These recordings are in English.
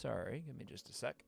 Sorry, give me just a sec.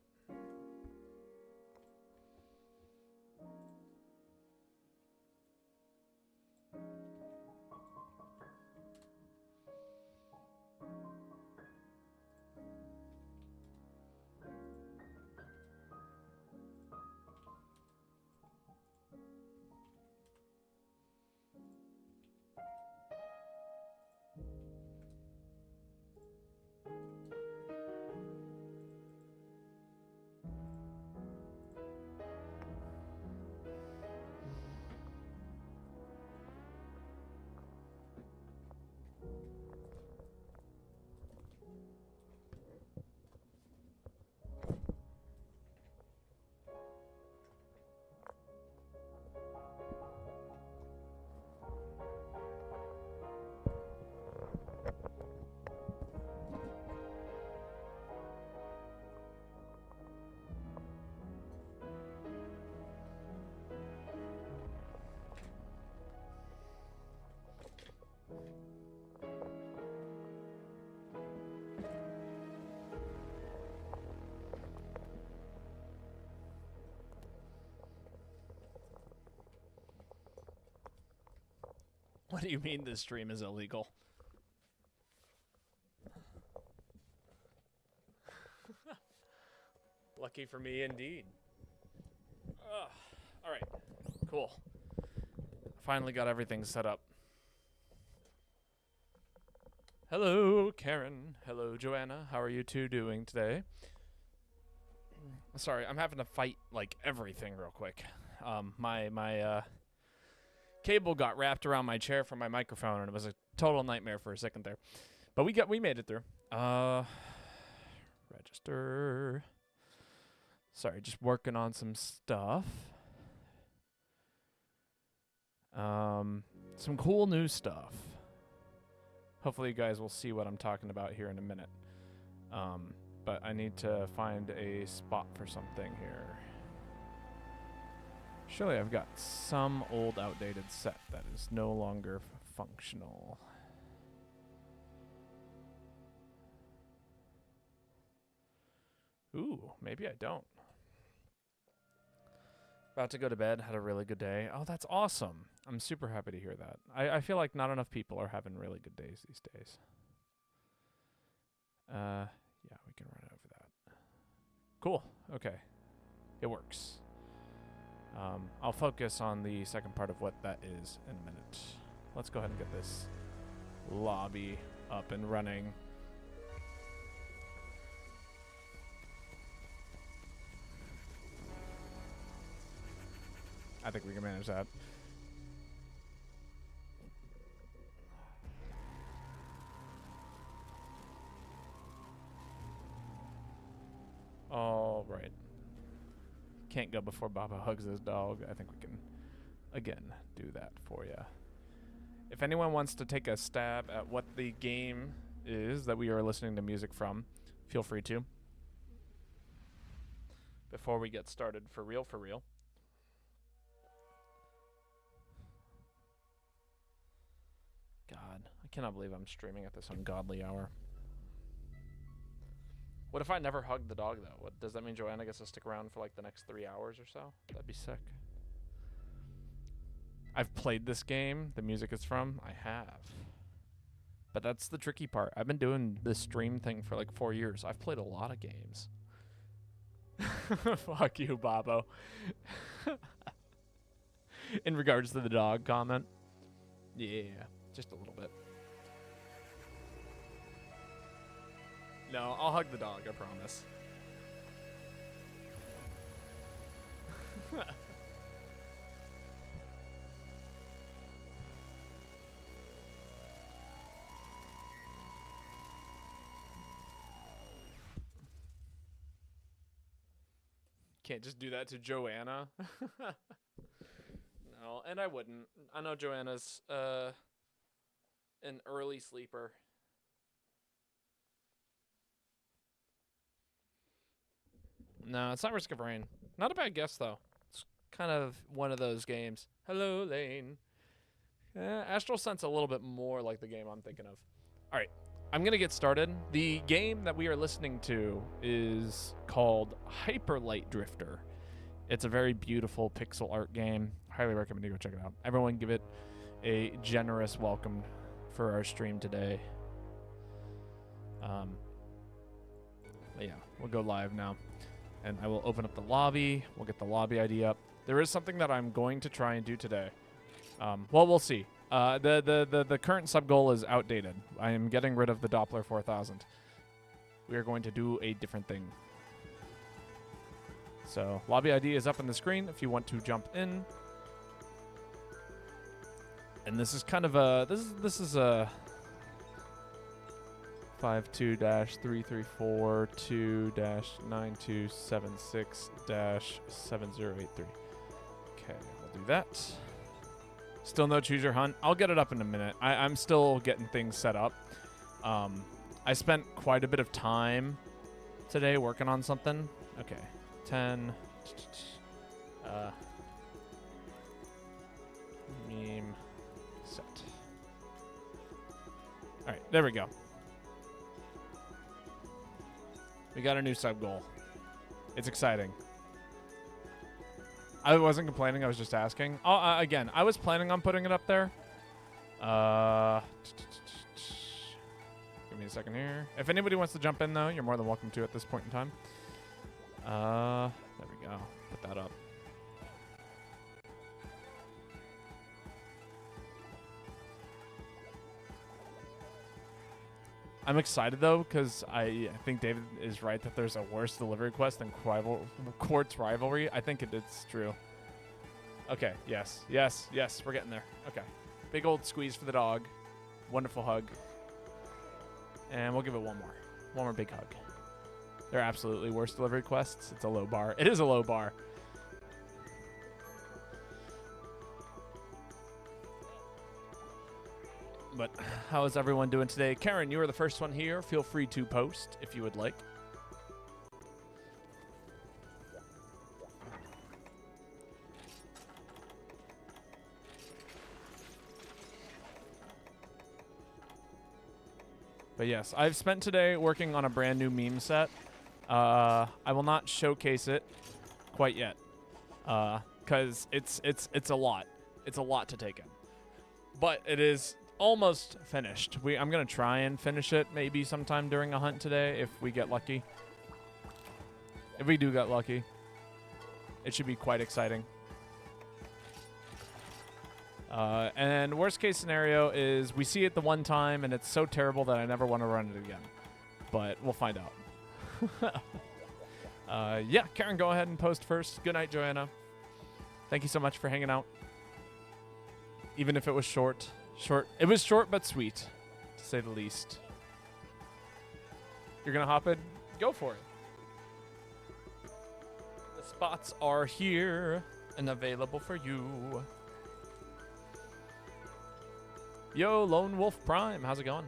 What do you mean this stream is illegal? Lucky for me, indeed. All right, cool. Finally got everything set up. Hello, Karen. Hello, Joanna. How are you two doing today? Sorry, I'm having to fight like everything real quick. My cable got wrapped around my chair from my microphone, and it was a total nightmare for a second there. But we made it through. Register. Sorry, just working on some stuff. Some cool new stuff. Hopefully you guys will see what I'm talking about here in a minute. But I need to find a spot for something here. Surely I've got some old outdated set that is no longer functional. Ooh, maybe I don't. About to go to bed, had a really good day. Oh, that's awesome. I'm super happy to hear that. I feel like not enough people are having really good days these days. Yeah, we can run over that. Cool, okay. It works. I'll focus on the second part of what that is in a minute. Let's go ahead and get this lobby up and running. I think we can manage that. All right. Can't go before Baba hugs his dog. I think we can, again, do that for you. If anyone wants to take a stab at what the game is that we are listening to music from, feel free to. Before we get started for real. God, I cannot believe I'm streaming at this ungodly hour. What if I never hug the dog, though? What does that mean? Joanna gets to stick around for like the next 3 hours or so? That'd be sick. I've played this game, the music is from. I have. But that's the tricky part. I've been doing this stream thing for like 4 years. I've played a lot of games. Fuck you, Babo. In regards to the dog comment. Yeah, just a little bit. No, I'll hug the dog, I promise. Can't just do that to Joanna. No, and I wouldn't. I know Joanna's an early sleeper. No, it's not Risk of Rain. Not a bad guess, though. It's kind of one of those games. Hello, Lane. Astral Sense a little bit more like the game I'm thinking of. All right, I'm going to get started. The game that we are listening to is called Hyperlight Drifter. It's a very beautiful pixel art game. Highly recommend you go check it out. Everyone give it a generous welcome for our stream today. But yeah, we'll go live now. And I will open up the lobby. We'll get the lobby ID up. There is something that I'm going to try and do today. Well, we'll see. The current sub goal is outdated. I am getting rid of the Doppler 4000. We are going to do a different thing. So lobby ID is up on the screen if you want to jump in. And this is kind of a this is a 52-334-2-9276-7083. Okay, we'll do that. Still no choose your hunt. I'll get it up in a minute. I'm still getting things set up. I spent quite a bit of time today working on something. Okay, 10. Meme set. All right, there we go. We got a new sub goal. It's exciting. I wasn't complaining. I was just asking. Oh, again, I was planning on putting it up there. Give me a second here. If anybody wants to jump in, though, you're more than welcome to at this point in time. There we go. Put that up. I'm excited, though, because I think David is right that there's a worse delivery quest than Quartz Rivalry. I think it's true. Okay, yes, we're getting there. Okay. Big old squeeze for the dog. Wonderful hug. And we'll give it one more big hug. There are absolutely worse delivery quests. It's a low bar. It is a low bar. But how is everyone doing today? Karen, you are the first one here. Feel free to post if you would like. But yes, I've spent today working on a brand new meme set. I will not showcase it quite yet, because it's a lot. It's a lot to take in. But it is almost finished. I'm gonna try and finish it maybe sometime during a hunt today if we get lucky. If we do get lucky, it should be quite exciting. And worst case scenario is we see it the one time and it's so terrible that I never want to run it again. But we'll find out. Yeah, Karen, go ahead and post first. Good night, Joanna. Thank you so much for hanging out. Even if it was short. It was short but sweet, to say the least. You're going to hop in? Go for it. The spots are here and available for you. Yo, Lone Wolf Prime. How's it going?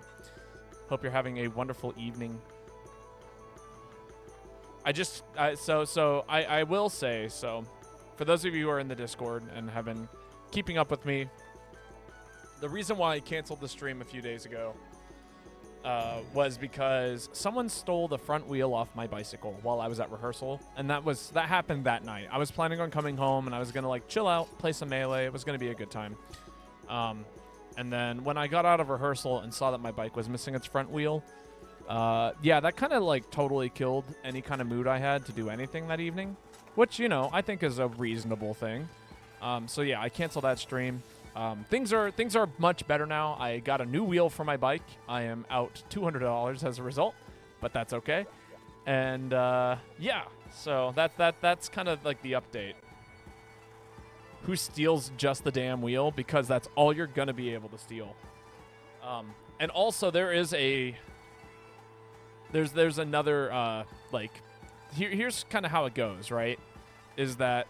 Hope you're having a wonderful evening. I will say, so for those of you who are in the Discord and have been keeping up with me, the reason why I canceled the stream a few days ago was because someone stole the front wheel off my bicycle while I was at rehearsal, and that happened that night. I was planning on coming home, and I was gonna like chill out, play some Melee. It was gonna be a good time. And then when I got out of rehearsal and saw that my bike was missing its front wheel, yeah, that kind of like totally killed any kind of mood I had to do anything that evening, which, you know, I think is a reasonable thing. So yeah, I canceled that stream. Things are much better now. I got a new wheel for my bike. I am out $200 as a result, but that's okay. And yeah, so that's kind of like the update. Who steals just the damn wheel? Because that's all you're gonna be able to steal. And also there's another like here's kind of how it goes, right? Is that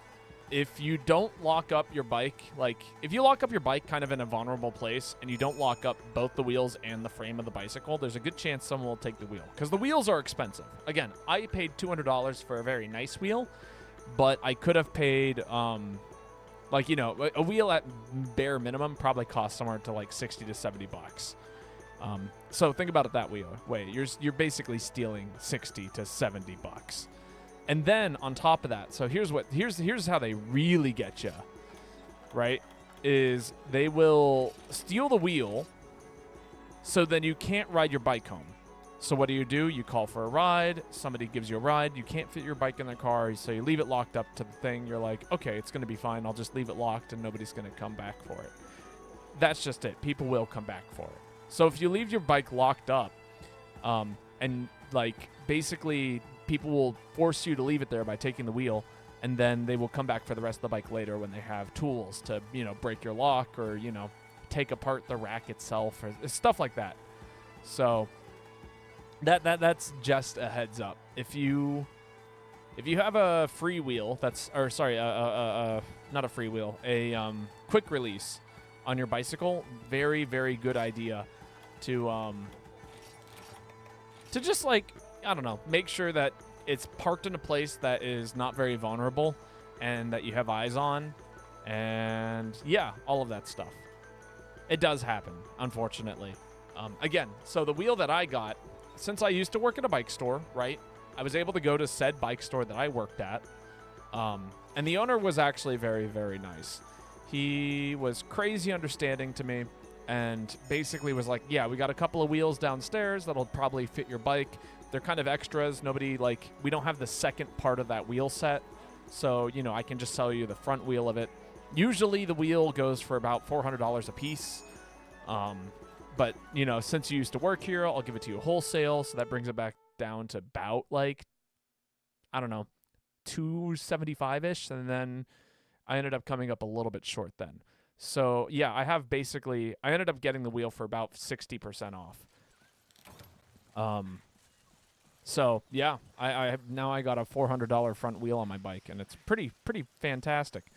if you don't lock up your bike, like if you lock up your bike kind of in a vulnerable place and you don't lock up both the wheels and the frame of the bicycle, there's a good chance someone will take the wheel, because the wheels are expensive. Again, I paid $200 for a very nice wheel, but I could have paid like, you know, a wheel at bare minimum probably costs somewhere to like 60 to 70 bucks. So think about it that way. You're basically stealing 60 to 70 bucks. And then on top of that, so here's how they really get you, right? Is they will steal the wheel, so then you can't ride your bike home. So what do? You call for a ride. Somebody gives you a ride. You can't fit your bike in their car, so you leave it locked up to the thing. You're like, okay, it's going to be fine. I'll just leave it locked, and nobody's going to come back for it. That's just it. People will come back for it. So if you leave your bike locked up, and like basically people will force you to leave it there by taking the wheel, and then they will come back for the rest of the bike later when they have tools to, break your lock or, take apart the rack itself or stuff like that. So that's just a heads up. If you have a free wheel, not a free wheel, a quick release on your bicycle, very, very good idea to just like, I don't know, make sure that it's parked in a place that is not very vulnerable and that you have eyes on, and yeah, all of that stuff. It does happen, unfortunately. Again, so the wheel that I got, since I used to work at a bike store, right, I was able to go to said bike store that I worked at, and the owner was actually very, very nice. He was crazy understanding to me and basically was like, yeah, we got a couple of wheels downstairs that'll probably fit your bike. They're kind of extras. We don't have the second part of that wheel set. So, I can just sell you the front wheel of it. Usually the wheel goes for about $400 a piece. But, since you used to work here, I'll give it to you wholesale. So that brings it back down to about $275-ish. And then I ended up coming up a little bit short then. So, yeah, I ended up getting the wheel for about 60% off. So, yeah, I got a $400 front wheel on my bike, and it's pretty fantastic.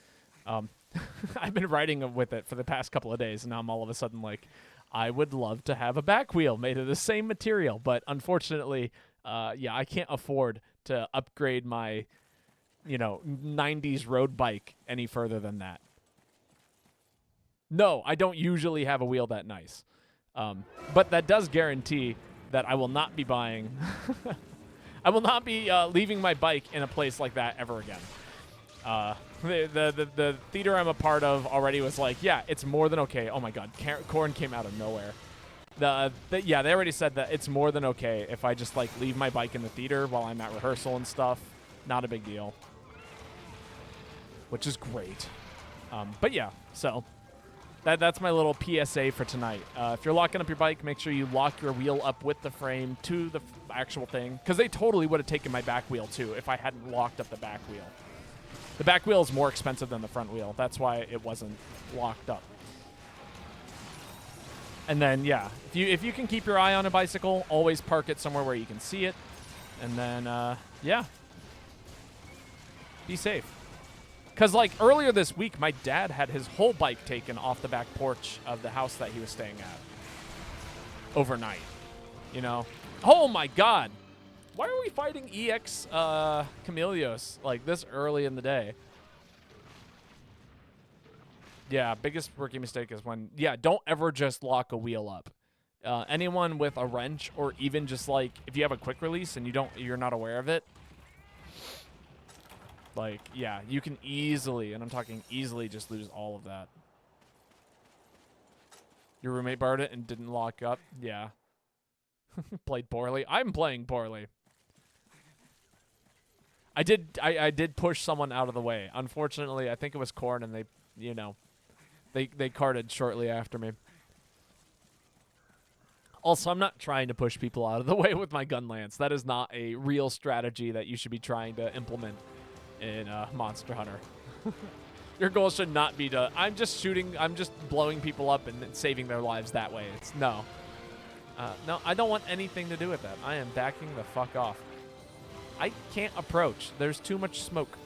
I've been riding with it for the past couple of days, and now I'm all of a sudden like, I would love to have a back wheel made of the same material, but unfortunately, I can't afford to upgrade my, 90s road bike any further than that. No, I don't usually have a wheel that nice. But that does guarantee that I will not be buying... I will not be leaving my bike in a place like that ever again. The theater I'm a part of already was like, yeah, it's more than okay. Oh, my God. Corn came out of nowhere. They already said that it's more than okay if I just, leave my bike in the theater while I'm at rehearsal and stuff. Not a big deal. Which is great. But, yeah, so... That's my little PSA for tonight. If you're locking up your bike, make sure you lock your wheel up with the frame to the actual thing. Because they totally would have taken my back wheel, too, if I hadn't locked up the back wheel. The back wheel is more expensive than the front wheel. That's why it wasn't locked up. And then, yeah, if you can keep your eye on a bicycle, always park it somewhere where you can see it. And then, be safe. Because, earlier this week, my dad had his whole bike taken off the back porch of the house that he was staying at overnight, Oh, my God. Why are we fighting EX Camellios, this early in the day? Yeah, biggest rookie mistake is when, don't ever just lock a wheel up. Anyone with a wrench or even just, if you have a quick release and you're not aware of it, you can easily, and I'm talking easily, just lose all of that. Your roommate borrowed it and didn't lock up? Yeah. Played poorly? I'm playing poorly. I did push someone out of the way. Unfortunately, I think it was Corn, and they carted shortly after me. Also, I'm not trying to push people out of the way with my gun lance. That is not a real strategy that you should be trying to implement in Monster Hunter. Your goal should not be to, I'm just blowing people up and saving their lives that way. No, I don't want anything to do with that. I am backing the fuck off. I can't approach. There's too much smoke.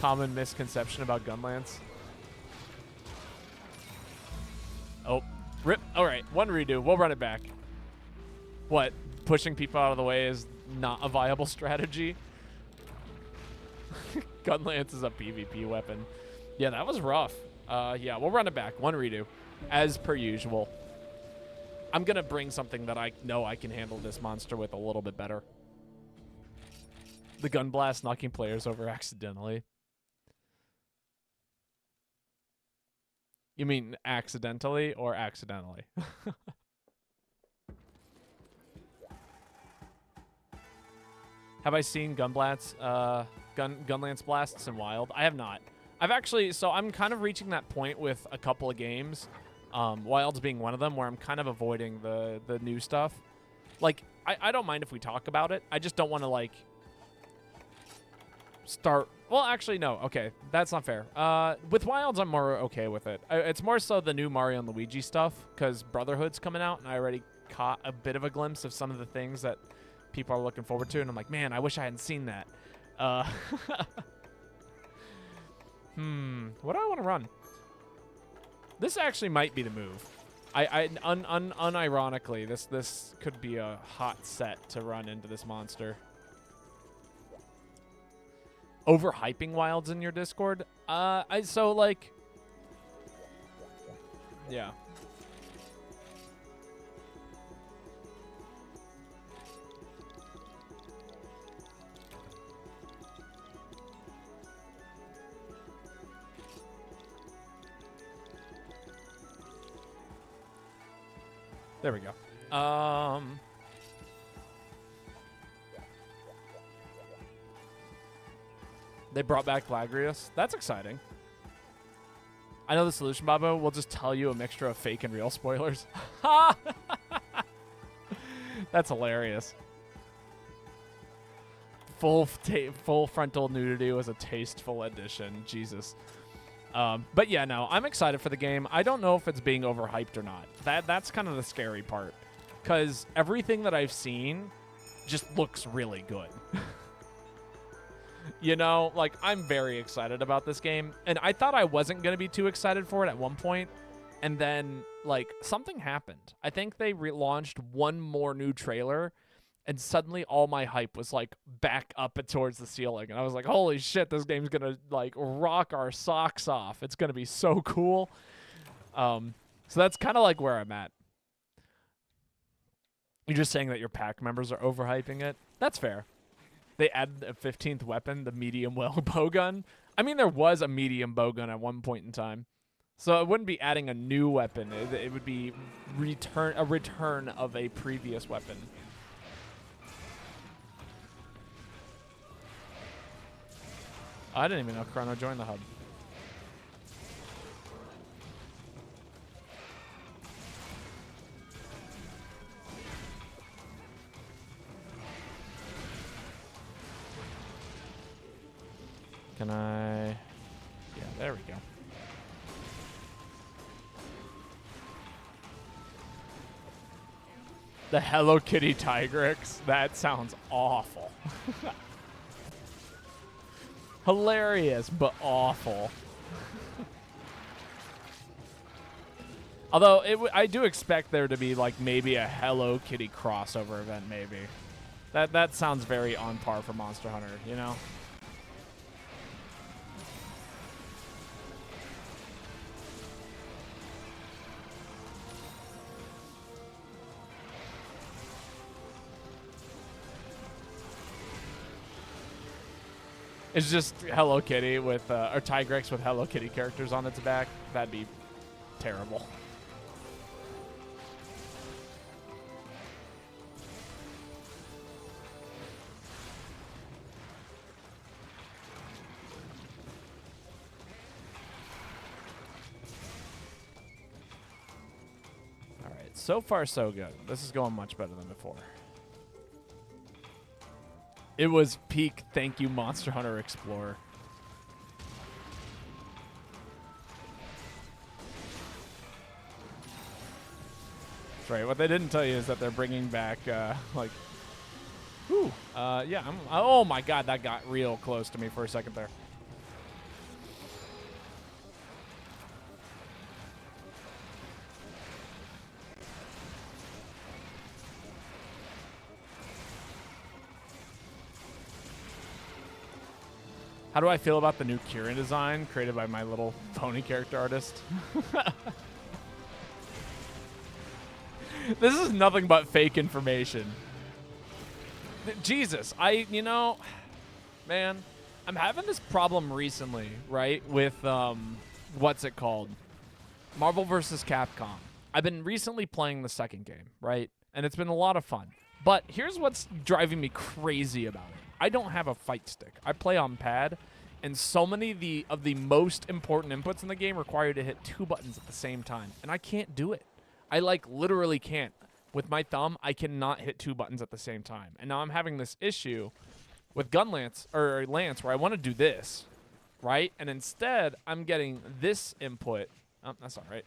Common misconception about gun lance. Oh, rip. All right, one redo. We'll run it back. What? Pushing people out of the way is not a viable strategy. Gun lance is a PvP weapon. Yeah, that was rough. Yeah, we'll run it back. One redo, as per usual. I'm going to bring something that I know I can handle this monster with a little bit better. The gun blast knocking players over accidentally. You mean accidentally or accidentally? Have I seen gunlance blasts in Wild? I have not. I've actually, so I'm kind of reaching that point with a couple of games, Wild's being one of them, where I'm kind of avoiding the new stuff. Like, I don't mind if we talk about it. I just don't want to, like, start... Well, actually, no. Okay, that's not fair. With Wilds, I'm more okay with it. It's more so the new Mario and Luigi stuff, because Brotherhood's coming out, and I already caught a bit of a glimpse of some of the things that people are looking forward to, and I'm like, man, I wish I hadn't seen that. What do I want to run? This actually might be the move. Unironically, this could be a hot set to run into this monster. Overhyping Wilds in your Discord? So, like... Yeah. There we go. They brought back Lagrius. That's exciting. I know the solution, Babo. We'll just tell you a mixture of fake and real spoilers. That's hilarious. Full frontal nudity was a tasteful addition. Jesus. But yeah, no, I'm excited for the game. I don't know if it's being overhyped or not. That's kind of the scary part, because everything that I've seen just looks really good. You know, like, I'm very excited about this game, and I thought I wasn't going to be too excited for it at one point, and then, like, something happened. I think they relaunched one more new trailer, and suddenly all my hype was, like, back up and towards the ceiling. And I was like, holy shit, this game's going to, like, rock our socks off. It's going to be so cool. So that's kind of, like, where I'm at. You're just saying that your pack members are overhyping it? That's fair. They added a 15th weapon, the medium well bowgun. I mean, there was a medium bowgun at one point in time. So it wouldn't be adding a new weapon. It would be a return of a previous weapon. I didn't even know Chrono joined the hub. Can I... Yeah, there we go. The Hello Kitty Tigrex? That sounds awful. Hilarious, but awful. Although, I do expect there to be, like, maybe a Hello Kitty crossover event, maybe. That sounds very on par for Monster Hunter, you know? It's just Hello Kitty with, or Tigrex with Hello Kitty characters on its back. That'd be terrible. All right, so far so good. This is going much better than before. It was peak thank you Monster Hunter Explorer. That's right. What they didn't tell you is that they're bringing back, like... Whew. Yeah, oh my god, that got real close to me for a second there. How do I feel about the new Kieran design created by my little pony character artist? This is nothing but fake information. Jesus, man, I'm having this problem recently, right, with, what's it called? Marvel vs. Capcom. I've been recently playing the second game, right? And it's been a lot of fun. But here's what's driving me crazy about it. I don't have a fight stick. I play on pad, and so many of the most important inputs in the game require you to hit 2 buttons at the same time, and I can't do it. I, like, literally can't. With my thumb, I cannot hit 2 buttons at the same time. And now I'm having this issue with Lance, where I want to do this, right? And instead, I'm getting this input. Oh, that's all right.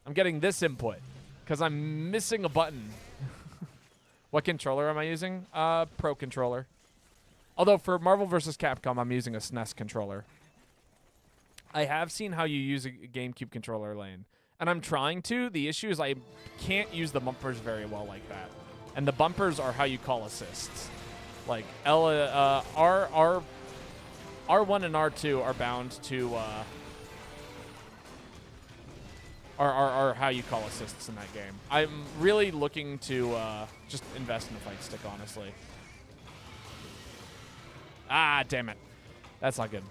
I'm getting this input because I'm missing a button. What controller am I using? Pro controller. Although for Marvel vs. Capcom, I'm using a SNES controller. I have seen how you use a GameCube controller, Lane. And I'm trying to. The issue is I can't use the bumpers very well like that. And the bumpers are how you call assists. Like R1 and R2 are bound to are how you call assists in that game. I'm really looking to just invest in a fight stick, honestly. Ah, damn it. That's not good.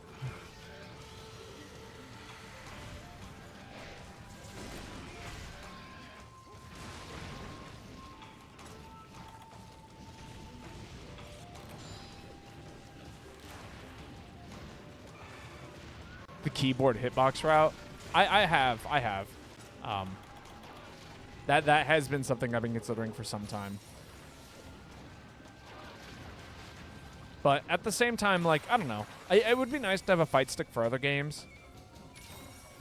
The keyboard hitbox route. I have. That has been something I've been considering for some time. But at the same time, like, I don't know. It would be nice to have a fight stick for other games.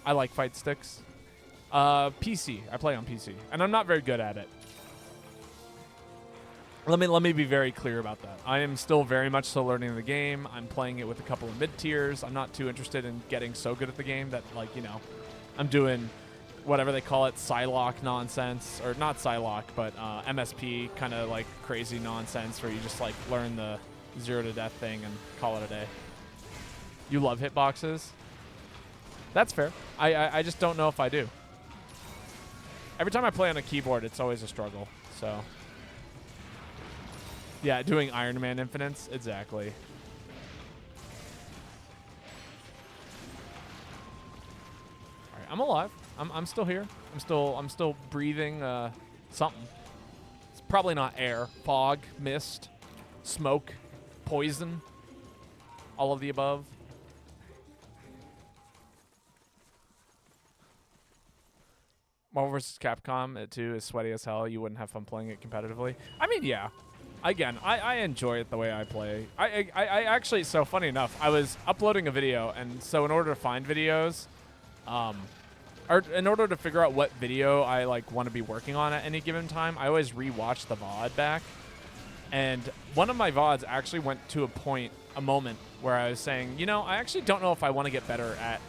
I like fight sticks. PC. I play on PC. And I'm not very good at it. Let me be very clear about that. I am still very much so learning the game. I'm playing it with a couple of mid-tiers. I'm not too interested in getting so good at the game that, like, you know, I'm doing whatever they call it, Psylocke nonsense. Or not Psylocke, but MSP kind of, like, crazy nonsense where you just, like, learn the 0 to death thing and call it a day. You love hitboxes? That's fair. I just don't know if I do. Every time I play on a keyboard, it's always a struggle, so... Yeah, doing Iron Man infinites, exactly. All right, I'm alive. I'm still here. I'm still breathing something. It's probably not air, fog, mist, smoke, poison, all of the above. Marvel vs. Capcom 2 is sweaty as hell. You wouldn't have fun playing it competitively. I mean, yeah. Again, I enjoy it the way I play. I actually, so funny enough, I was uploading a video, and so in order to find videos, or in order to figure out what video I like want to be working on at any given time, I always rewatch the VOD back. And one of my VODs actually went to a moment where I was saying, you know, I actually don't know if I want to get better at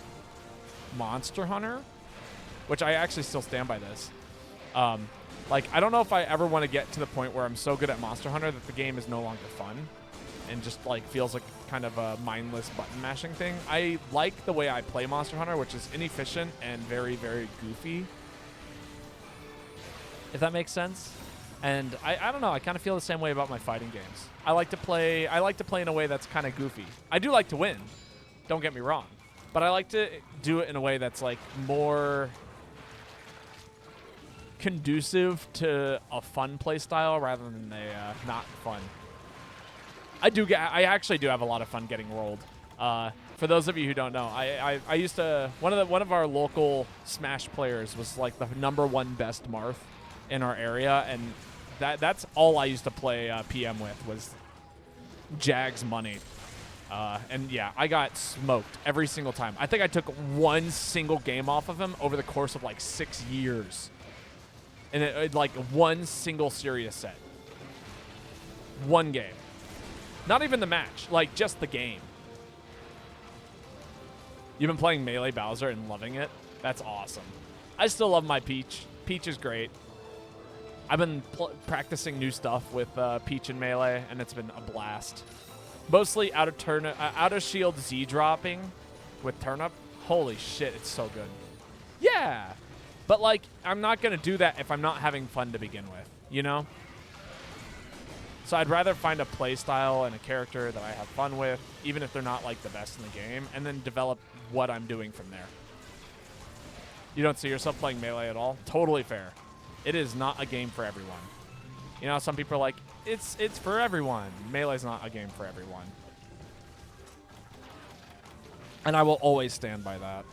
Monster Hunter, which I actually still stand by this. Like, I don't know if I ever want to get to the point where I'm so good at Monster Hunter that the game is no longer fun and just, like, feels like kind of a mindless button mashing thing. I like the way I play Monster Hunter, which is inefficient and very, very goofy, if that makes sense. And I don't know, I kind of feel the same way about my fighting games. I like to play in a way that's kind of goofy. I do like to win, don't get me wrong, but I like to do it in a way that's, like, more conducive to a fun play style rather than a not fun. I actually do have a lot of fun getting rolled. For those of you who don't know, I used to one of our local Smash players was like the #1 best Marth in our area, and that's all I used to play PM with was Jags Money. And yeah, I got smoked every single time. I think I took one single game off of him over the course of like 6 years. And it like one single serious set. One game. Not even the match, like just the game. You've been playing Melee Bowser and loving it? That's awesome. I still love my Peach. Peach is great. I've been practicing new stuff with Peach and Melee, and it's been a blast. Mostly out of shield Z dropping with turnip. Holy shit, it's so good. Yeah, but like I'm not gonna do that if I'm not having fun to begin with, you know? So I'd rather find a play style and a character that I have fun with, even if they're not like the best in the game, and then develop what I'm doing from there. You don't see yourself playing Melee at all? Totally fair. It is not a game for everyone. You know, some people are like, it's for everyone. Melee's not a game for everyone. And I will always stand by that.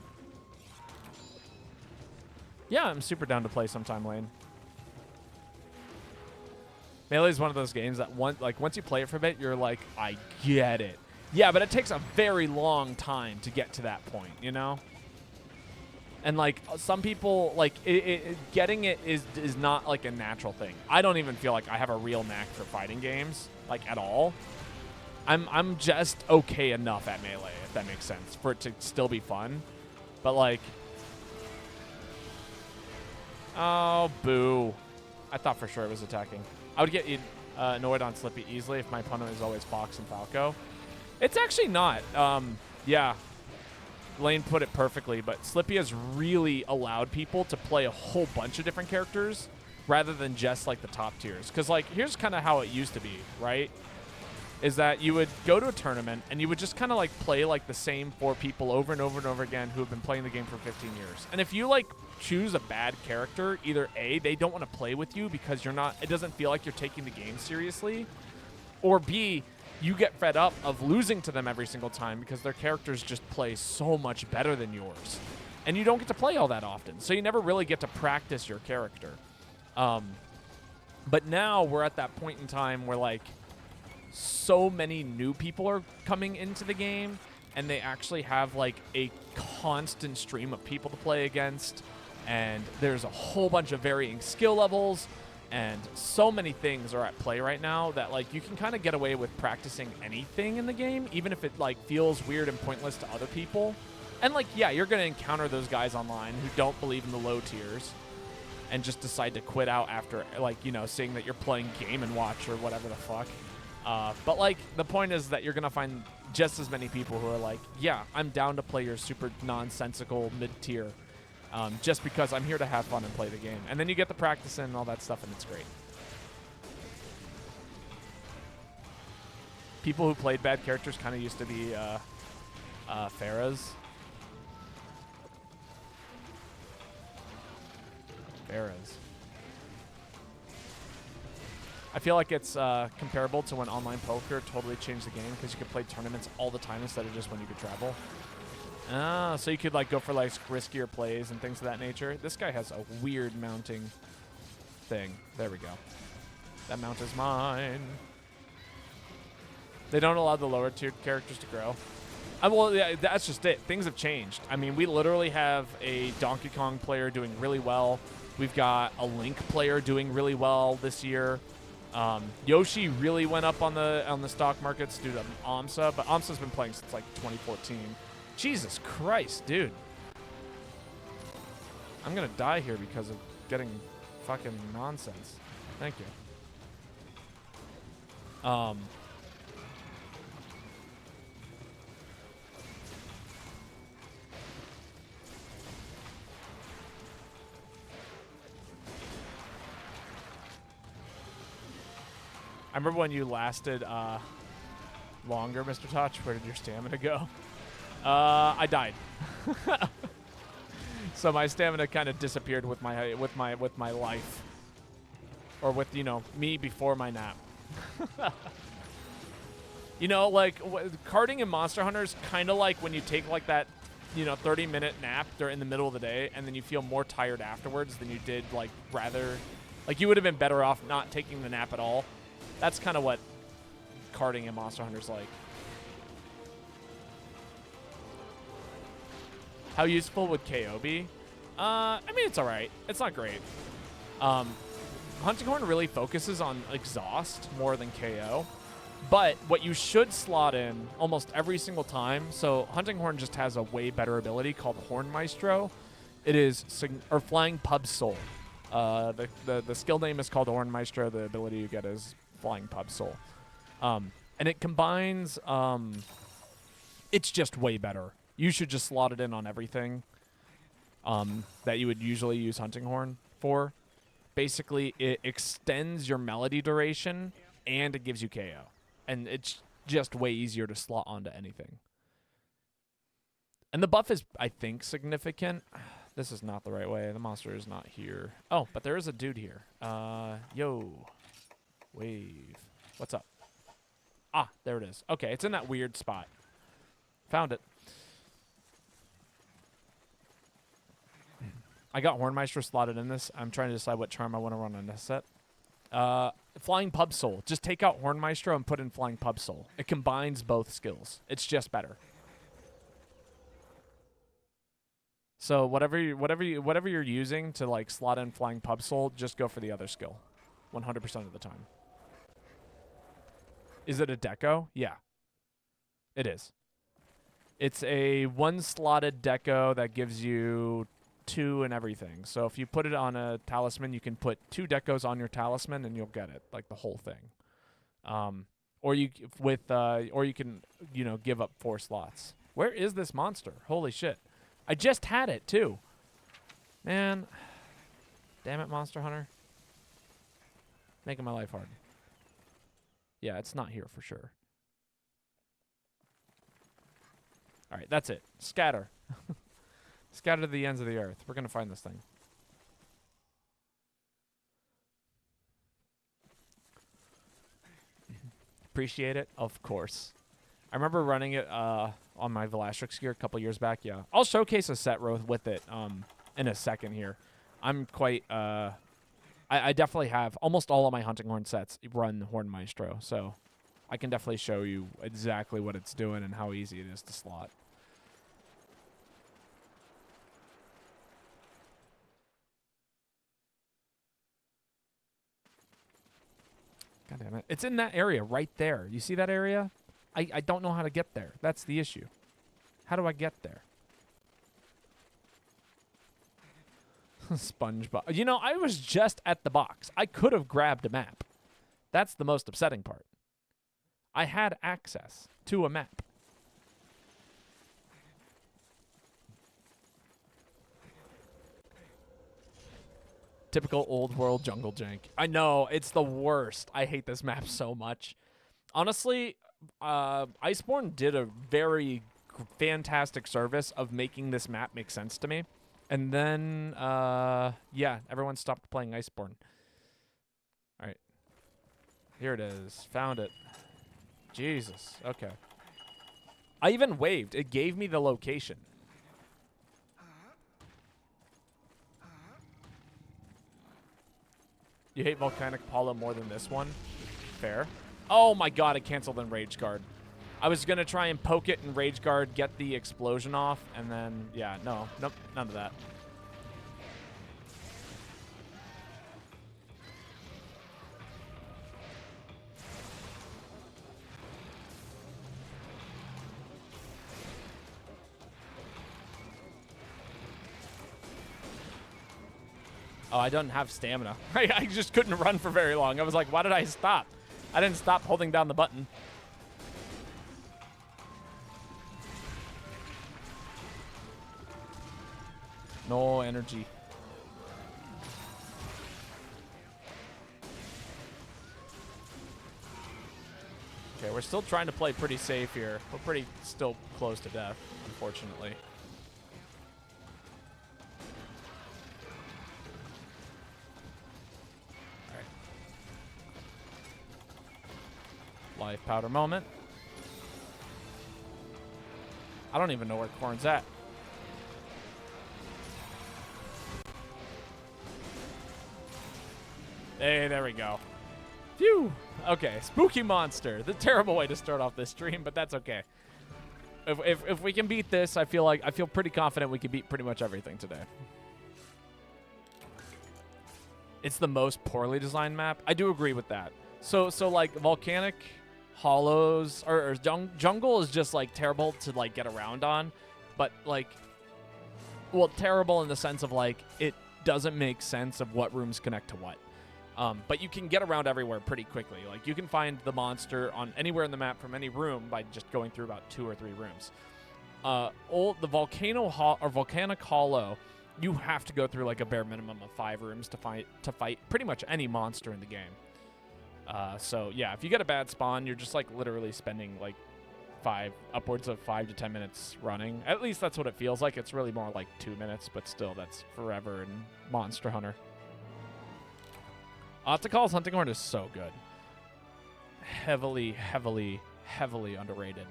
Yeah, I'm super down to play sometime, Lane. Melee is one of those games that once you play it for a bit, you're like, I get it. Yeah, but it takes a very long time to get to that point, you know? And like some people, like getting it is not like a natural thing. I don't even feel like I have a real knack for fighting games, like at all. I'm just okay enough at Melee, if that makes sense, for it to still be fun. But like, oh boo! I thought for sure it was attacking. I would get annoyed on Slippy easily if my opponent is always Fox and Falco. It's actually not. Yeah. Lane put it perfectly, but Slippy has really allowed people to play a whole bunch of different characters rather than just like the top tiers. Because like, here's kind of how it used to be, right? Is that you would go to a tournament and you would just kind of like play like the same 4 people over and over and over again who have been playing the game for 15 years. And if you like choose a bad character, either A, they don't want to play with you because you're not, it doesn't feel like you're taking the game seriously, or B, you get fed up of losing to them every single time because their characters just play so much better than yours. And you don't get to play all that often, so you never really get to practice your character. But now we're at that point in time where like so many new people are coming into the game and they actually have like a constant stream of people to play against, and there's a whole bunch of varying skill levels, and so many things are at play right now that like you can kind of get away with practicing anything in the game, even if it like feels weird and pointless to other people. And like, yeah, you're going to encounter those guys online who don't believe in the low tiers and just decide to quit out after like, you know, seeing that you're playing Game & Watch or whatever the fuck. But like the point is that you're going to find just as many people who are like, yeah, I'm down to play your super nonsensical mid-tier. Just because I'm here to have fun and play the game. And then you get the practice in and all that stuff, and it's great. People who played bad characters kind of used to be Pharahs. I feel like it's comparable to when online poker totally changed the game because you could play tournaments all the time instead of just when you could travel. Ah, so you could like go for like riskier plays and things of that nature. This guy has a weird mounting thing. There we go. That mount is mine. They don't allow the lower tier characters to grow. Well, yeah, that's just it. Things have changed. I mean, we literally have a Donkey Kong player doing really well. We've got a Link player doing really well this year. Yoshi really went up on the stock markets due to AMSA, but AMSA's been playing since like 2014. Jesus Christ, dude. I'm gonna die here because of getting fucking nonsense. Thank you. I remember when you lasted longer, Mr. Touch. Where did your stamina go? I died. So my stamina kind of disappeared with my life, or with, you know, me before my nap. You know, like karting in Monster Hunter is kind of like when you take like that, you know, 30-minute nap during the middle of the day, and then you feel more tired afterwards than you did like like you would have been better off not taking the nap at all. That's kind of what karting in Monster Hunter is like. How useful would KO be? I mean, it's all right. It's not great. Hunting Horn really focuses on exhaust more than KO. But what you should slot in almost every single time, so Hunting Horn just has a way better ability called Horn Maestro. It is Flying Pub Soul. The skill name is called Horn Maestro. The ability you get is Flying Pub Soul. And it combines, it's just way better. You should just slot it in on everything that you would usually use Hunting Horn for. Basically, it extends your melody duration, and it gives you KO. And it's just way easier to slot onto anything. And the buff is, I think, significant. This is not the right way. The monster is not here. Oh, but there is a dude here. Yo. Wave. What's up? Ah, there it is. Okay, it's in that weird spot. Found it. I got Hornmeister slotted in this. I'm trying to decide what charm I want to run on this set. Flying Pub Soul. Just take out Hornmeister and put in Flying Pub Soul. It combines both skills. It's just better. So whatever you're using to like slot in Flying Pub Soul, just go for the other skill, 100% of the time. Is it a deco? Yeah, it is. It's a one-slotted deco that gives you 2 and everything. So if you put it on a talisman, you can put 2 decos on your talisman, and you'll get it, like the whole thing. Or you can give up 4 slots. Where is this monster? Holy shit! I just had it, too. Man. Damn it, Monster Hunter. Making my life hard. Yeah, it's not here for sure. Alright, that's it. Scatter. Scatter to the ends of the earth. We're going to find this thing. Appreciate it? Of course. I remember running it on my Velastrix gear a couple years back. Yeah, I'll showcase a set with it in a second here. I'm quite I definitely have almost all of my Hunting Horn sets run Horn Maestro, so I can definitely show you exactly what it's doing and how easy it is to slot. God damn it. It's in that area right there. You see that area? I don't know how to get there. That's the issue. How do I get there? SpongeBob. You know, I was just at the box. I could have grabbed a map. That's the most upsetting part. I had access to a map. Typical old world jungle jank. I know, it's the worst. I hate this map so much. Honestly, Iceborne did a very fantastic service of making this map make sense to me. And then, yeah, everyone stopped playing Iceborne. All right. Here it is. Found it. Jesus. Okay. I even waved. It gave me the location. You hate Volcanic Apollo more than this one? Fair. Oh my god, it canceled in Rage Guard. I was going to try and poke it in Rage Guard, get the explosion off, and then, yeah, nope, none of that. Oh, I don't have stamina. I just couldn't run for very long. I was like, why did I stop? I didn't stop holding down the button. No energy. Okay, we're still trying to play pretty safe here. We're pretty still close to death, unfortunately. Life powder moment. I don't even know where Corn's at. Hey, there we go. Phew. Okay, spooky monster. The terrible way to start off this stream, but that's okay. If we can beat this, I feel pretty confident we can beat pretty much everything today. It's the most poorly designed map. I do agree with that. So like Volcanic Hollows or Jungle is just like terrible to like get around on, but like, well, terrible in the sense of like it doesn't make sense of what rooms connect to what. But you can get around everywhere pretty quickly. Like, you can find the monster on anywhere in the map from any room by just going through about 2 or 3 rooms. The Volcanic Hollow, you have to go through like a bare minimum of 5 rooms to fight pretty much any monster in the game. So yeah, if you get a bad spawn, you're just like literally spending like upwards of 5 to 10 minutes running. At least that's what it feels like. It's really more like 2 minutes, but still, that's forever in Monster Hunter. Octacol's Hunting Horn is so good. Heavily underrated.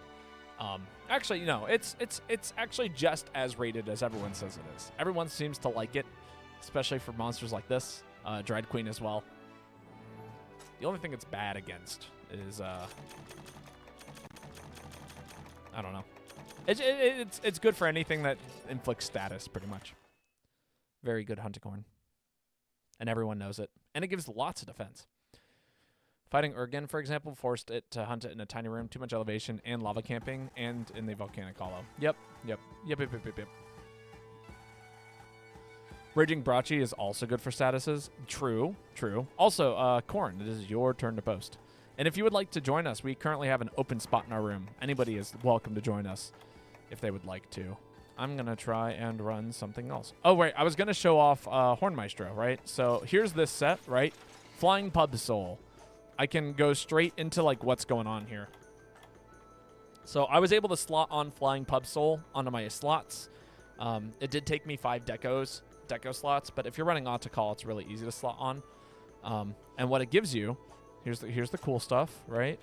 Actually, no, it's actually just as rated as everyone says it is. Everyone seems to like it, especially for monsters like this. Dread Queen as well. The only thing it's bad against is I don't know. It's good for anything that inflicts status, pretty much. Very good Hunting Horn. And everyone knows it. And it gives lots of defense. Fighting Urgen, for example, forced it to hunt it in a tiny room, too much elevation, and lava camping, and in the Volcanic Hollow. Yep. Raging Brachi is also good for statuses. True. Also, Corn, it is your turn to post. And if you would like to join us, we currently have an open spot in our room. Anybody is welcome to join us if they would like to. I'm going to try and run something else. Oh, wait, I was going to show off Horn Maestro, right? So here's this set, right? Flying Pub Soul. I can go straight into like what's going on here. So I was able to slot on Flying Pub Soul onto my slots. It did take me 5 deco slots, but if you're running Octacall, it's really easy to slot on. And what it gives you, here's the cool stuff, right?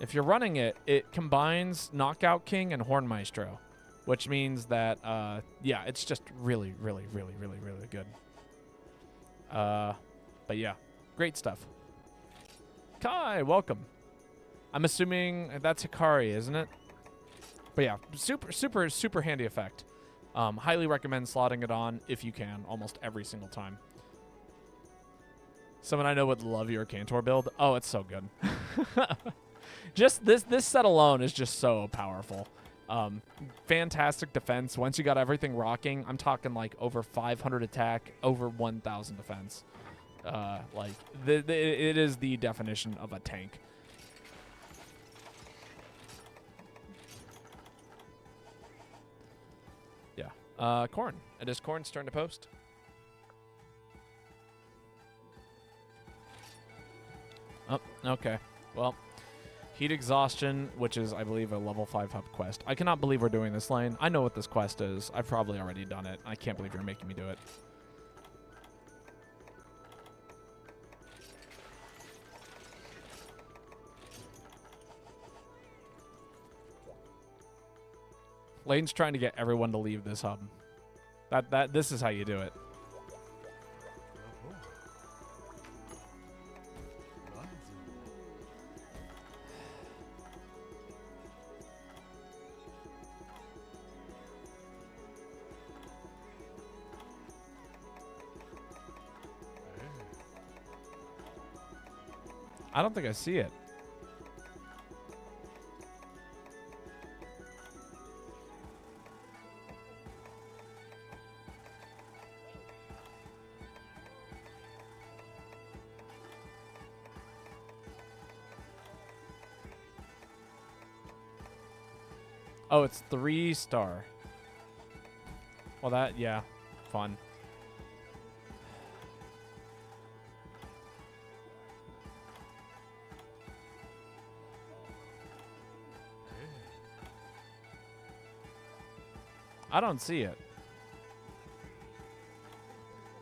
If you're running it, it combines Knockout King and Horn Maestro, which means that yeah, it's just really good. But yeah, great stuff. Kai, welcome. I'm assuming that's Hikari, isn't it? But yeah, super handy effect. Highly recommend slotting it on if you can, almost every single time. Someone I know would love your Cantor build. Oh, it's so good. Just this set alone is just so powerful. Fantastic defense. Once you got everything rocking, I'm talking like over 500 attack, over 1,000 defense. Like it is the definition of a tank. Yeah. Corn. It is Corn's turn to post. Oh, okay. Well, Heat Exhaustion, which is, I believe, a level 5 hub quest. I cannot believe we're doing this lane. I know what this quest is. I've probably already done it. I can't believe you're making me do it. Lane's trying to get everyone to leave this hub. This is how you do it. I don't think I see it. Oh, it's 3-star. Well, that, yeah, fun. I don't see it.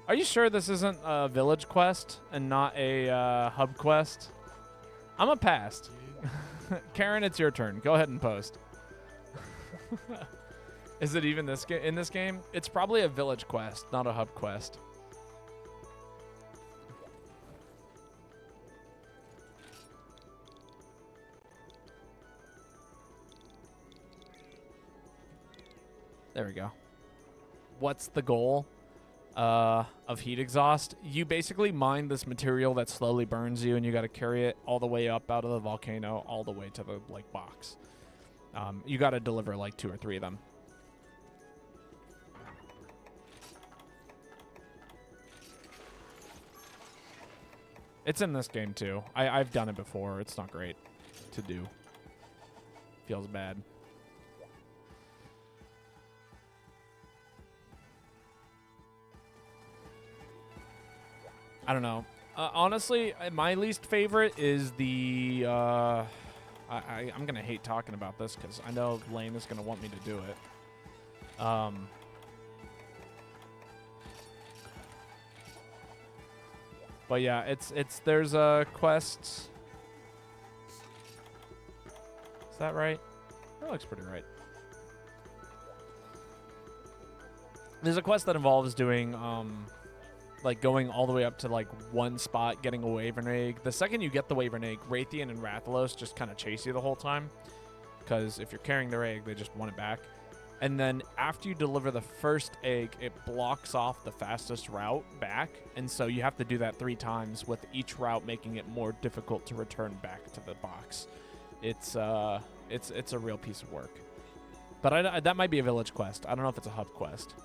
Are you sure this isn't a village quest and not a hub quest? I'm a pass. Karen, it's your turn. Go ahead and post. Is it even in this game? It's probably a village quest, not a hub quest. There we go. What's the goal of Heat Exhaust? You basically mine this material that slowly burns you, and you got to carry it all the way up out of the volcano, all the way to the like box. You got to deliver like 2 or 3 of them. It's in this game too. I've done it before. It's not great to do. Feels bad. I don't know. Honestly, my least favorite is the... I'm going to hate talking about this because I know Lane is going to want me to do it. But yeah, there's a quest. Is that right? That looks pretty right. There's a quest that involves doing, like going all the way up to like one spot, getting a Wyvern Egg. The second you get the Wyvern Egg, Raytheon and Rathalos just kind of chase you the whole time. Because if you're carrying their egg, they just want it back. And then after you deliver the first egg, it blocks off the fastest route back. And so you have to do that 3 times, with each route making it more difficult to return back to the box. It's a real piece of work. But that might be a village quest. I don't know if it's a hub quest.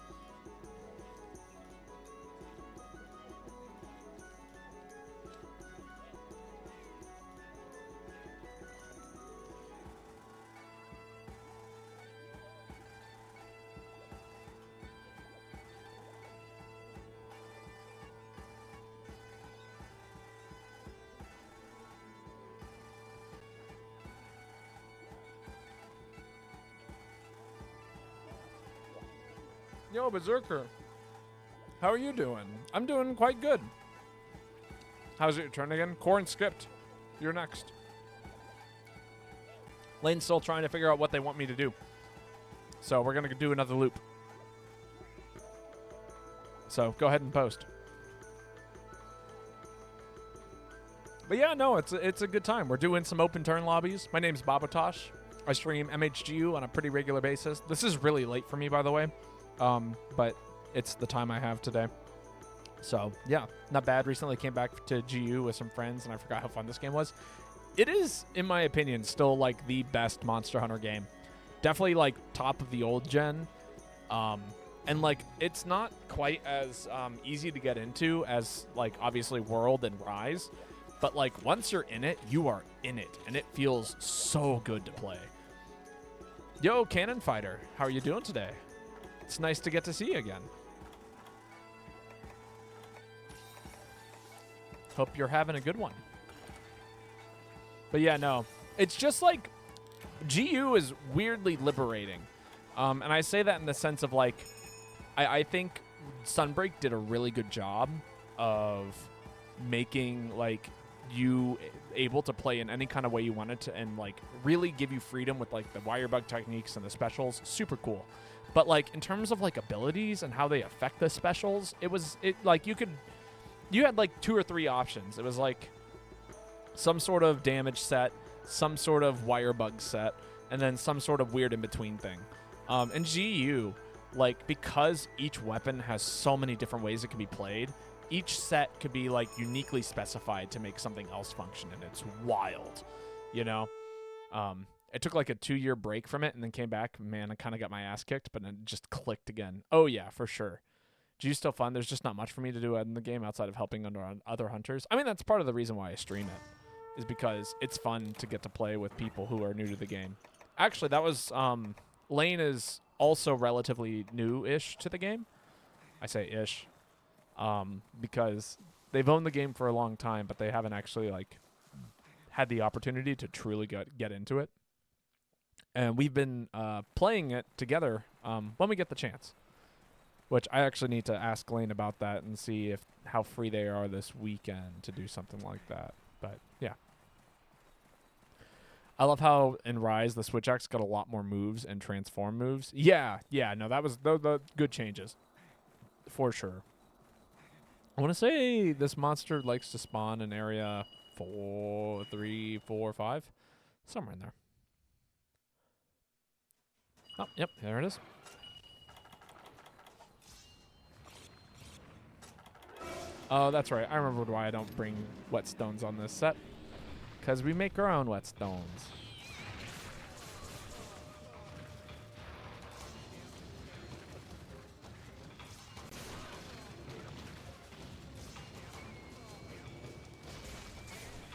Yo, Berserker. How are you doing? I'm doing quite good. How's it your turn again? Core and Script. You're next. Lane's still trying to figure out what they want me to do. So we're going to do another loop. So go ahead and post. But yeah, no, it's a good time. We're doing some open turn lobbies. My name's Babotosh. I stream MHGU on a pretty regular basis. This is really late for me, by the way. But it's the time I have today. So, yeah, not bad. Recently came back to GU with some friends, and I forgot how fun this game was. It is, in my opinion, still, like, the best Monster Hunter game. Definitely, like, top of the old gen. And, like, it's not quite as easy to get into as, like, obviously World and Rise. But, like, once you're in it, you are in it. And it feels so good to play. Yo, Cannon Fighter, how are you doing today? It's nice to get to see you again. Hope you're having a good one. But yeah, no. It's just like GU is weirdly liberating. And I say that in the sense of like, I think Sunbreak did a really good job of making like you able to play in any kind of way you wanted to, and like really give you freedom with like the wire bug techniques and the specials. Super cool. But like in terms of like abilities and how they affect the specials, it like you had like 2 or 3 options. It was like some sort of damage set, some sort of wire bug set, and then some sort of weird in between thing. And GU, like because each weapon has so many different ways it can be played, each set could be like uniquely specified to make something else function, and it's wild, you know. It took like a 2-year break from it and then came back. Man, I kind of got my ass kicked, but then it just clicked again. Oh, yeah, for sure. G's still fun. There's just not much for me to do in the game outside of helping other hunters. I mean, that's part of the reason why I stream it, is because it's fun to get to play with people who are new to the game. Actually, that was... Lane is also relatively new-ish to the game. I say ish. Because they've owned the game for a long time, but they haven't actually, like, had the opportunity to truly get into it. And we've been playing it together when we get the chance. Which I actually need to ask Lane about that and see how free they are this weekend to do something like that. But, yeah. I love how in Rise, the Switch Axe got a lot more moves and transform moves. Yeah, no, that was the good changes. For sure. I want to say this monster likes to spawn in area 4, 3, 4, 5. Somewhere in there. Oh, yep, there it is. Oh, that's right. I remembered why I don't bring whetstones on this set. Because we make our own whetstones.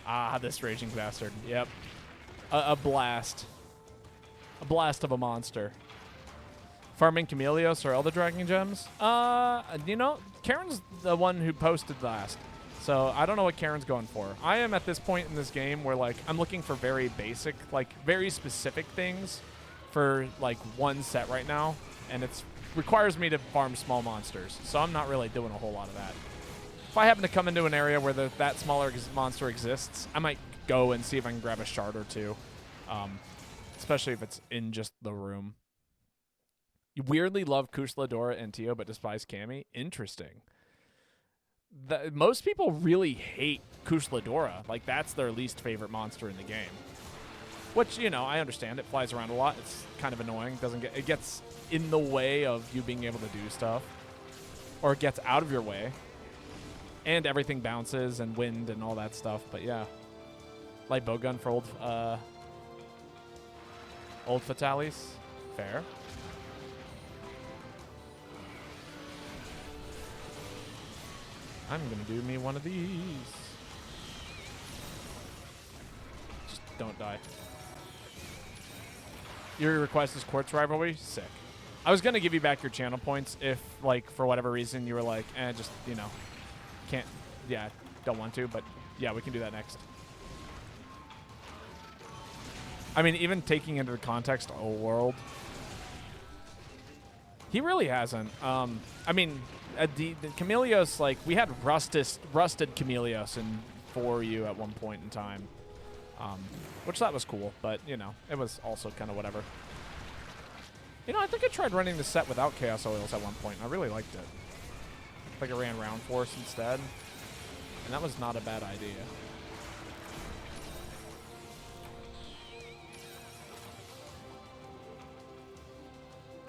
Ah, this raging bastard. Yep. A blast. A blast of a monster. Farming Chameleos or Elder Dragon Gems? You know, Karen's the one who posted last. So I don't know what Karen's going for. I am at this point in this game where, like, I'm looking for very basic, like, very specific things for, like, one set right now. And it requires me to farm small monsters. So I'm not really doing a whole lot of that. If I happen to come into an area where that smaller monster exists, I might go and see if I can grab a shard or two. Especially if it's in just the room. You weirdly love Kusla, Dora, and Tio, but despise Cammy? Interesting. Most people really hate Kusla Dora. Like, that's their least favorite monster in the game. Which, you know, I understand. It flies around a lot. It's kind of annoying. It gets in the way of you being able to do stuff. Or it gets out of your way. And everything bounces and wind and all that stuff. But yeah. Light bowgun for old Fatalis. Fair. I'm going to do me one of these. Just don't die. Your request is Quartz Rivalry? Sick. I was going to give you back your channel points if, like, for whatever reason you were like, just, you know, can't, yeah, don't want to, but yeah, we can do that next. I mean, even taking into the context of world, he really hasn't. I mean, the Chameleos, like, we had rusted Chameleos in 4U at one point in time, which that was cool, but, you know, it was also kind of whatever. You know, I think I tried running the set without Chaos Oils at one point, and I really liked it. I think I ran Round Force instead, and that was not a bad idea.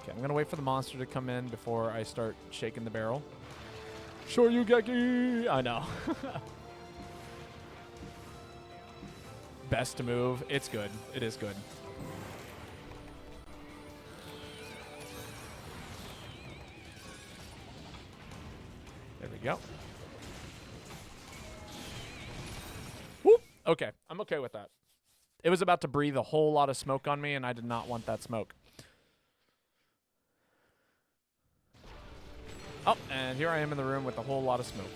Okay, I'm going to wait for the monster to come in before I start shaking the barrel. Shoryugeki! I know. Best to move. It's good. It is good. There we go. Whoop! Okay, I'm okay with that. It was about to breathe a whole lot of smoke on me, and I did not want that smoke. Oh, and here I am in the room with a whole lot of smoke.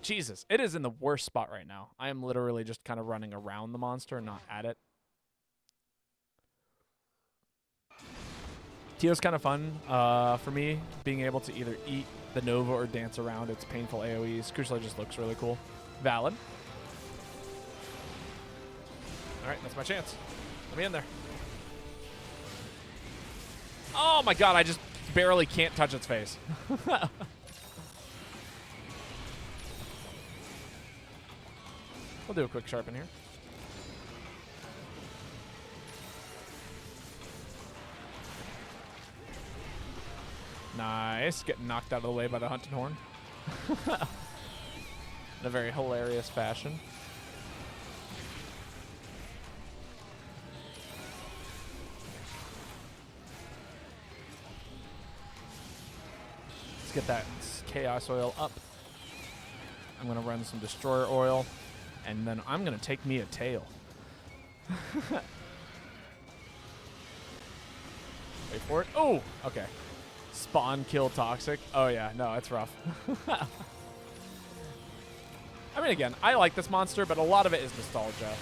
Jesus, it is in the worst spot right now. I am literally just kind of running around the monster, not at it. Tio's kind of fun for me, being able to either eat the Nova or dance around its painful AoEs. Kusla just looks really cool. Valid. All right, that's my chance. Let me in there. Oh my god, I just barely can't touch its face. We'll do a quick sharpen here. Nice. Getting knocked out of the way by the hunted horn. In a very hilarious fashion. Let's get that Chaos Oil up. I'm going to run some Destroyer Oil. And then I'm going to take me a tail. Wait for it. Oh, okay. Spawn kill toxic. Oh, yeah. No, it's rough. I mean, again, I like this monster, but a lot of it is nostalgia.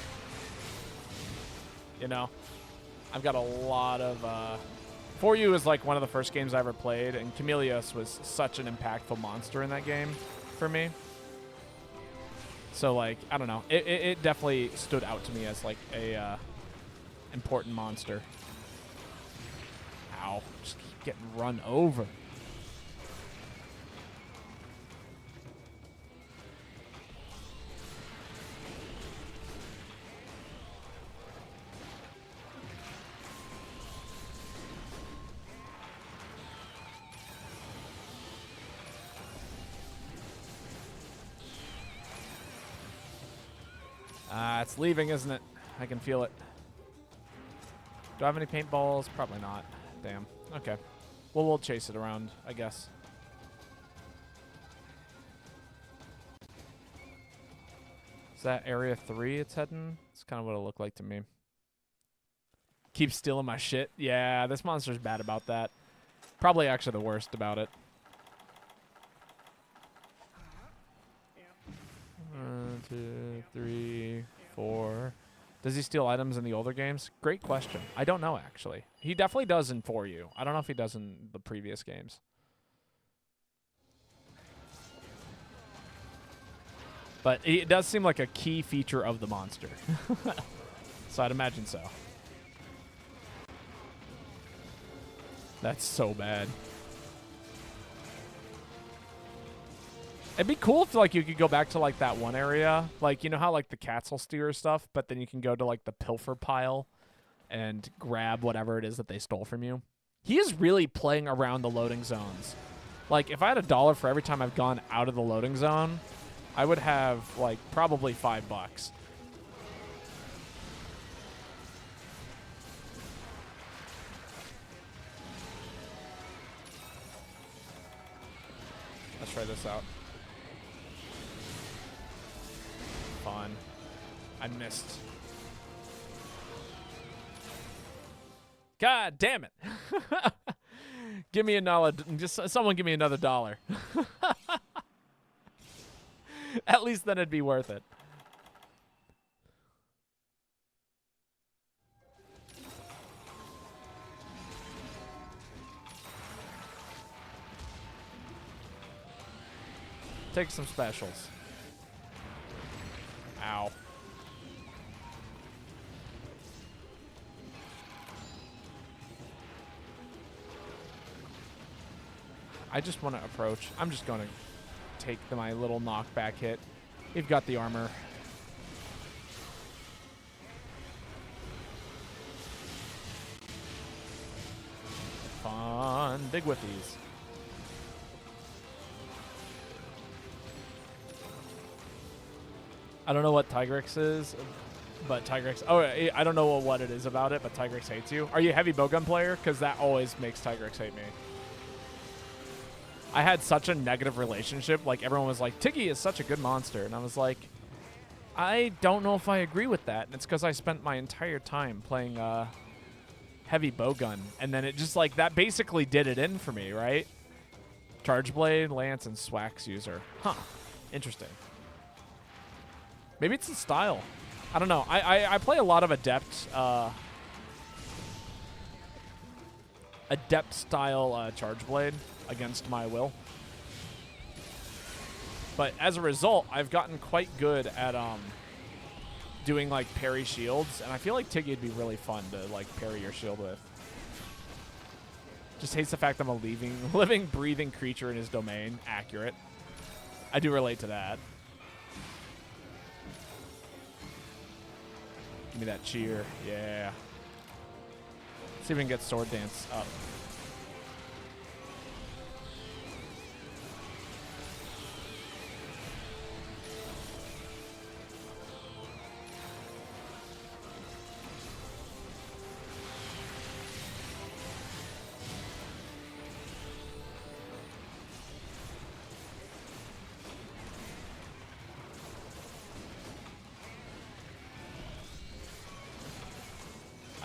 You know? I've got a lot of... 4U is like one of the first games I ever played, and Chameleos was such an impactful monster in that game for me. So, like, I don't know. It definitely stood out to me as, like, a important monster. Ow. Just keep getting run over. It's leaving, isn't it? I can feel it. Do I have any paintballs? Probably not. Damn. Okay. Well, we'll chase it around, I guess. Is that area 3 it's heading? It's kind of what it looked like to me. Keep stealing my shit. Yeah, this monster's bad about that. Probably actually the worst about it. 1, 2, 3, 4. Does he steal items in the older games? Great question. I don't know, actually. He definitely does in 4U. I don't know if he does in the previous games. But it does seem like a key feature of the monster. So I'd imagine so. That's so bad. It'd be cool if like you could go back to like that one area, like you know how like the cats will steer stuff, but then you can go to like the pilfer pile and grab whatever it is that they stole from you. He is really playing around the loading zones. Like if I had $1 for every time I've gone out of the loading zone, I would have like probably $5. Let's try this out. Fun. I missed. God damn it. Give me just someone give me another $1. At least then it'd be worth it. Take some specials. Ow. I just want to approach. I'm just going to take my little knockback hit. We've got the armor. Fun. Big whippies. I don't know what Tigrex is, but Tigrex... Oh, I don't know what it is about it, but Tigrex hates you. Are you a heavy bowgun player? Because that always makes Tigrex hate me. I had such a negative relationship. Like, everyone was like, Tiggy is such a good monster. And I was like, I don't know if I agree with that. And it's because I spent my entire time playing heavy bowgun. And then it just, like, that basically did it in for me, right? Charge Blade, Lance, and Swax user. Huh. Interesting. Maybe it's the style. I don't know. I play a lot of Adept style Charge Blade against my will. But as a result, I've gotten quite good at doing like parry shields, and I feel like Tiggy would be really fun to like parry your shield with. Just hates the fact I'm a living, breathing creature in his domain. Accurate. I do relate to that. Give me that cheer. Yeah. Let's see if we can get Sword Dance up.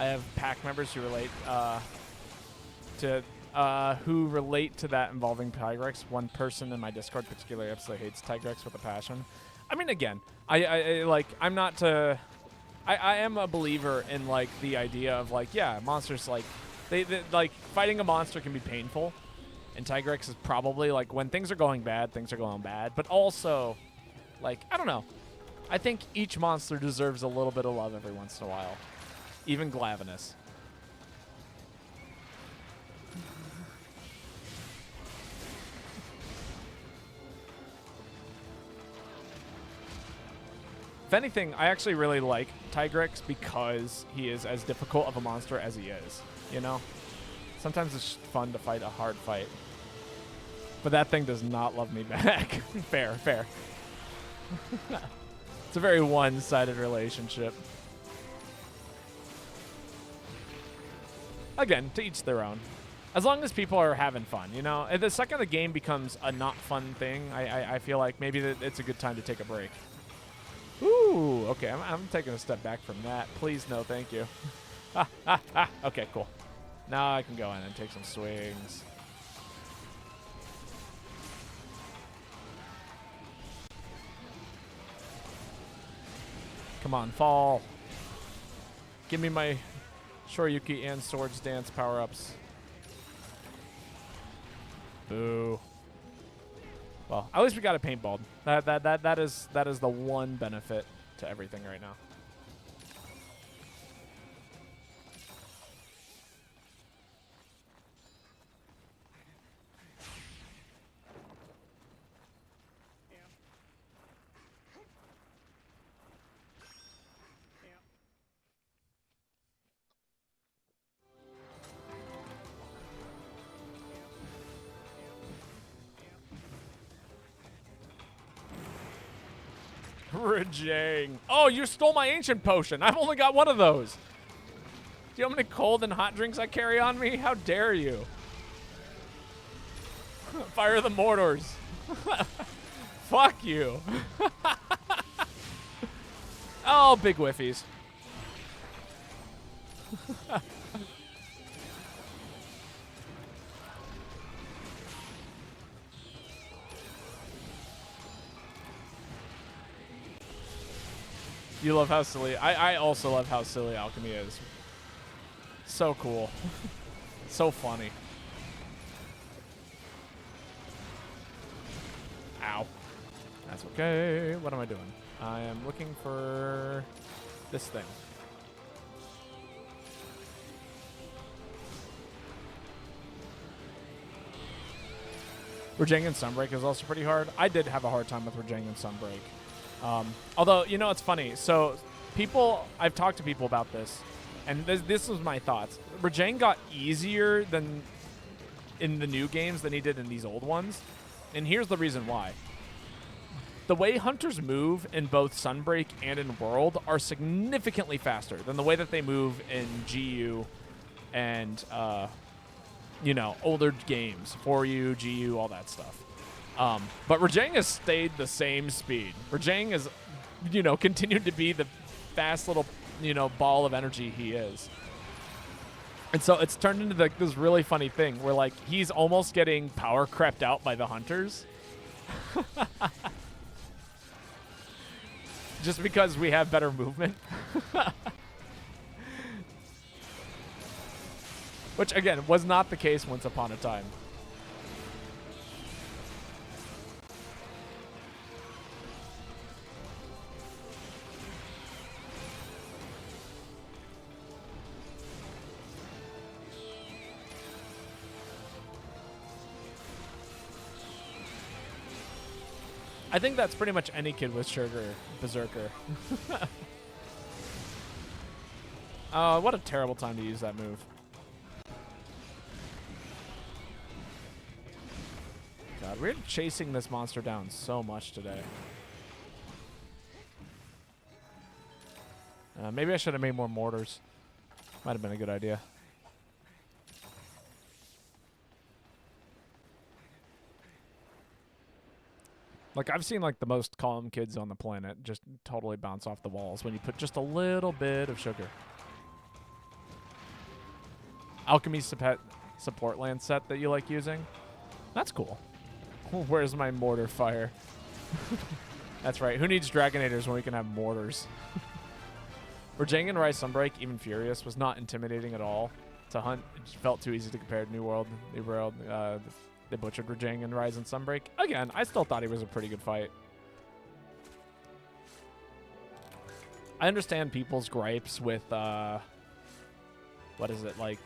I have pack members who relate to that involving Tigrex. One person in my Discord particularly absolutely hates Tigrex with a passion. I mean, again, I am a believer in like the idea of like, yeah, monsters like they like fighting a monster can be painful, and Tigrex is probably like when things are going bad, things are going bad. But also, like, I don't know, I think each monster deserves a little bit of love every once in a while. Even Glavenus. If anything, I actually really like Tigrex because he is as difficult of a monster as he is, you know? Sometimes it's fun to fight a hard fight. But that thing does not love me back. Fair, fair. It's a very one-sided relationship. Again, to each their own. As long as people are having fun, you know? The second the game becomes a not fun thing, I feel like maybe it's a good time to take a break. Woo! Ooh, okay, I'm taking a step back from that. Please, no, thank you. Okay, cool. Now I can go in and take some swings. Come on, fall. Give me my Shoryuki and Swords Dance power-ups. Boo. Well, at least we got it paintballed. That is the one benefit to everything right now. Rajang. Oh, you stole my ancient potion. I've only got one of those. Do you know how many cold and hot drinks I carry on me? How dare you? Fire the mortars. Fuck you. Oh, big whiffies. You love how silly. I also love how silly alchemy is. So cool. So funny. Ow. That's okay. What am I doing? I am looking for this thing. Rajangan Sunbreak is also pretty hard. I did have a hard time with Rajangan Sunbreak. Although, you know, it's funny. So I've talked to people about this, and this was my thoughts. Rajang got easier than in the new games than he did in these old ones. And here's the reason why. The way hunters move in both Sunbreak and in World are significantly faster than the way that they move in GU and, you know, older games, 4U, GU, all that stuff. But Rajang has stayed the same speed. Rajang has, you know, continued to be the fast little, you know, ball of energy he is. And so it's turned into this really funny thing where, like, he's almost getting power crept out by the hunters. Just because we have better movement. Which, again, was not the case once upon a time. I think that's pretty much any kid with Sugar Berserker. What a terrible time to use that move. God, we're chasing this monster down so much today. Maybe I should have made more mortars. Might have been a good idea. Like, I've seen, like, the most calm kids on the planet just totally bounce off the walls when you put just a little bit of sugar. Alchemy support land set that you like using? That's cool. Where's my mortar fire? That's right. Who needs Dragonators when we can have mortars? Rajang and Rise Sunbreak, even Furious, was not intimidating at all to hunt. It felt too easy to compare to New World. New World, they butchered Rajang and Rise and Sunbreak. Again, I still thought he was a pretty good fight. I understand people's gripes with, what is it, like,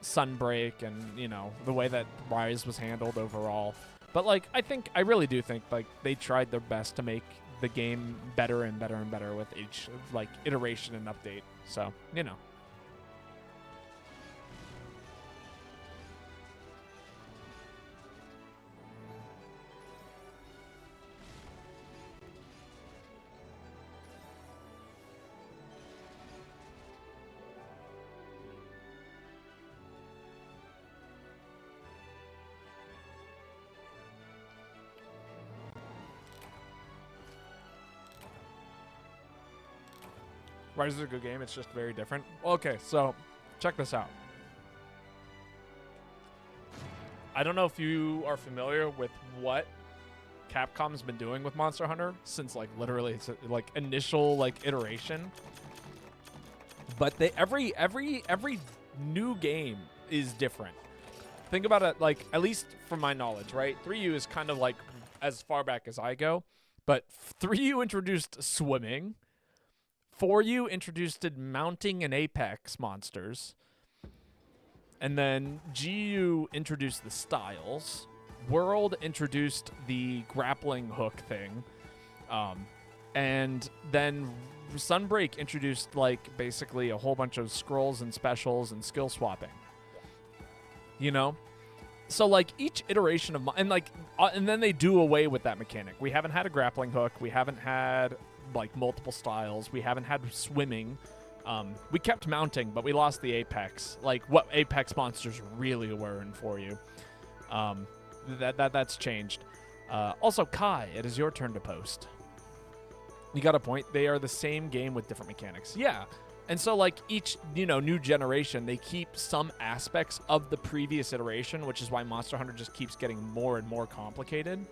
Sunbreak and, you know, the way that Rise was handled overall. But, like, I really do think, like, they tried their best to make the game better and better and better with each, like, iteration and update. So, you know. Rise is a good game. It's just very different. Okay, so check this out. I don't know if you are familiar with what Capcom's been doing with Monster Hunter since like literally its like initial like iteration. But they every new game is different. Think about it, like, at least from my knowledge, right? 3U is kind of like as far back as I go, but 3U introduced swimming. 4U introduced mounting and apex monsters. And then GU introduced the styles. World introduced the grappling hook thing. And then Sunbreak introduced, like, basically a whole bunch of scrolls and specials and skill swapping. You know? So, like, each iteration of... and then they do away with that mechanic. We haven't had a grappling hook. We haven't had, like, multiple styles. We haven't had swimming. We kept mounting, but we lost the apex. Like, what apex monsters really were in 4U. That's changed. Also, Kai, it is your turn to post. You got a point. They are the same game with different mechanics. Yeah. And so, like, each, new generation, they keep some aspects of the previous iteration, which is why Monster Hunter just keeps getting more and more complicated.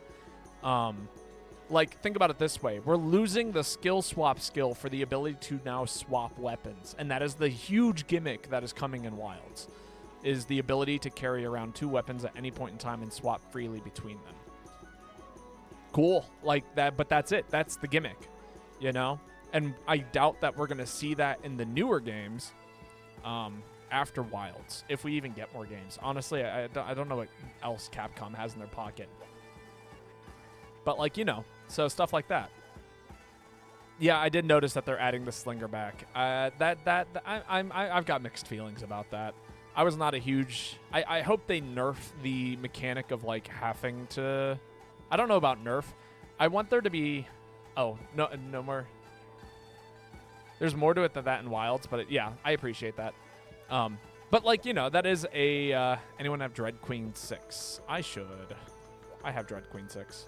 Like, think about it this way. We're losing the skill swap skill for the ability to now swap weapons. And that is the huge gimmick that is coming in Wilds, is the ability to carry around 2 weapons at any point in time and swap freely between them. Cool. Like that, but that's it. That's the gimmick, And I doubt that we're going to see that in the newer games after Wilds, if we even get more games. Honestly, I don't know what else Capcom has in their pocket. But, like, so stuff like that. Yeah, I did notice that they're adding the slinger back. I've got mixed feelings about that. I was not a huge... I hope they nerf the mechanic of, like, having to... I don't know about nerf. I want there to be... Oh, no more... There's more to it than that in Wilds, but yeah, I appreciate that. But, like, that is a... anyone have Dread Queen 6? I should. I have Dread Queen 6.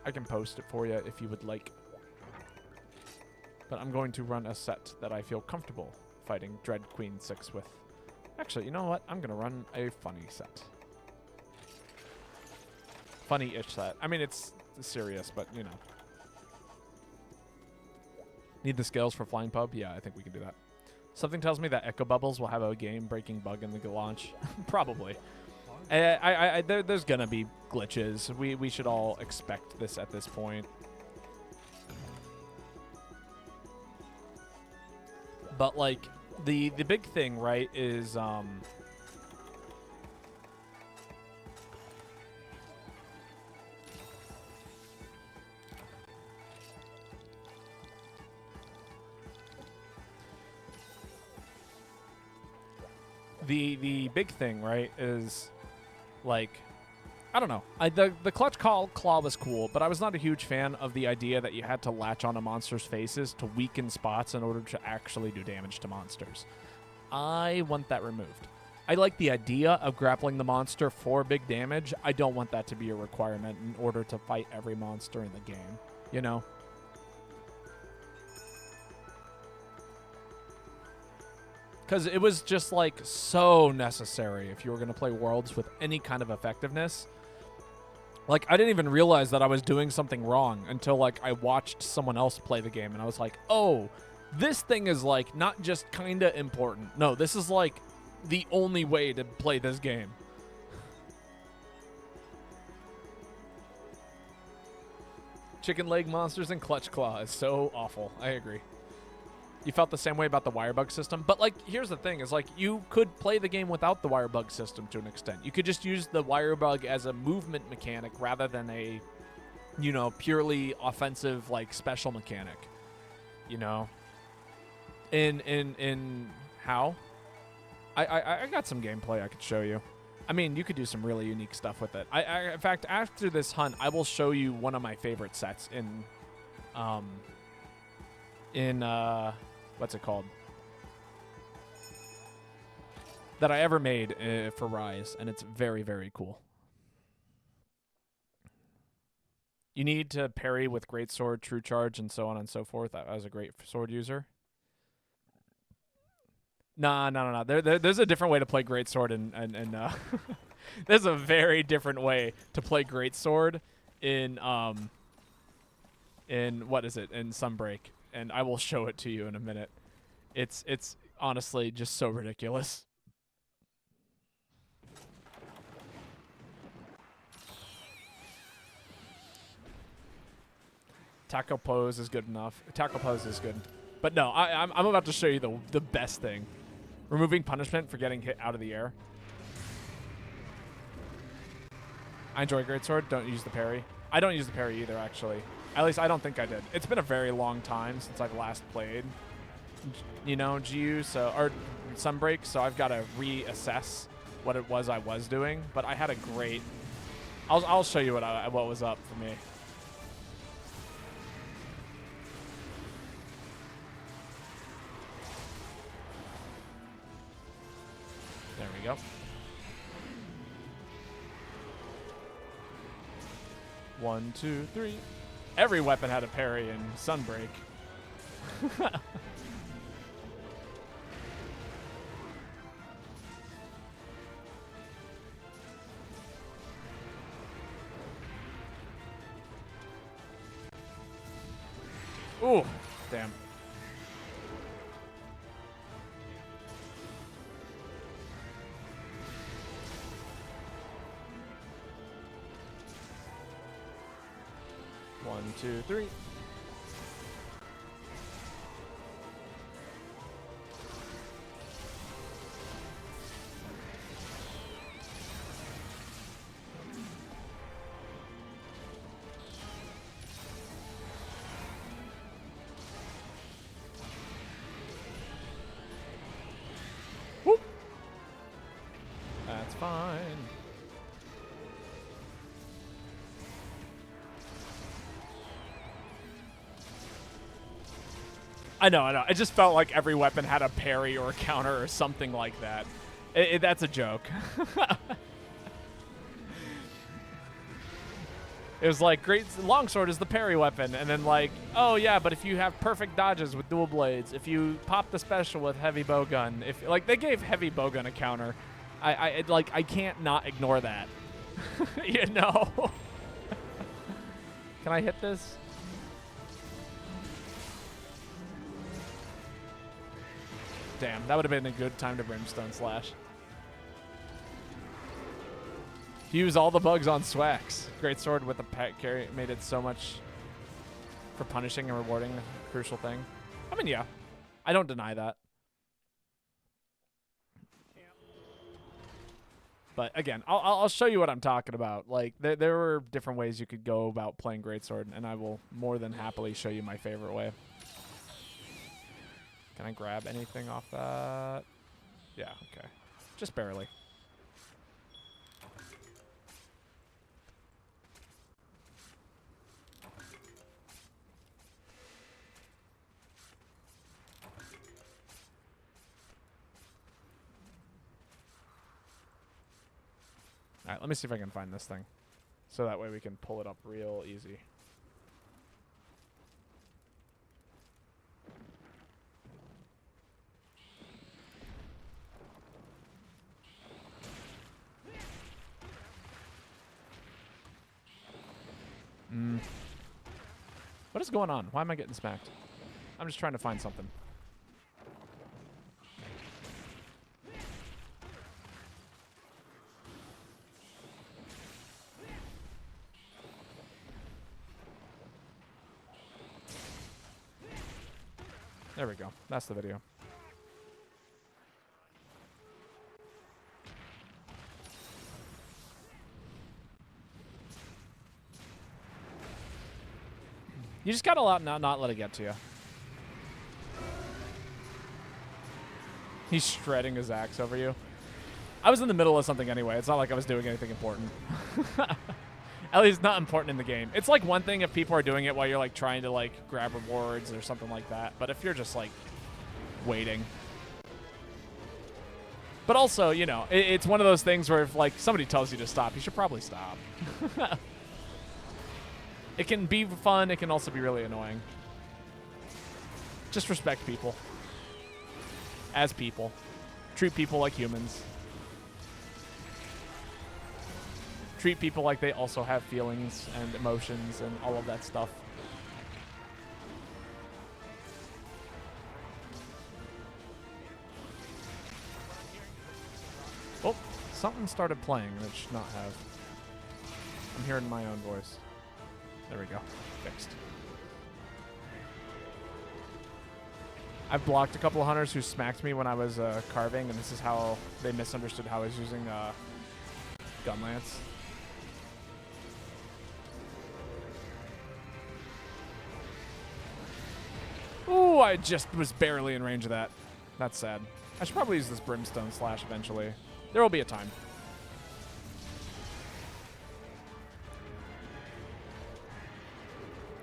I can post it for you if you would like. But I'm going to run a set that I feel comfortable fighting Dread Queen 6 with. Actually, you know what? I'm going to run a funny set. Funny-ish set. I mean, it's serious, but, Need the scales for Flying Pub? Yeah, I think we can do that. Something tells me that Echo Bubbles will have a game-breaking bug in the launch. Probably. There's gonna be glitches. We should all expect this at this point. But, like, the big thing, right, is the big thing, right, is, like, I don't know. The clutch claw was cool, but I was not a huge fan of the idea that you had to latch onto monsters' faces to weaken spots in order to actually do damage to monsters. I want that removed. I like the idea of grappling the monster for big damage. I don't want that to be a requirement in order to fight every monster in the game, Because it was just, like, so necessary if you were going to play Worlds with any kind of effectiveness. Like, I didn't even realize that I was doing something wrong until, like, I watched someone else play the game, and I was like, oh, this thing is, like, not just kind of important. No, this is, like, the only way to play this game. Chicken leg monsters and clutch claw is so awful. I agree. You felt the same way about the wire bug system. But, like, here's the thing, is, like, you could play the game without the wire bug system to an extent. You could just use the wire bug as a movement mechanic rather than a, purely offensive, like, special mechanic. In how? I got some gameplay I could show you. I mean, you could do some really unique stuff with it. In fact, after this hunt, I will show you one of my favorite sets in what's it called? That I ever made for Rise, and it's very, very cool. You need to parry with greatsword, true charge, and so on and so forth as a great sword user. No. There's a different way to play greatsword, and there's a very different way to play greatsword in what is it, in Sunbreak, and I will show it to you in a minute. It's honestly just so ridiculous. Tackle pose is good enough. Tackle pose is good. But no, I'm about to show you the best thing. Removing punishment for getting hit out of the air. I enjoy greatsword. Don't use the parry. I don't use the parry either, actually. At least I don't think I did. It's been a very long time since I've last played, you know, GU, or Sunbreak, so I've got to reassess what it was I was doing. But I had a great... I'll show you what was up for me. There we go. 1, 2, 3. Every weapon had a parry in Sunbreak. Ooh, damn. One, two, three. Whoop. That's fine. I know. I just felt like every weapon had a parry or a counter or something like that. That's a joke. It was like, great longsword is the parry weapon, and then like, oh yeah, but if you have perfect dodges with dual blades, if you pop the special with heavy bowgun, if like they gave heavy bowgun a counter, I can't not ignore that. You know. Can I hit this? Damn, that would have been a good time to Brimstone Slash. Use all the bugs on Swax. Greatsword with the pet carry made it so much for punishing and rewarding a crucial thing. I mean, yeah. I don't deny that. But again, I'll show you what I'm talking about. Like, there were different ways you could go about playing Greatsword, and I will more than happily show you my favorite way. Can I grab anything off that? Yeah, okay. Just barely. All right, let me see if I can find this thing. So that way we can pull it up real easy. What is going on? Why am I getting smacked? I'm just trying to find something. There we go. That's the video. You just gotta not let it get to you. He's shredding his axe over you. I was in the middle of something anyway. It's not like I was doing anything important. At least not important in the game. It's like one thing if people are doing it while you're like trying to like grab rewards or something like that. But if you're just like waiting. But also, you know, it's one of those things where if like somebody tells you to stop, you should probably stop. It can be fun. It can also be really annoying. Just respect people. As people. Treat people like humans. Treat people like they also have feelings and emotions and all of that stuff. Oh, something started playing that it should not have. I'm hearing my own voice. There we go. Fixed. I've blocked a couple of hunters who smacked me when I was carving, and this is how they misunderstood how I was using gun lance. Ooh, I just was barely in range of that. That's sad. I should probably use this brimstone slash eventually. There will be a time.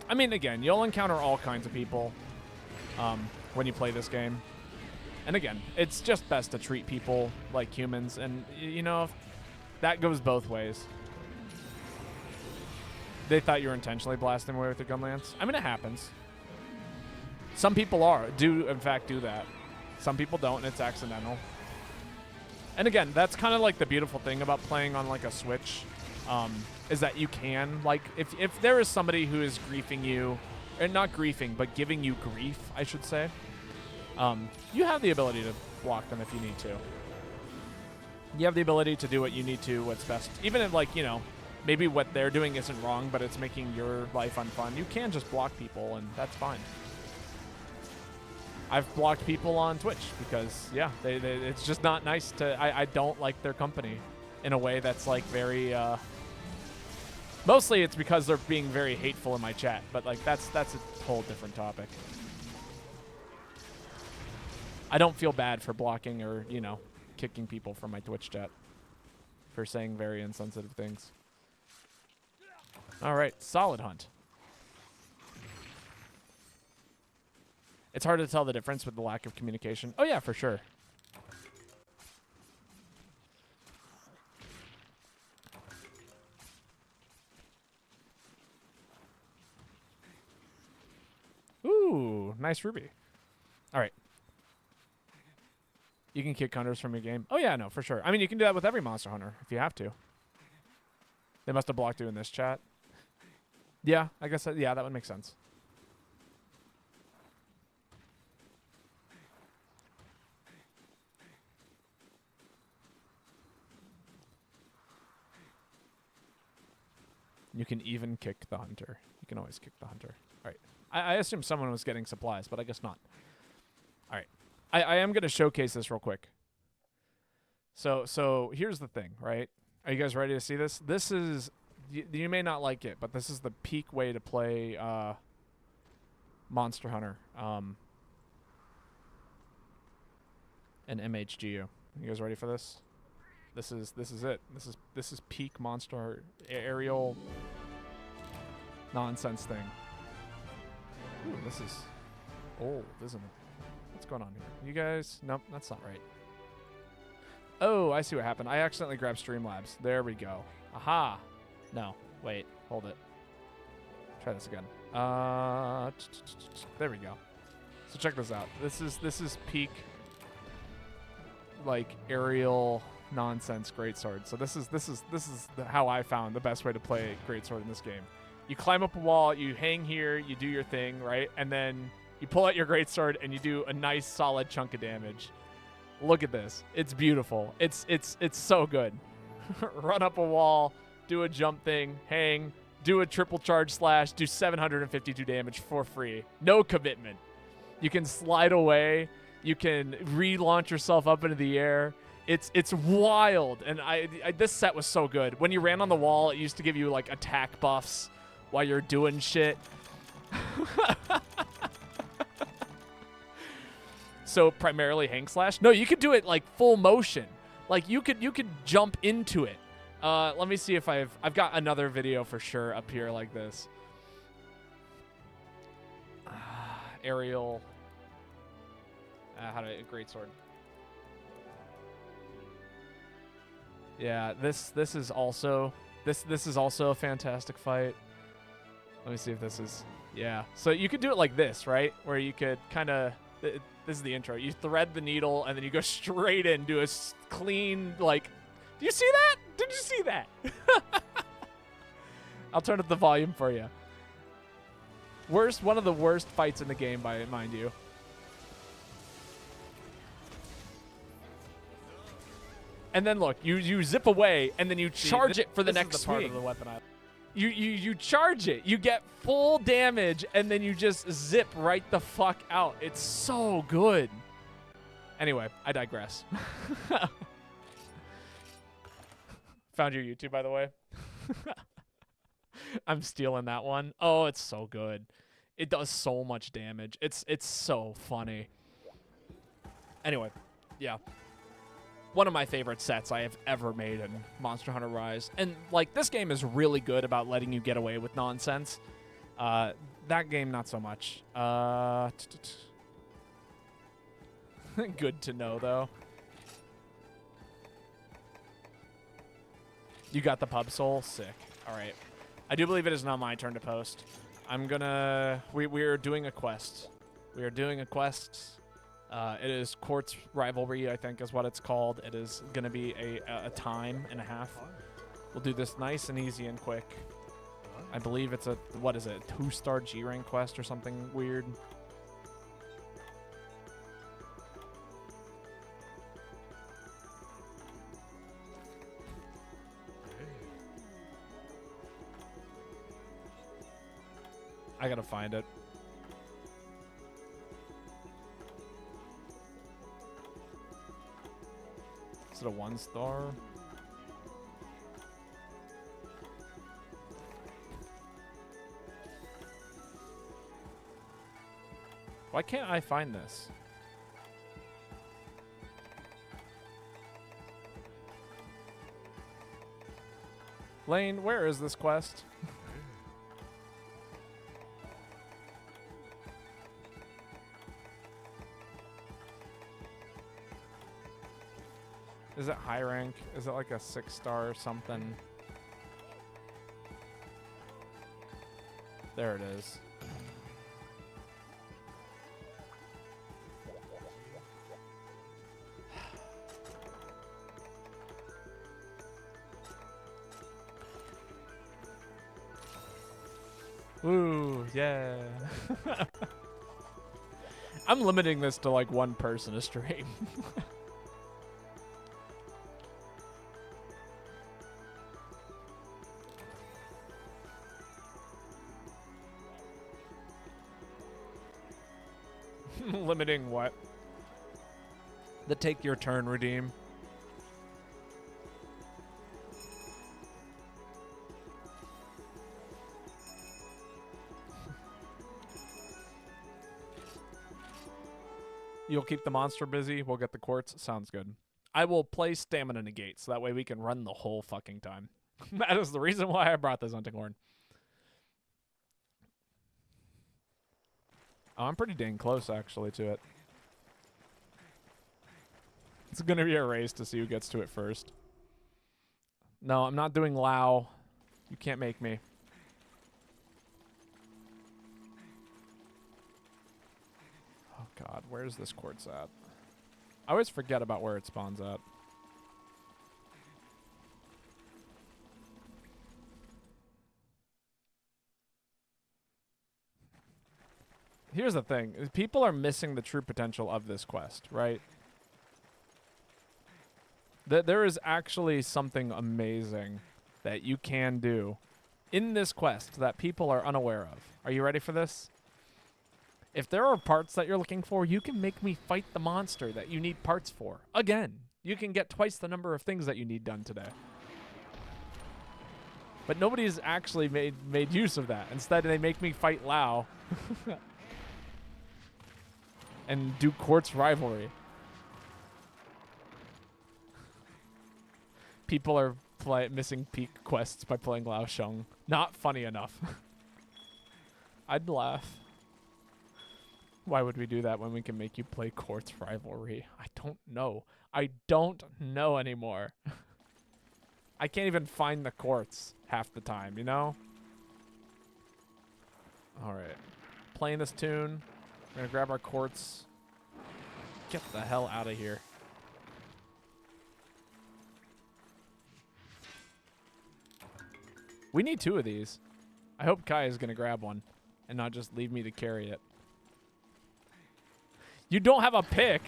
I mean, again, you'll encounter all kinds of people when you play this game. And again, it's just best to treat people like humans. And, you know, that goes both ways. They thought you were intentionally blasting away with your gun lance. I mean, it happens. Some people do, in fact, do that. Some people don't, and it's accidental. And again, that's kind of like the beautiful thing about playing on like a Switch, is that you can, like, if there is somebody who is griefing you, or not griefing, but giving you grief, I should say, you have the ability to block them if you need to. You have the ability to do what you need to, what's best. Even if, like, you know, maybe what they're doing isn't wrong, but it's making your life unfun. You can just block people, and that's fine. I've blocked people on Twitch because, yeah, it's just not nice to... I don't like their company in a way that's, like, very... mostly it's because they're being very hateful in my chat, but, like, that's a whole different topic. I don't feel bad for blocking or, you know, kicking people from my Twitch chat for saying very insensitive things. All right, solid hunt. It's hard to tell the difference with the lack of communication. Oh, yeah, for sure. Ooh, nice ruby. All right. You can kick hunters from your game. Oh, yeah, no, for sure. I mean, you can do that with every monster hunter if you have to. They must have blocked you in this chat. Yeah, I guess, yeah, that would make sense. You can even kick the hunter. You can always kick the hunter. All right. I assume someone was getting supplies, but I guess not. All right. I am going to showcase this real quick. So here's the thing, right? Are you guys ready to see this? This is... You may not like it, but this is the peak way to play Monster Hunter. And MHGU. You guys ready for this? This is it. This is peak monster aerial nonsense thing. Ooh, this is old, isn't it? What's going on here? You guys? Nope, that's not right. Oh, I see what happened. I accidentally grabbed Streamlabs. There we go. Aha. No, wait, hold it. Try this again. There we go. So check this out. This is peak like aerial nonsense greatsword. So this is how I found the best way to play greatsword in this game. You climb up a wall, you hang here, you do your thing, right? And then you pull out your greatsword and you do a nice solid chunk of damage. Look at this. It's beautiful. It's so good. Run up a wall, do a jump thing, hang, do a triple charge slash, do 752 damage for free. No commitment. You can slide away. You can relaunch yourself up into the air. It's wild. And this set was so good. When you ran on the wall, it used to give you like attack buffs while you're doing shit. So primarily hang slash. No, you could do it like full motion. Like you could jump into it. Let me see if I've got another video for sure up here like this. Aerial. How to greatsword. Yeah, this is also a fantastic fight. Let me see if this is... Yeah. So you could do it like this, right? Where you could kind of... This is the intro. You thread the needle, and then you go straight in, do a clean, like... Do you see that? Did you see that? I'll turn up the volume for you. One of the worst fights in the game, mind you. And then look, you zip away, and then you charge it for the next swing. Part of the weapon you charge it. You get full damage, and then you just zip right the fuck out. It's so good. Anyway, I digress. Found your YouTube, by the way. I'm stealing that one. Oh, it's so good. It does so much damage. It's so funny. Anyway, yeah. One of my favorite sets I have ever made in Monster Hunter Rise. And, like, this game is really good about letting you get away with nonsense. That game, not so much. Good to know, though. You got the pub soul? Sick. All right. I do believe it is now my turn to post. I'm gonna... We're doing a quest. We are doing a quest... it is Quartz Rivalry, I think is what it's called. It is going to be a time and a half. We'll do this nice and easy and quick. I believe it's a, what is it, 2-star G-rank quest or something weird. I gotta find it. Is it a 1-star? Why can't I find this? Lane, where is this quest? Is it high rank? Is it like a 6-star or something? There it is. Ooh, yeah. I'm limiting this to like one person a stream. Limiting what? The take your turn redeem. You'll keep the monster busy. We'll get the quartz. Sounds good. I will play stamina negate so that way we can run the whole fucking time. That is the reason why I brought this hunting horn. Oh, I'm pretty dang close, actually, to it. It's going to be a race to see who gets to it first. No, I'm not doing Lao. You can't make me. Oh, God. Where's this quartz at? I always forget about where it spawns at. Here's the thing. People are missing the true potential of this quest, right? There is actually something amazing that you can do in this quest that people are unaware of. Are you ready for this? If there are parts that you're looking for, you can make me fight the monster that you need parts for. Again, you can get twice the number of things that you need done today. But nobody's actually made use of that. Instead, they make me fight Lao. And do Quartz Rivalry. People are missing peak quests by playing Lao Sheng. Not funny enough. I'd laugh. Why would we do that when we can make you play Quartz Rivalry? I don't know. I don't know anymore. I can't even find the quartz half the time, you know? All right. Playing this tune. We're going to grab our quartz. Get the hell out of here. We need 2 of these. I hope Kai is going to grab one and not just leave me to carry it. You don't have a pick.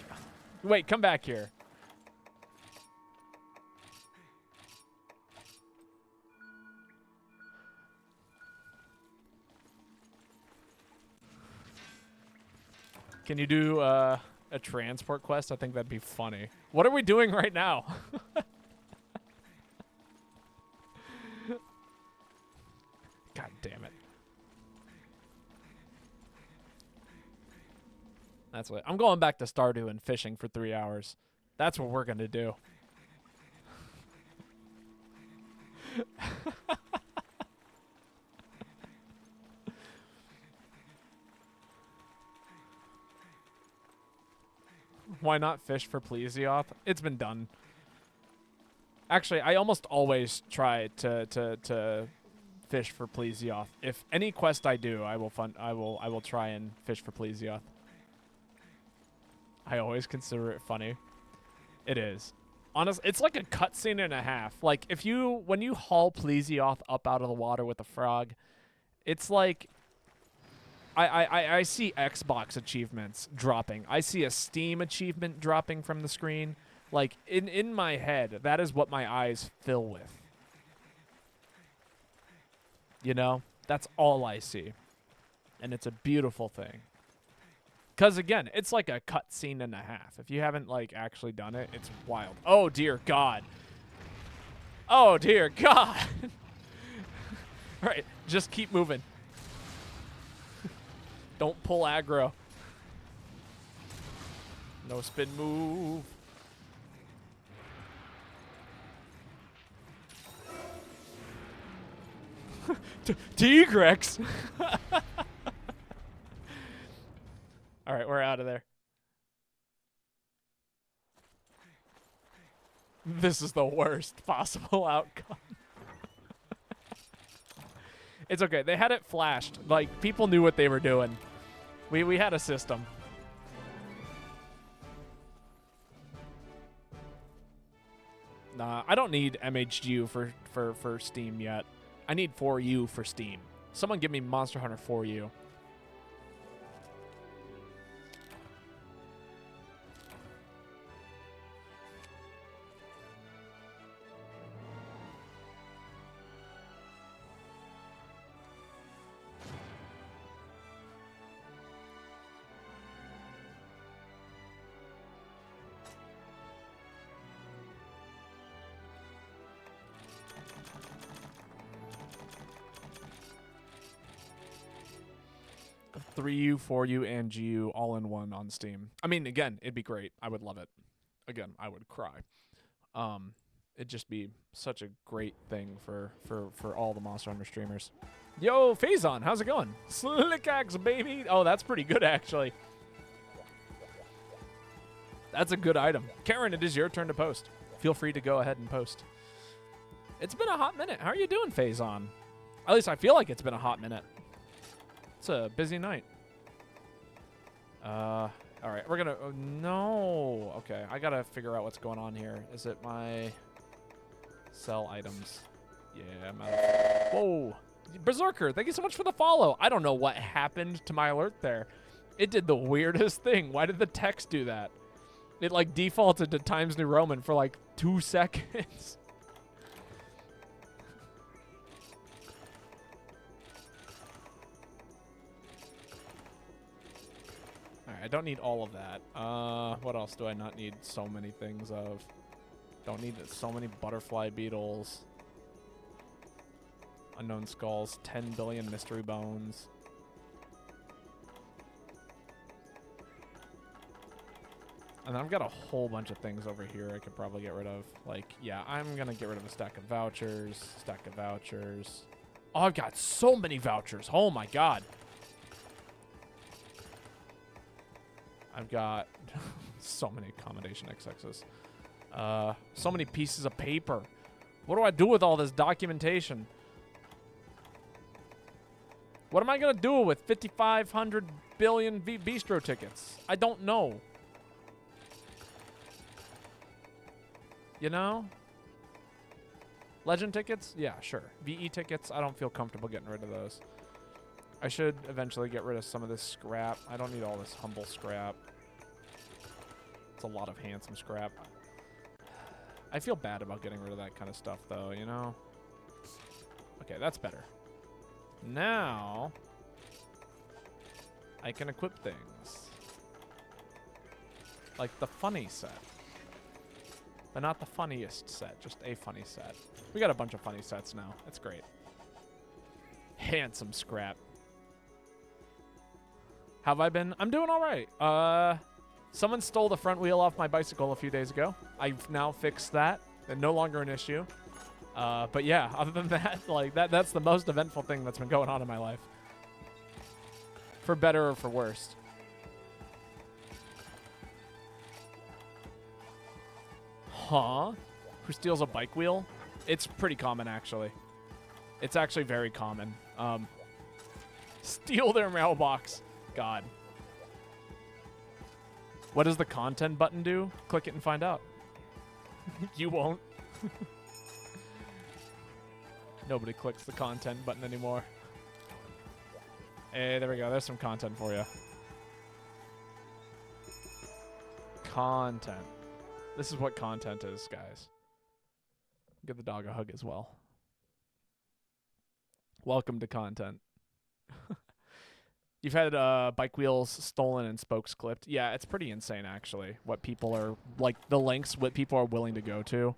Wait, come back here. Can you do a transport quest? I think that'd be funny. What are we doing right now? God damn it. That's what I'm going back to Stardew and fishing for 3 hours. That's what we're gonna do. Why not fish for Plesioth? It's been done. Actually, I almost always try to fish for Plesioth. If any quest I do, I will try and fish for Plesioth. I always consider it funny. It is. Honestly, it's like a cutscene and a half. Like when you haul Plesioth up out of the water with a frog, it's like I see Xbox achievements dropping. I see a Steam achievement dropping from the screen. Like in my head, that is what my eyes fill with. You know? That's all I see. And it's a beautiful thing. Because, again, it's like a cutscene and a half. If you haven't, like, actually done it, it's wild. Oh, dear God. Oh, dear God. All right, just keep moving. Don't pull aggro. No spin move. Tigrex. All right, we're out of there. This is the worst possible outcome. It's okay. They had it flashed. Like, people knew what they were doing. We had a system. Nah, I don't need MHU for Steam yet. I need 4U for Steam. Someone give me Monster Hunter 4U. Three U, 4U, and GU all in one on Steam. I mean, again, it'd be great. I would love it. Again, I would cry. It'd just be such a great thing for all the Monster Hunter streamers. Yo, Phazon, how's it going? Slick axe, baby. Oh, that's pretty good, actually. That's a good item. Karen, it is your turn to post. Feel free to go ahead and post. It's been a hot minute. How are you doing, Phazon? At least I feel like it's been a hot minute. It's a busy night. All right, we're gonna. Oh, no. Okay, I gotta figure out what's going on here. Is it my sell items? Yeah, I'm out of. Whoa, Berserker! Thank you so much for the follow. I don't know what happened to my alert there. It did the weirdest thing. Why did the text do that? It like defaulted to Times New Roman for like 2 seconds. I don't need all of that. What else do I not need so many things of? Don't need so many butterfly beetles. Unknown skulls. 10 billion mystery bones. And then I've got a whole bunch of things over here I could probably get rid of. Like, yeah, I'm going to get rid of a stack of vouchers. Stack of vouchers. Oh, I've got so many vouchers. Oh, my God. I've got so many accommodation XXs. So many pieces of paper. What do I do with all this documentation? What am I going to do with 5,500 billion bistro tickets? I don't know. You know? Legend tickets? Yeah, sure. VE tickets, I don't feel comfortable getting rid of those. I should eventually get rid of some of this scrap. I don't need all this humble scrap. It's a lot of handsome scrap. I feel bad about getting rid of that kind of stuff, though, you know? Okay, that's better. Now, I can equip things. Like the funny set. But not the funniest set, just a funny set. We got a bunch of funny sets now. That's great. Handsome scrap. How have I been? I'm doing all right. Someone stole the front wheel off my bicycle a few days ago. I've now fixed that. And no longer an issue. But yeah, other than that, like that's the most eventful thing that's been going on in my life. For better or for worse. Huh? Who steals a bike wheel? It's pretty common, actually. It's actually very common. Steal their mailbox. God. What does the content button do? Click it and find out. You won't. Nobody clicks the content button anymore. Hey, there we go. There's some content for you. Content. This is what content is, guys. Give the dog a hug as well. Welcome to content. You've had bike wheels stolen and spokes clipped. Yeah, it's pretty insane, actually, what people are, like, the lengths what people are willing to go to.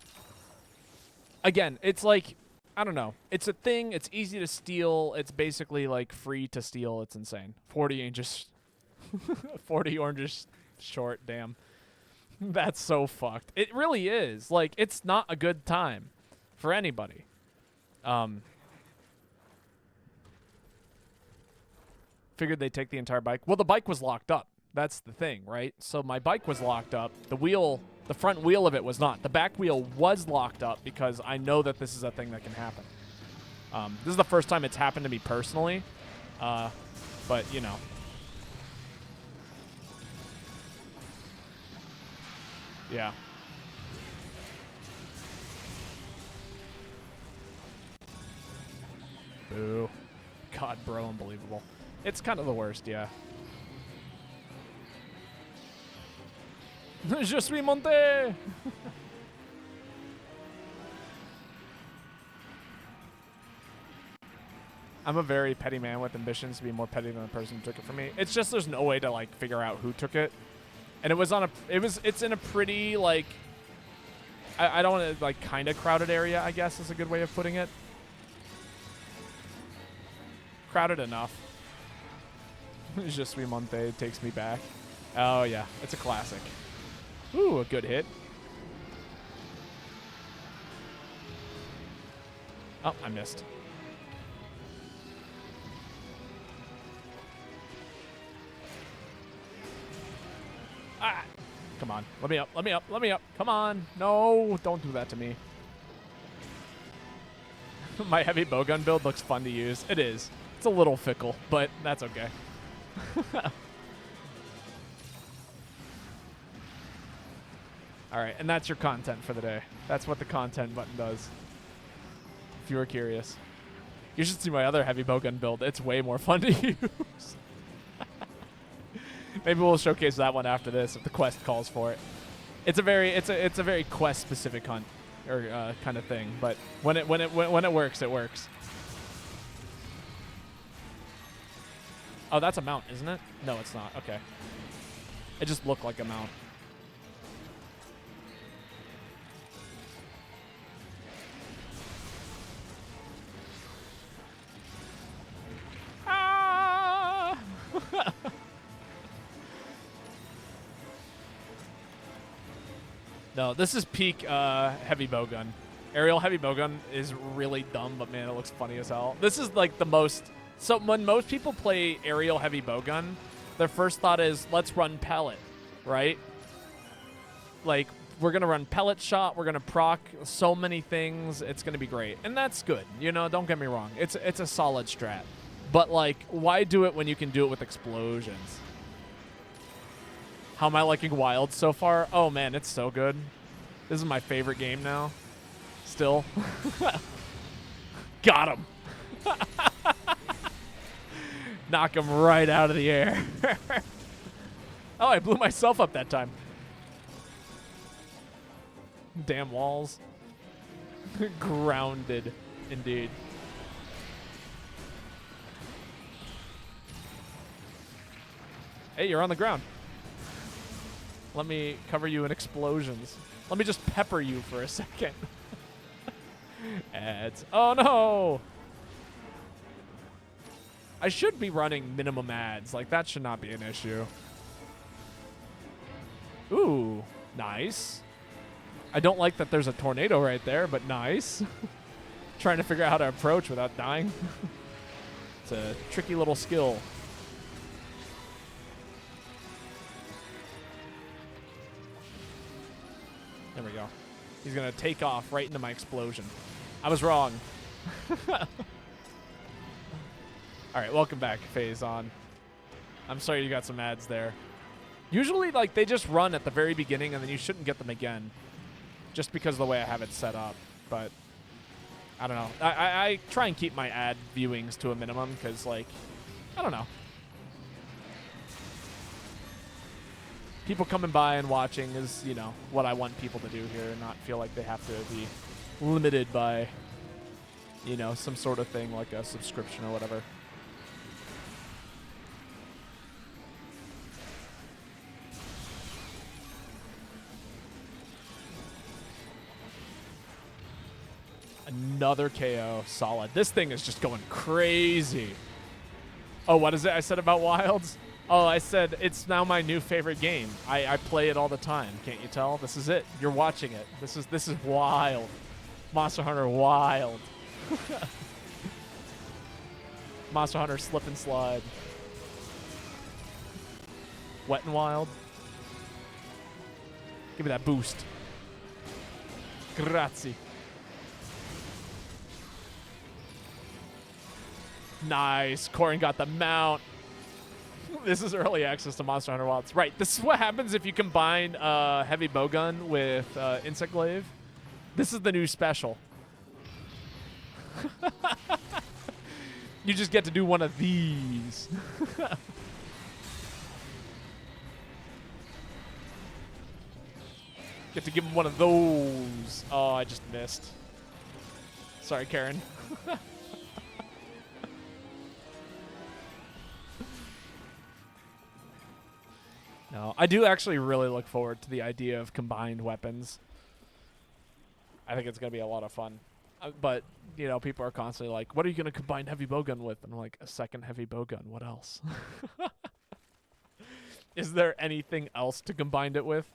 Again, it's like, I don't know. It's a thing. It's easy to steal. It's basically, like, free to steal. It's insane. 40 inches. 40 oranges short, damn. That's so fucked. It really is. Like, it's not a good time for anybody. Figured they'd take the entire bike. Well, the bike was locked up. That's the thing, right? So my bike was locked up. The front wheel of it was not. The back wheel was locked up because I know that this is a thing that can happen. This is the first time it's happened to me personally. But, you know. Yeah. Boo. God, bro, unbelievable. It's kind of the worst, yeah. Je suis monté! I'm a very petty man with ambitions to be more petty than the person who took it from me. It's just there's no way to, like, figure out who took it. And it was on a... It's in a pretty, like... I don't want to, like, kind of crowded area, I guess is a good way of putting it. Crowded enough. Je suis monté takes me back. Oh, yeah. It's a classic. Ooh, a good hit. Oh, I missed. Ah! Come on. Let me up. Let me up. Let me up. Come on. No, don't do that to me. My heavy bowgun build looks fun to use. It is. It's a little fickle, but that's okay. All right, and that's your content for the day. That's what the content button does. If you were curious. You should see my other heavy bowgun build. It's way more fun to use. Maybe we'll showcase that one after this if the quest calls for it. It's a very quest specific hunt or kind of thing, but when it works, it works. Oh, that's a mount, isn't it? No, it's not. Okay. It just looked like a mount. Ah! No, this is peak heavy bowgun. Aerial heavy bowgun is really dumb, but man, it looks funny as hell. This is like the most... So when most people play aerial heavy bowgun, their first thought is, let's run pellet, right? Like, we're going to run pellet shot. We're going to proc so many things. It's going to be great. And that's good. You know, don't get me wrong. It's a solid strat. But, like, why do it when you can do it with explosions? How am I liking Wild so far? Oh, man, it's so good. This is my favorite game now. Still. Got him. Knock him right out of the air. Oh, I blew myself up that time. Damn walls. Grounded, indeed. Hey, you're on the ground. Let me cover you in explosions. Let me just pepper you for a second. Ads. Oh, no. I should be running minimum ads. Like, that should not be an issue. Ooh, nice. I don't like that there's a tornado right there, but nice. Trying to figure out how to approach without dying. It's a tricky little skill. There we go. He's going to take off right into my explosion. I was wrong. All right, welcome back, Phazon. I'm sorry you got some ads there. Usually, like, they just run at the very beginning, and then you shouldn't get them again. Just because of the way I have it set up. But, I don't know. I try and keep my ad viewings to a minimum, because, like, I don't know. People coming by and watching is, you know, what I want people to do here, and not feel like they have to be limited by, you know, some sort of thing like a subscription or whatever. Another KO. Solid. This thing is just going crazy. Oh, what is it I said about Wilds? Oh, I said it's now my new favorite game. I play it all the time. Can't you tell? This is it. You're watching it. This is wild. Monster Hunter wild. Monster Hunter slip and slide. Wet and Wild. Give me that boost. Grazie. Nice. Corin got the mount. This is early access to Monster Hunter Wilds. Right. This is what happens if you combine Heavy Bowgun with Insect Glaive. This is the new special. You just get to do one of these. Get to give him one of those. Oh, I just missed. Sorry, Karen. No, I do actually really look forward to the idea of combined weapons. I think it's going to be a lot of fun. But, you know, people are constantly like, what are you going to combine Heavy Bowgun with? And I'm like, a second Heavy Bowgun. What else? Is there anything else to combine it with?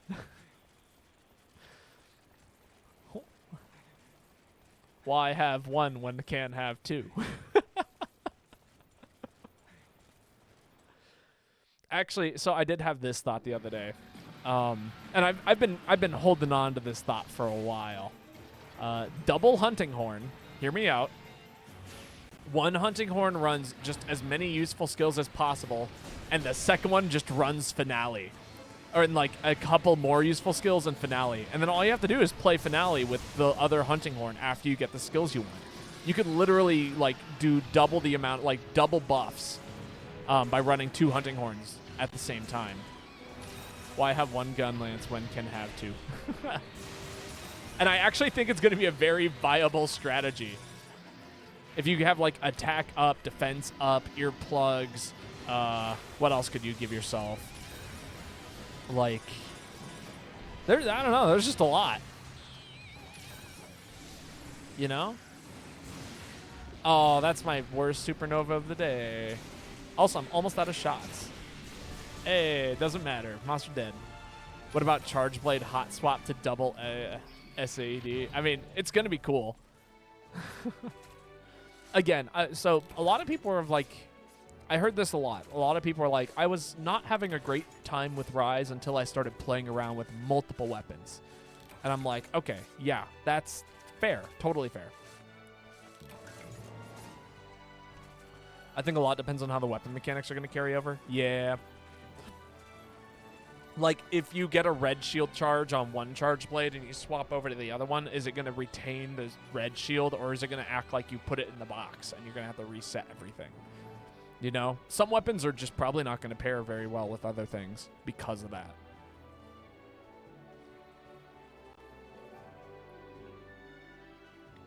Why have one when I can have two? Actually, so I did have this thought the other day, and I've been holding on to this thought for a while. Double hunting horn. Hear me out. One hunting horn runs just as many useful skills as possible, and the second one just runs finale, or in like a couple more useful skills and finale. And then all you have to do is play finale with the other hunting horn after you get the skills you want. You could literally like do double the amount, like double buffs, by running two hunting horns at the same time. Why have one gun lance when can have two? And I actually think it's going to be a very viable strategy. If you have like attack up, defense up, earplugs, what else could you give yourself? Like, I don't know, there's just a lot. You know? Oh, that's my worst supernova of the day. Also, I'm almost out of shots. Hey, doesn't matter. Monster dead. What about Charge Blade hot swap to double SAD? I mean, it's going to be cool. Again, so a lot of people are like, I heard this a lot. A lot of people are like, I was not having a great time with Rise until I started playing around with multiple weapons. And I'm like, okay, yeah, that's fair. Totally fair. I think a lot depends on how the weapon mechanics are going to carry over. Yeah. Like, if you get a red shield charge on one charge blade and you swap over to the other one, is it going to retain the red shield, or is it going to act like you put it in the box and you're going to have to reset everything? You know? Some weapons are just probably not going to pair very well with other things because of that.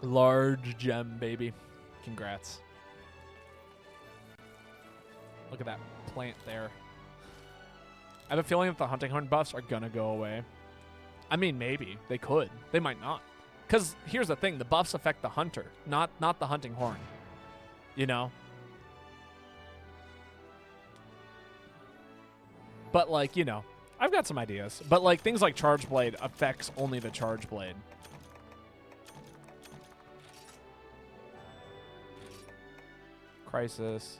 Large gem, baby. Congrats. Look at that plant there. I have a feeling that the hunting horn buffs are gonna go away. I mean, maybe. They could. They might not. Because here's the thing. The buffs affect the hunter, not the hunting horn. You know? But, like, you know, I've got some ideas. But, like, things like Charge Blade affects only the Charge Blade. Crisis.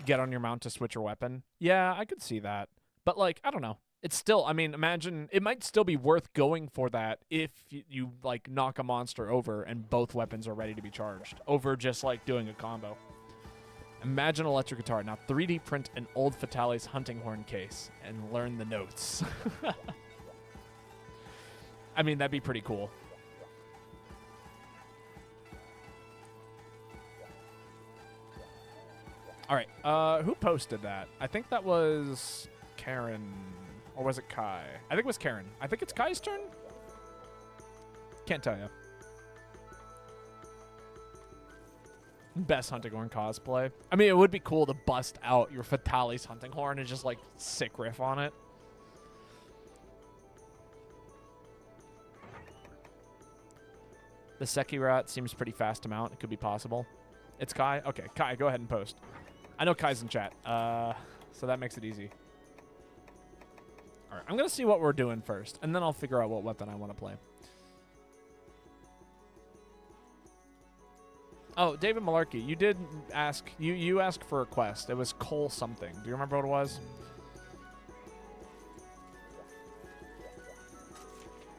Get on your mount to switch your weapon. Yeah, I could see that. But, like, I don't know. It's still, I mean, imagine, it might still be worth going for that if you like, knock a monster over and both weapons are ready to be charged, over just, like, doing a combo. Imagine electric guitar. Now 3D print an old Fatalis hunting horn case and learn the notes. I mean, that'd be pretty cool. All right, who posted that? I think that was Karen, or was it Kai? I think it was Karen. I think it's Kai's turn? Can't tell you. Best hunting horn cosplay. I mean, it would be cool to bust out your Fatalis hunting horn and just, like, sick riff on it. The Sekirat seems pretty fast to mount. It could be possible. It's Kai? Okay, Kai, go ahead and post. I know Kai's in chat, so that makes it easy. All right, I'm going to see what we're doing first, and then I'll figure out what weapon I want to play. Oh, David Malarkey, you did ask, you asked for a quest. It was Cole something. Do you remember what it was?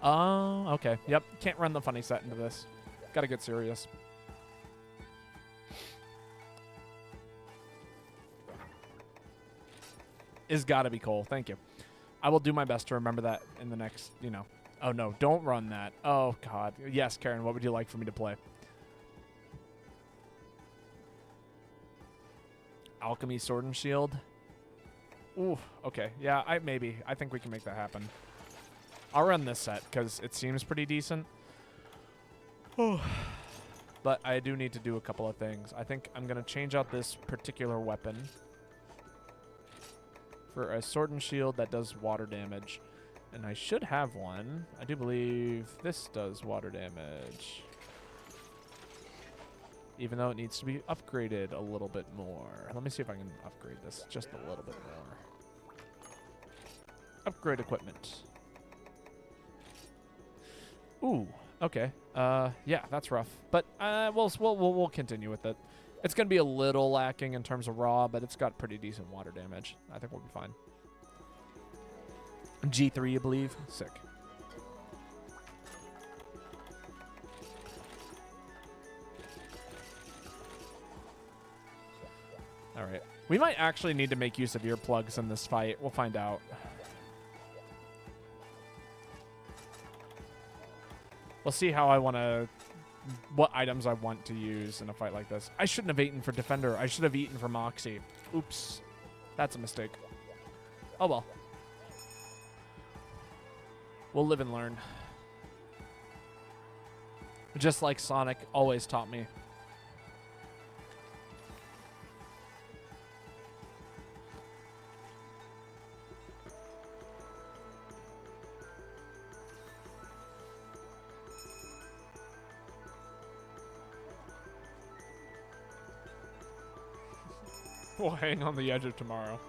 Oh, okay. Yep, can't run the funny set into this. Gotta get serious. Is gotta be Cole. Thank you. I will do my best to remember that in the next, you know. Oh, no. Don't run that. Oh, God. Yes, Karen. What would you like for me to play? Alchemy Sword and Shield. Ooh, okay. Yeah, maybe. I think we can make that happen. I'll run this set because it seems pretty decent. Oh. But I do need to do a couple of things. I think I'm going to change out this particular weapon for a sword and shield that does water damage. And I should have one. I do believe this does water damage. Even though it needs to be upgraded a little bit more. Let me see if I can upgrade this just a little bit more. Upgrade equipment. Ooh, okay. Yeah, that's rough. But we'll continue with it. It's going to be a little lacking in terms of raw, but it's got pretty decent water damage. I think we'll be fine. G3, I believe. Sick. All right. We might actually need to make use of earplugs in this fight. We'll find out. We'll see how I want to... what items I want to use in a fight like this. I shouldn't have eaten for Defender. I should have eaten for Moxie. Oops. That's a mistake. Oh, well. We'll live and learn. Just like Sonic always taught me. We'll hang on the edge of tomorrow.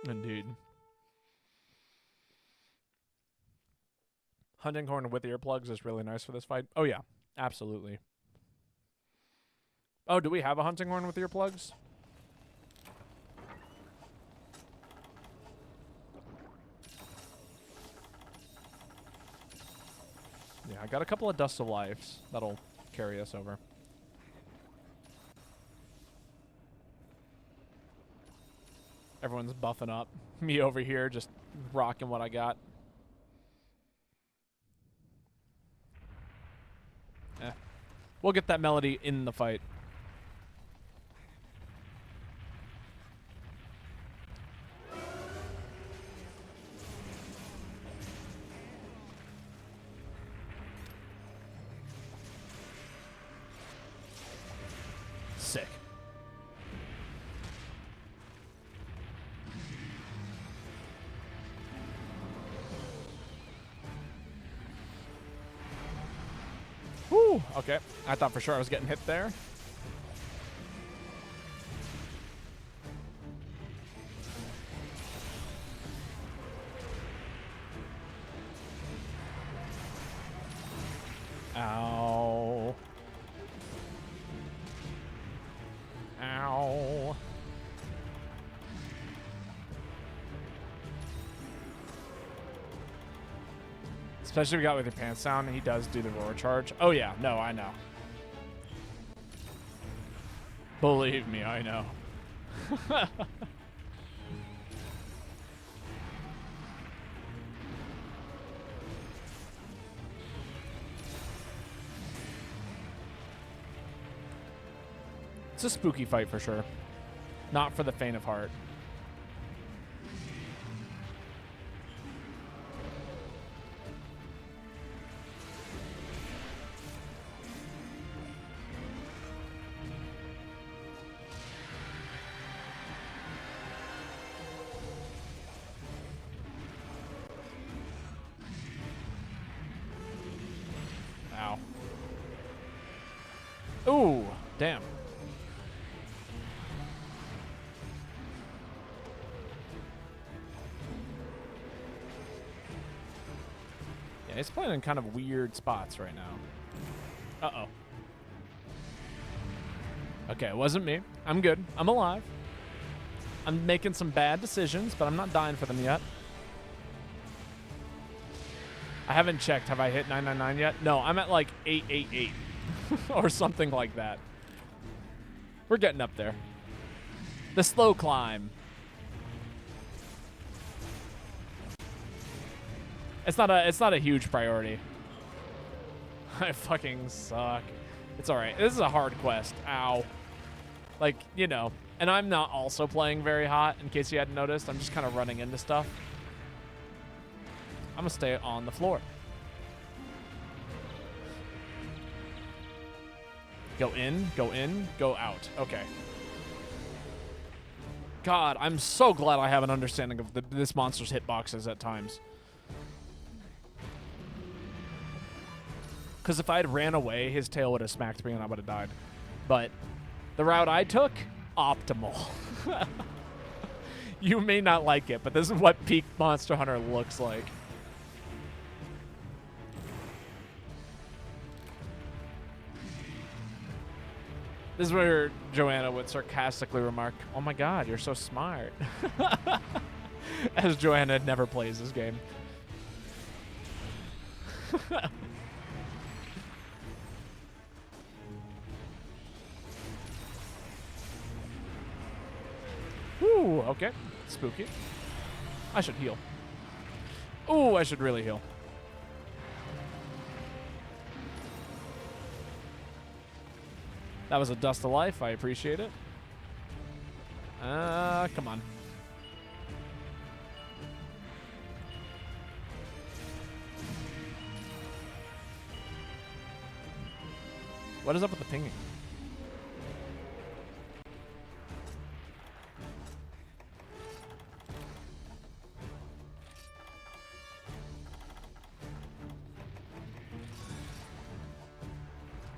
Indeed. Hunting horn with earplugs is really nice for this fight. Oh, yeah. Absolutely. Oh, do we have a hunting horn with earplugs? Yeah, I got a couple of Dust of Lives. That'll carry us over. Everyone's buffing up. Me over here just rocking what I got. We'll get that melody in the fight. Sick. Whew, okay. I thought for sure I was getting hit there. Ow. Ow. Especially if you got with your pants down, and he does do the roar charge. Oh yeah, no, I know. Believe me, I know. It's a spooky fight for sure. Not for the faint of heart. Ow. Ooh, damn. Yeah, he's playing in kind of weird spots right now. Uh-oh. Okay, it wasn't me. I'm good. I'm alive. I'm making some bad decisions, but I'm not dying for them yet. I haven't checked. Have I hit 999 yet? No, I'm at like 888 or something like that. We're getting up there. The slow climb. It's not a huge priority. I fucking suck. It's all right. This is a hard quest. Ow. Like, you know, and I'm not also playing very hot, in case you hadn't noticed. I'm just kind of running into stuff. I'm gonna stay on the floor. Go in, go out. Okay. God, I'm so glad I have an understanding of this monster's hitboxes at times. Because if I had ran away, his tail would have smacked me and I would have died. But the route I took, optimal. You may not like it, but this is what peak Monster Hunter looks like. This is where Joanna would sarcastically remark, "Oh my god, you're so smart." As Joanna never plays this game. Ooh, okay. Spooky. I should heal. Ooh, I should really heal. That was a dust of life. I appreciate it. Come on. What is up with the pinging?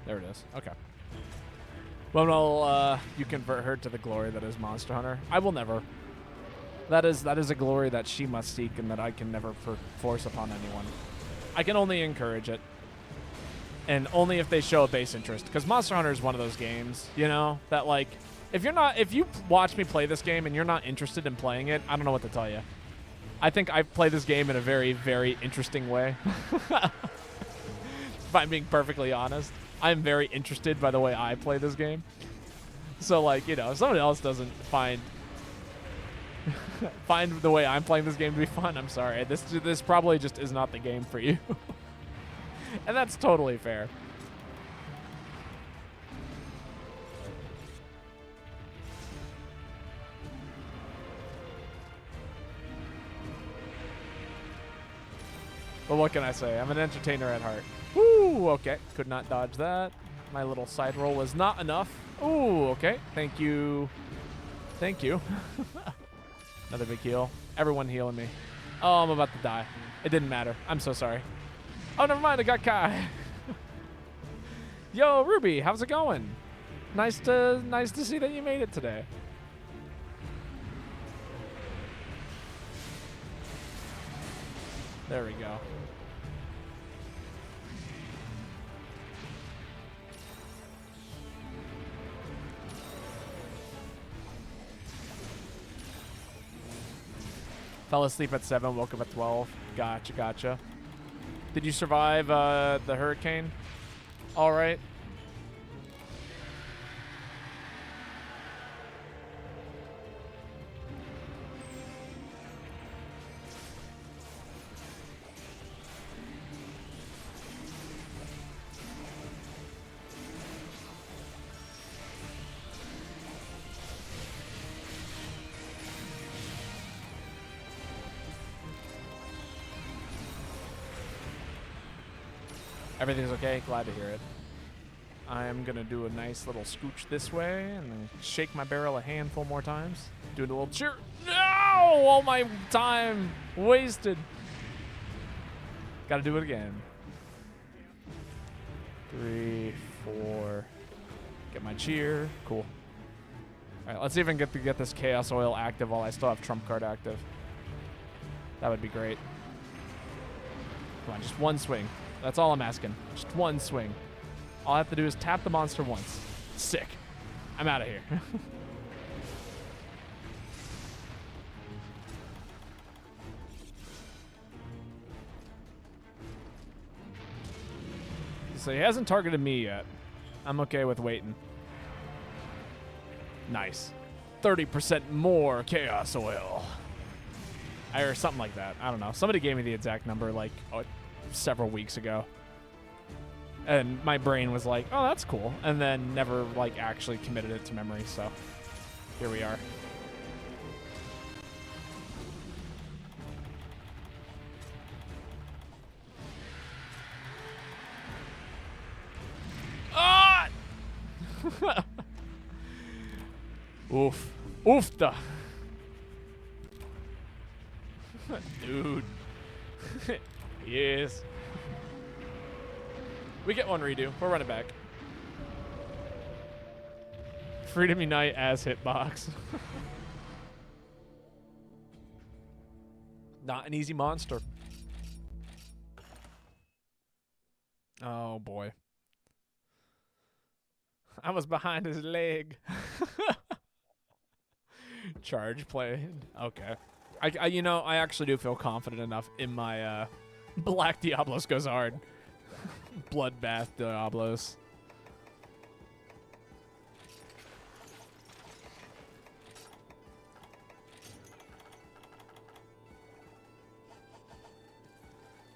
There it is. Okay. When will you convert her to the glory that is Monster Hunter? I will never. That is a glory that she must seek and that I can never force upon anyone. I can only encourage it. And only if they show a base interest. Because Monster Hunter is one of those games, you know, that like, if you watch me play this game and you're not interested in playing it, I don't know what to tell you. I think I play this game in a very, very interesting way. If I'm being perfectly honest. I'm very interested by the way I play this game. So, like, you know, if someone else doesn't find the way I'm playing this game to be fun, I'm sorry. This probably just is not the game for you. And that's totally fair. But what can I say? I'm an entertainer at heart. Woo, okay. Could not dodge that. My little side roll was not enough. Ooh, okay. Thank you. Thank you. Another big heal. Everyone healing me. Oh, I'm about to die. It didn't matter. I'm so sorry. Oh, never mind. I got Kai. Yo, Ruby, how's it going? Nice to see that you made it today. There we go. Fell asleep at 7, woke up at 12. Gotcha, gotcha. Did you survive the hurricane? All right. Everything's okay? Glad to hear it. I am going to do a nice little scooch this way and then shake my barrel a handful more times. Do a little cheer. No! All my time wasted. Got to do it again. 3, 4. Get my cheer. Cool. All right, let's even get this Chaos Oil active while I still have Trump card active. That would be great. Come on, just one swing. That's all I'm asking. Just one swing. All I have to do is tap the monster once. Sick. I'm out of here. So he hasn't targeted me yet. I'm okay with waiting. Nice. 30% more Chaos Oil. Or something like that. I don't know. Somebody gave me the exact number like several weeks ago. And my brain was like, oh, that's cool. And then never like actually committed it to memory. So here we are. Ah! Oof. Oofta. Dude. Yes. We get one redo. We're running back. Freedom Unite as hitbox. Not an easy monster. Oh, boy. I was behind his leg. Charge play. Okay. I actually do feel confident enough in my Black Diablos goes hard. Bloodbath Diablos.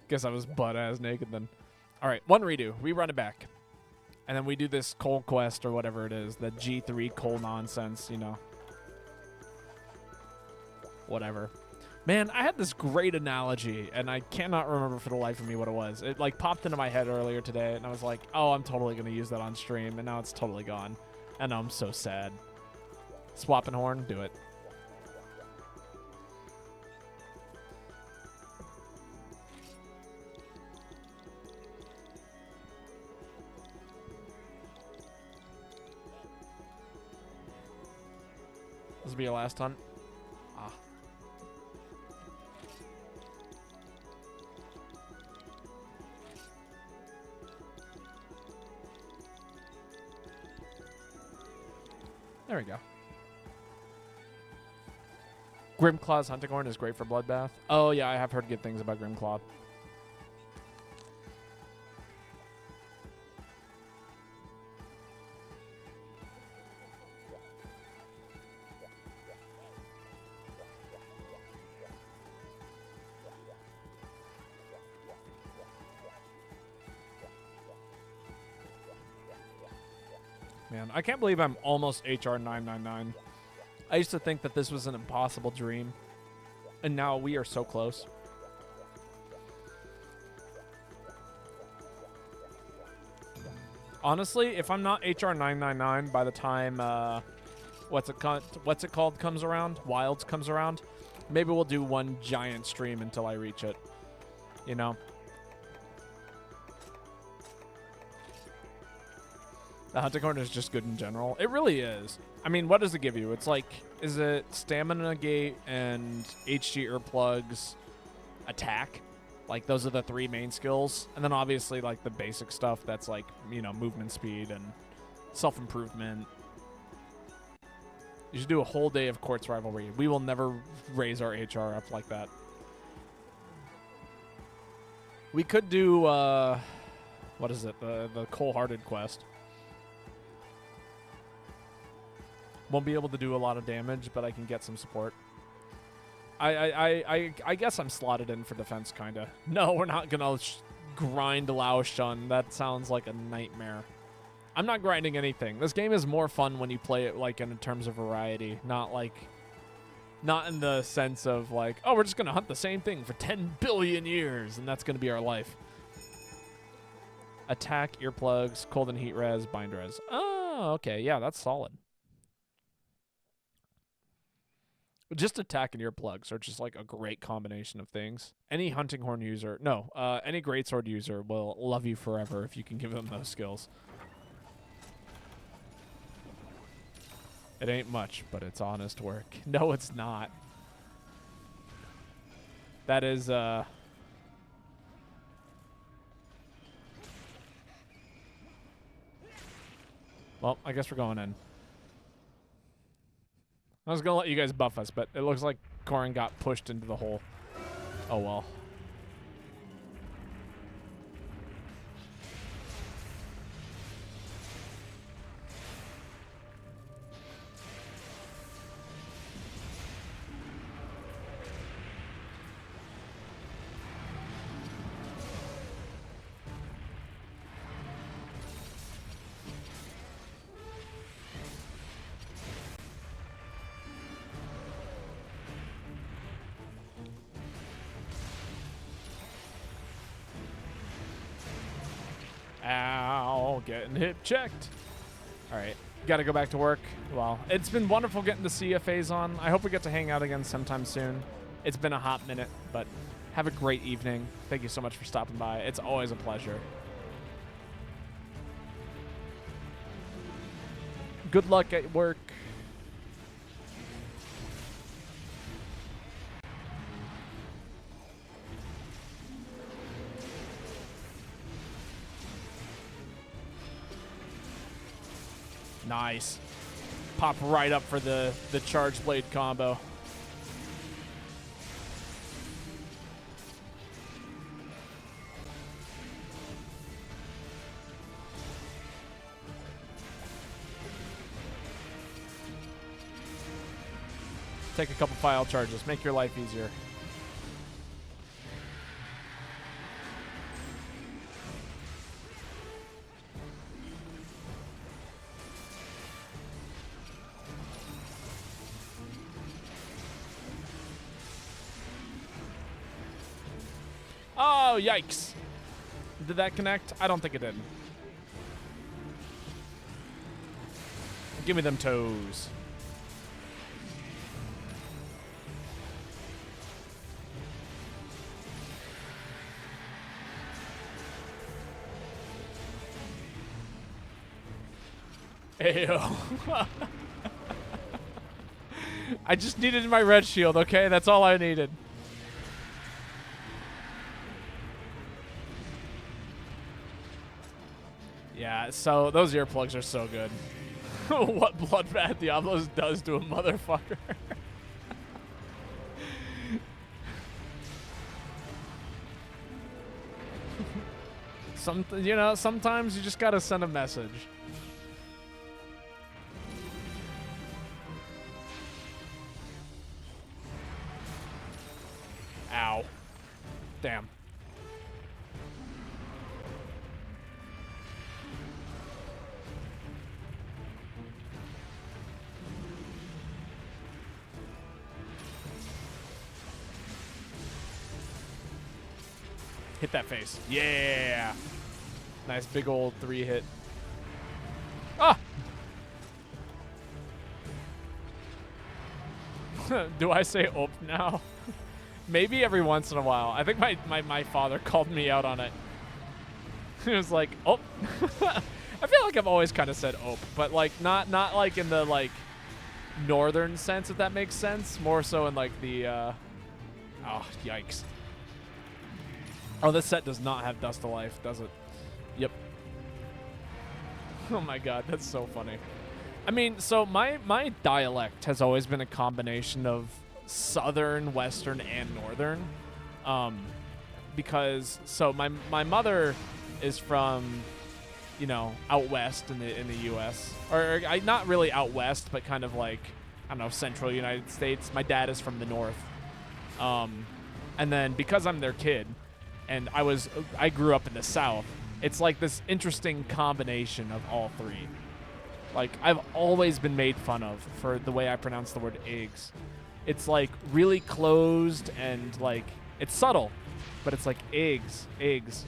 Guess I was butt-ass naked then. All right, one redo. We run it back. And then we do this coal quest or whatever it is. The G3 coal nonsense, you know. Whatever. Man, I had this great analogy, and I cannot remember for the life of me what it was. It, like, popped into my head earlier today, and I was like, oh, I'm totally going to use that on stream, and now it's totally gone. And I'm so sad. Swapping horn? Do it. This will be your last hunt. Ah. There we go. Grimclaw's hunting horn is great for bloodbath. Oh yeah, I have heard good things about Grimclaw. Man, I can't believe I'm almost HR 999. I used to think that this was an impossible dream, and now we are so close. Honestly, if I'm not HR 999 by the time what's it called comes around, Wilds comes around, maybe we'll do one giant stream until I reach it. You know. The hunting horn is just good in general. It really is. I mean, what does it give you? It's like, is it stamina gate and HG earplugs, attack? Like, those are the 3 main skills. And then obviously, like, the basic stuff that's like, you know, movement speed and self-improvement. You should do a whole day of Quartz Rivalry. We will never raise our HR up like that. We could do, what is it? The Cold-Hearted quest. Won't be able to do a lot of damage, but I can get some support. I guess I'm slotted in for defense, kind of. No, we're not going to grind Lao Shun. That sounds like a nightmare. I'm not grinding anything. This game is more fun when you play it, like, in terms of variety. Not in the sense of, like, oh, we're just going to hunt the same thing for 10 billion years, and that's going to be our life. Attack, earplugs, cold and heat res, bind res. Oh, okay. Yeah, that's solid. Just attack and earplugs are just like a great combination of things. Any hunting horn user, any greatsword user will love you forever if you can give them those skills. It ain't much, but it's honest work. No, it's not. That is, well, I guess we're going in. I was going to let you guys buff us, but it looks like Corin got pushed into the hole. Oh, well. Ow, getting hip checked. All right, got to go back to work. Well, it's been wonderful getting to see you, Phazon. I hope we get to hang out again sometime soon. It's been a hot minute, but have a great evening. Thank you so much for stopping by. It's always a pleasure. Good luck at work. Nice. Pop right up for the charge blade combo. Take a couple file charges. Make your life easier. Oh, yikes. Did that connect? I don't think it did. Give me them toes. Ayo. I just needed my red shield, okay? That's all I needed. Yeah, so those earplugs are so good. What Bloodbath Diablos does to a motherfucker. Sometimes you just gotta send a message. Ow. Damn. Hit that face. Yeah. Nice big old 3-hit. Ah! Do I say op now? Maybe every once in a while. I think my father called me out on it. He was like, op. I feel like I've always kind of said op, but like not like in the like northern sense, if that makes sense. More so in like the oh, yikes. Oh, this set does not have Dust to Life, does it? Yep. Oh my god, that's so funny. I mean, so my dialect has always been a combination of southern, western, and northern. Because so my mother is from, you know, out west in the U.S. or not really out west, but kind of like, I don't know, central United States. My dad is from the north, and then because I'm their kid, and I grew up in the south. It's like this interesting combination of all three. Like I've always been made fun of for the way I pronounce the word eggs. It's like really closed and like it's subtle, but it's like eggs. It's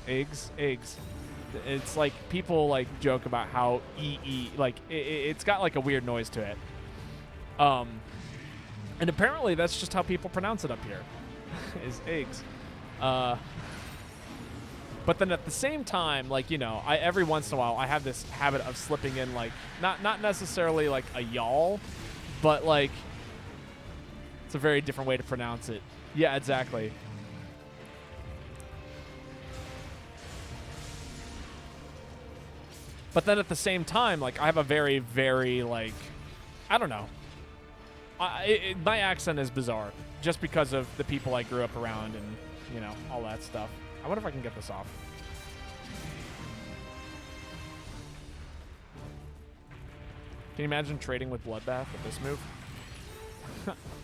like people like joke about how like it's got like a weird noise to it. And apparently that's just how people pronounce it up here, is eggs. But then at the same time, like, you know, every once in a while I have this habit of slipping in like not necessarily like a y'all, but like it's a very different way to pronounce it. Yeah, exactly. But then at the same time, like, I have a very, very, like, I don't know. My accent is bizarre just because of the people I grew up around and, you know, all that stuff. I wonder if I can get this off. Can you imagine trading with Bloodbath with this move?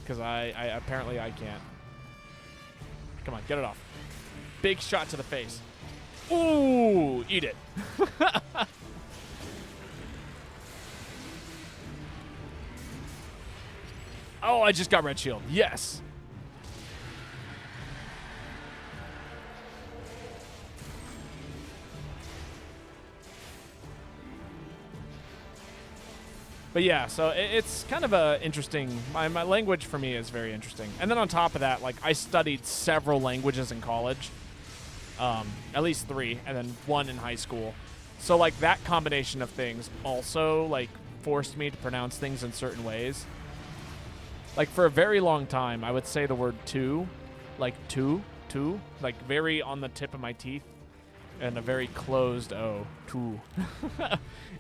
Because apparently I can't. Come on, get it off. Big shot to the face. Ooh, eat it. Oh, I just got red shield. Yes. But yeah, so it's kind of a interesting, my language for me is very interesting. And then on top of that, like I studied several languages in college, at least 3, and then 1 in high school. So like that combination of things also like forced me to pronounce things in certain ways. Like for a very long time, I would say the word two, like two, like very on the tip of my teeth. And a very closed O, two.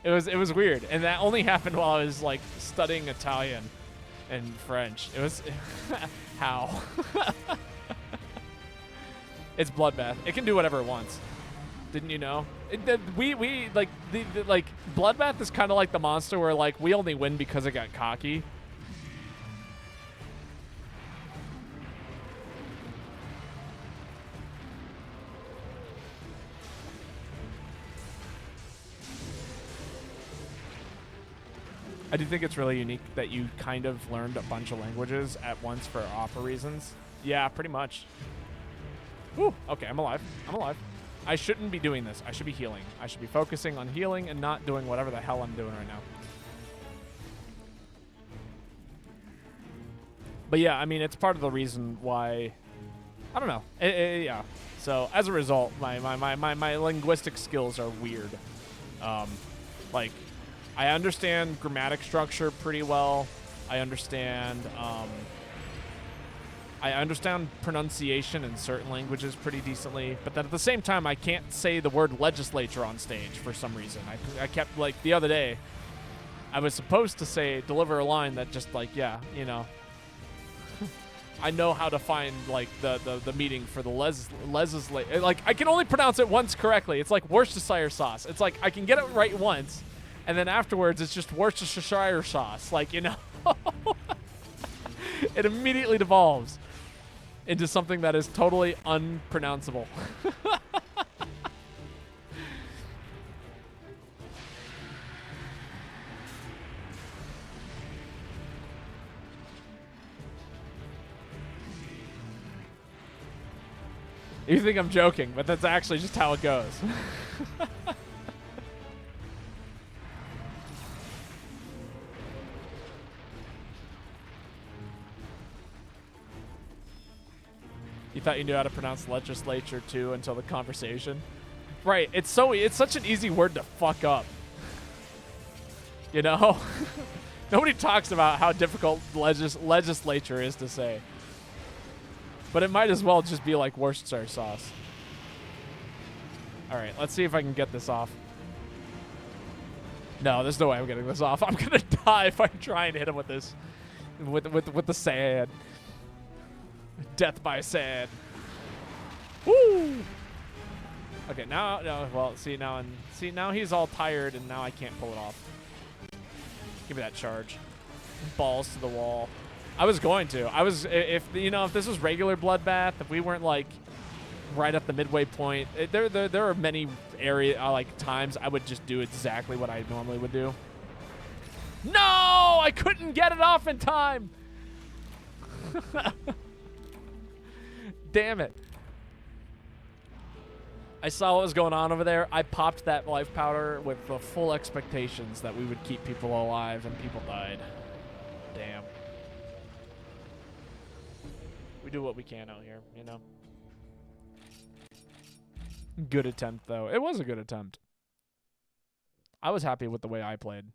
It was weird, and that only happened while I was like studying Italian and French. It was how. It's Bloodbath. It can do whatever it wants. Didn't you know? We like the like Bloodbath is kind of like the monster where like we only win because it got cocky. I do think it's really unique that you kind of learned a bunch of languages at once for opera reasons. Yeah, pretty much. Whew, okay, I'm alive. I'm alive. I shouldn't be doing this. I should be healing. I should be focusing on healing and not doing whatever the hell I'm doing right now. But yeah, I mean, it's part of the reason why, I don't know. Yeah. So as a result, my linguistic skills are weird. Like, I understand grammatic structure pretty well. I understand pronunciation in certain languages pretty decently. But then at the same time, I can't say the word legislature on stage for some reason. I kept, like, the other day, I was supposed to deliver a line that just, like, yeah, you know. I know how to find, like, the meaning for the legislature. Like, I can only pronounce it once correctly. It's like Worcestershire sauce. It's like, I can get it right once. And then afterwards, it's just Worcestershire sauce. Like, you know, it immediately devolves into something that is totally unpronounceable. You think I'm joking, but that's actually just how it goes. You thought you knew how to pronounce legislature too until the conversation. Right, it's such an easy word to fuck up. You know? Nobody talks about how difficult legislature is to say. But it might as well just be like Worcestershire sauce. All right, let's see if I can get this off. No, there's no way I'm getting this off. I'm gonna die if I try and hit him with this, with the sand. Death by sand. Woo! Okay, now, no, well, see now he's all tired, and now I can't pull it off. Give me that charge. Balls to the wall. I was going to. If this was regular Bloodbath, if we weren't like right at the midway point, there are many times I would just do exactly what I normally would do. No, I couldn't get it off in time. Damn it. I saw what was going on over there. I popped that life powder with the full expectations that we would keep people alive, and people died. Damn. We do what we can out here, you know. Good attempt, though. It was a good attempt. I was happy with the way I played.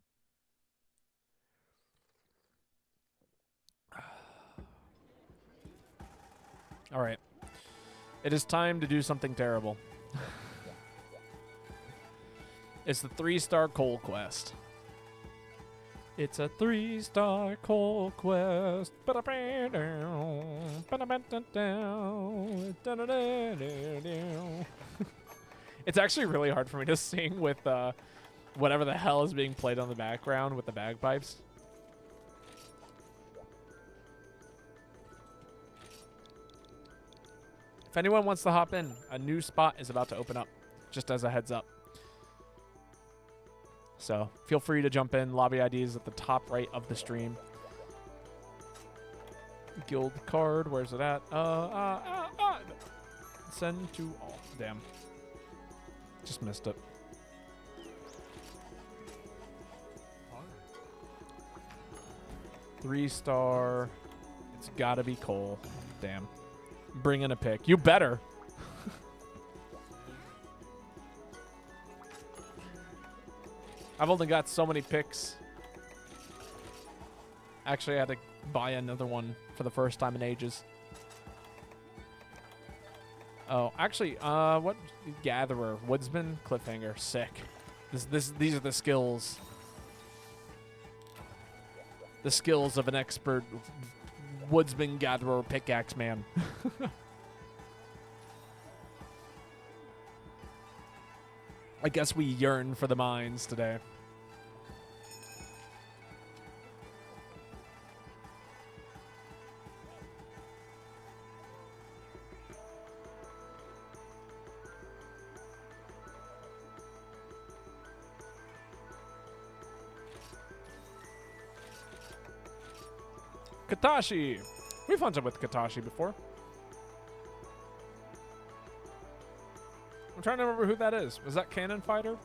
All right. It is time to do something terrible. It's the 3-star coal quest. It's a 3-star coal quest. It's actually really hard for me to sing with whatever the hell is being played on the background with the bagpipes. If anyone wants to hop in, a new spot is about to open up, just as a heads up. So feel free to jump in. Lobby ID is at the top right of the stream. Guild card, where's it at? Send to all. Damn. Just missed it. Three-star. It's gotta be coal. Damn. Bring in a pick. You better. I've only got so many picks. Actually, I had to buy another one for the first time in ages. Oh, actually, what? Gatherer, Woodsman, Cliffhanger, sick. These are the skills. The skills of an expert Woodsman, Gatherer, Pickaxe man. I guess we yearn for the mines today. Katashi! We've hunted with Katashi before. I'm trying to remember who that is. Was that Cannon Fighter?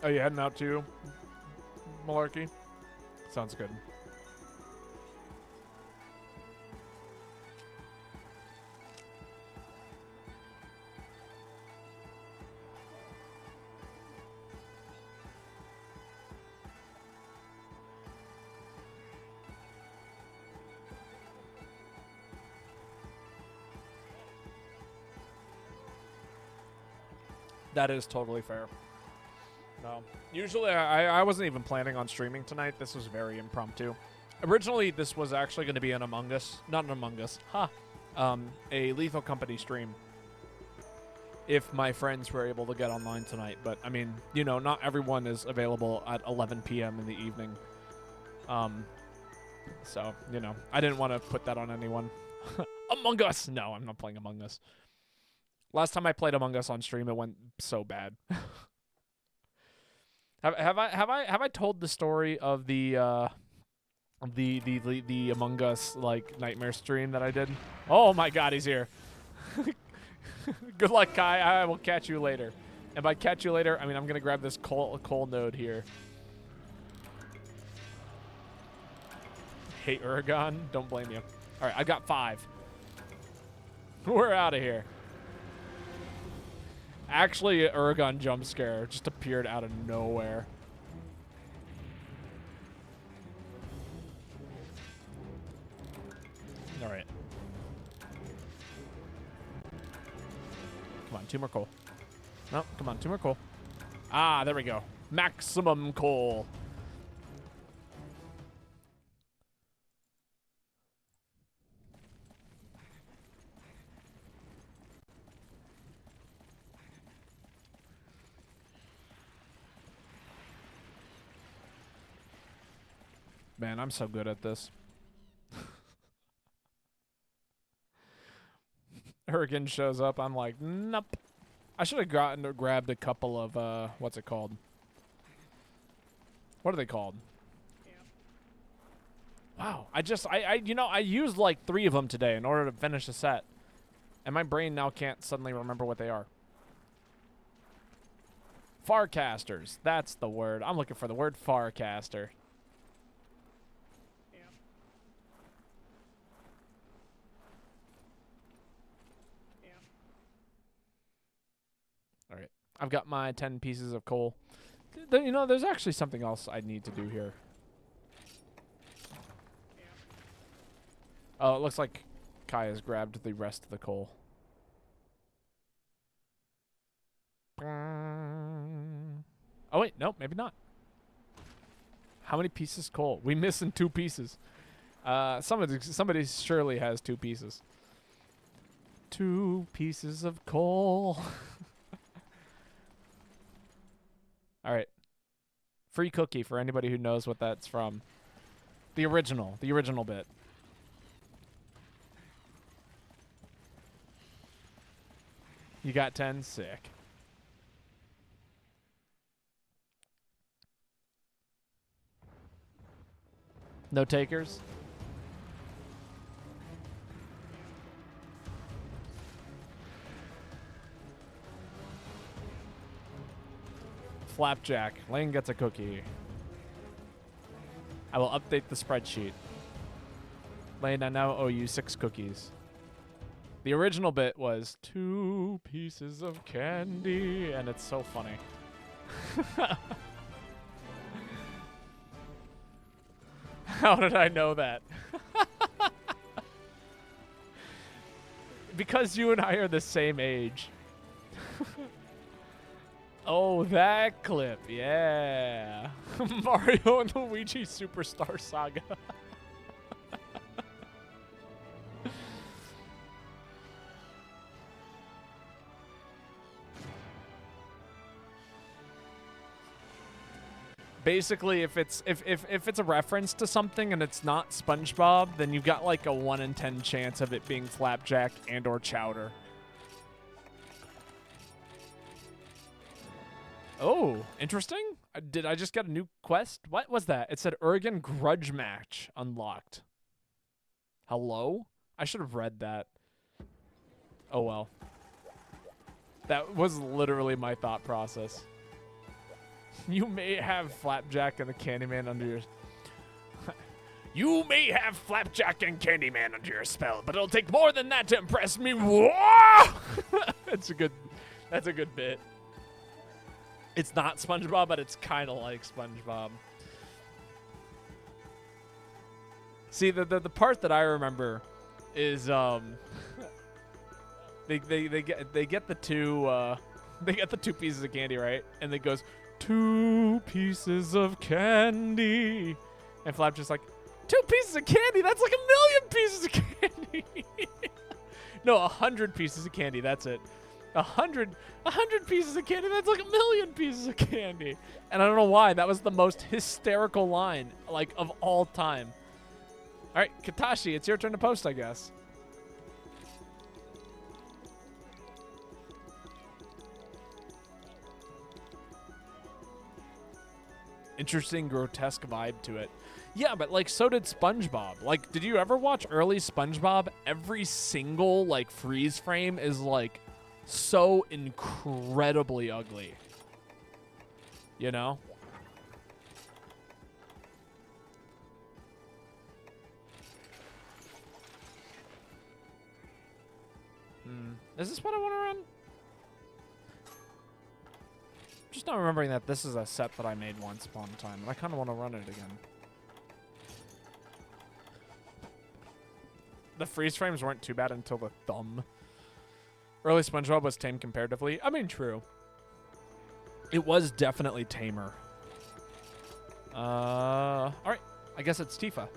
Oh, you heading out too, Malarkey? Sounds good. That is totally fair. No. Usually, I wasn't even planning on streaming tonight. This was very impromptu. Originally, this was actually going to be an Among Us. Not an Among Us. Ha! A Lethal Company stream. If my friends were able to get online tonight. But, I mean, you know, not everyone is available at 11 p.m. in the evening. So, you know, I didn't want to put that on anyone. Among Us! No, I'm not playing Among Us. Last time I played Among Us on stream, it went so bad. have I told the story of the Among Us like nightmare stream that I did? Oh my God, he's here. Good luck, Kai. I will catch you later. And by catch you later, I mean I'm gonna grab this coal node here. Hate Uragon. Don't blame you. All right, I got 5. We're out of here. Actually, Uragon jump scare just appeared out of nowhere. All right. Come on, 2 more coal. No, come on, 2 more coal. Ah, there we go. Maximum coal. Man, I'm so good at this. Hurricane shows up. I'm like, nope. I should have grabbed a couple of, what's it called? What are they called? Wow. I used like 3 of them today in order to finish a set. And my brain now can't suddenly remember what they are. Farcasters. That's the word. I'm looking for the word Farcaster. All right. I've got my 10 pieces of coal. You know, there's actually something else I need to do here. Oh, it looks like Kai has grabbed the rest of the coal. Oh, wait. Nope, maybe not. How many pieces coal? We missing 2 pieces. Somebody surely has 2 pieces. 2 pieces of coal. All right. Free cookie for anybody who knows what that's from. The original bit. You got 10? Sick. No takers? Flapjack. Lane gets a cookie. I will update the spreadsheet. Lane, I now owe you 6 cookies. The original bit was 2 pieces of candy, and it's so funny. How did I know that? Because you and I are the same age. Oh, that clip. Yeah. Mario and Luigi Superstar Saga. Basically, if it's a reference to something and it's not SpongeBob, then you've got like a 1 in 10 chance of it being Flapjack and or Chowder. Oh, interesting. Did I just get a new quest? What was that? It said Uragan Grudge Match unlocked. Hello? I should have read that. Oh well. That was literally my thought process. You may have Flapjack and the Candyman under your... You may have Flapjack and Candyman under your spell, but it'll take more than that to impress me. That's a good bit. It's not SpongeBob, but it's kind of like SpongeBob. See, the part that I remember is they get the 2 pieces of candy, right? And it goes 2 pieces of candy, and Flap just like 2 pieces of candy. That's like 1,000,000 pieces of candy. No, 100 pieces of candy. That's it. 100 pieces of candy. That's like 1,000,000 pieces of candy. And I don't know why. That was the most hysterical line, like, of all time. All right, Katashi, it's your turn to post, I guess. Interesting, grotesque vibe to it. Yeah, but like so did SpongeBob. Like, did you ever watch early SpongeBob? Every single like freeze frame is like so incredibly ugly. You know? Is this what I want to run? Just not remembering that this is a set that I made once upon a time, and I kind of want to run it again. The freeze frames weren't too bad until the thumb. Early SpongeBob was tame comparatively. I mean, true. It was definitely tamer. All right. I guess it's Tifa.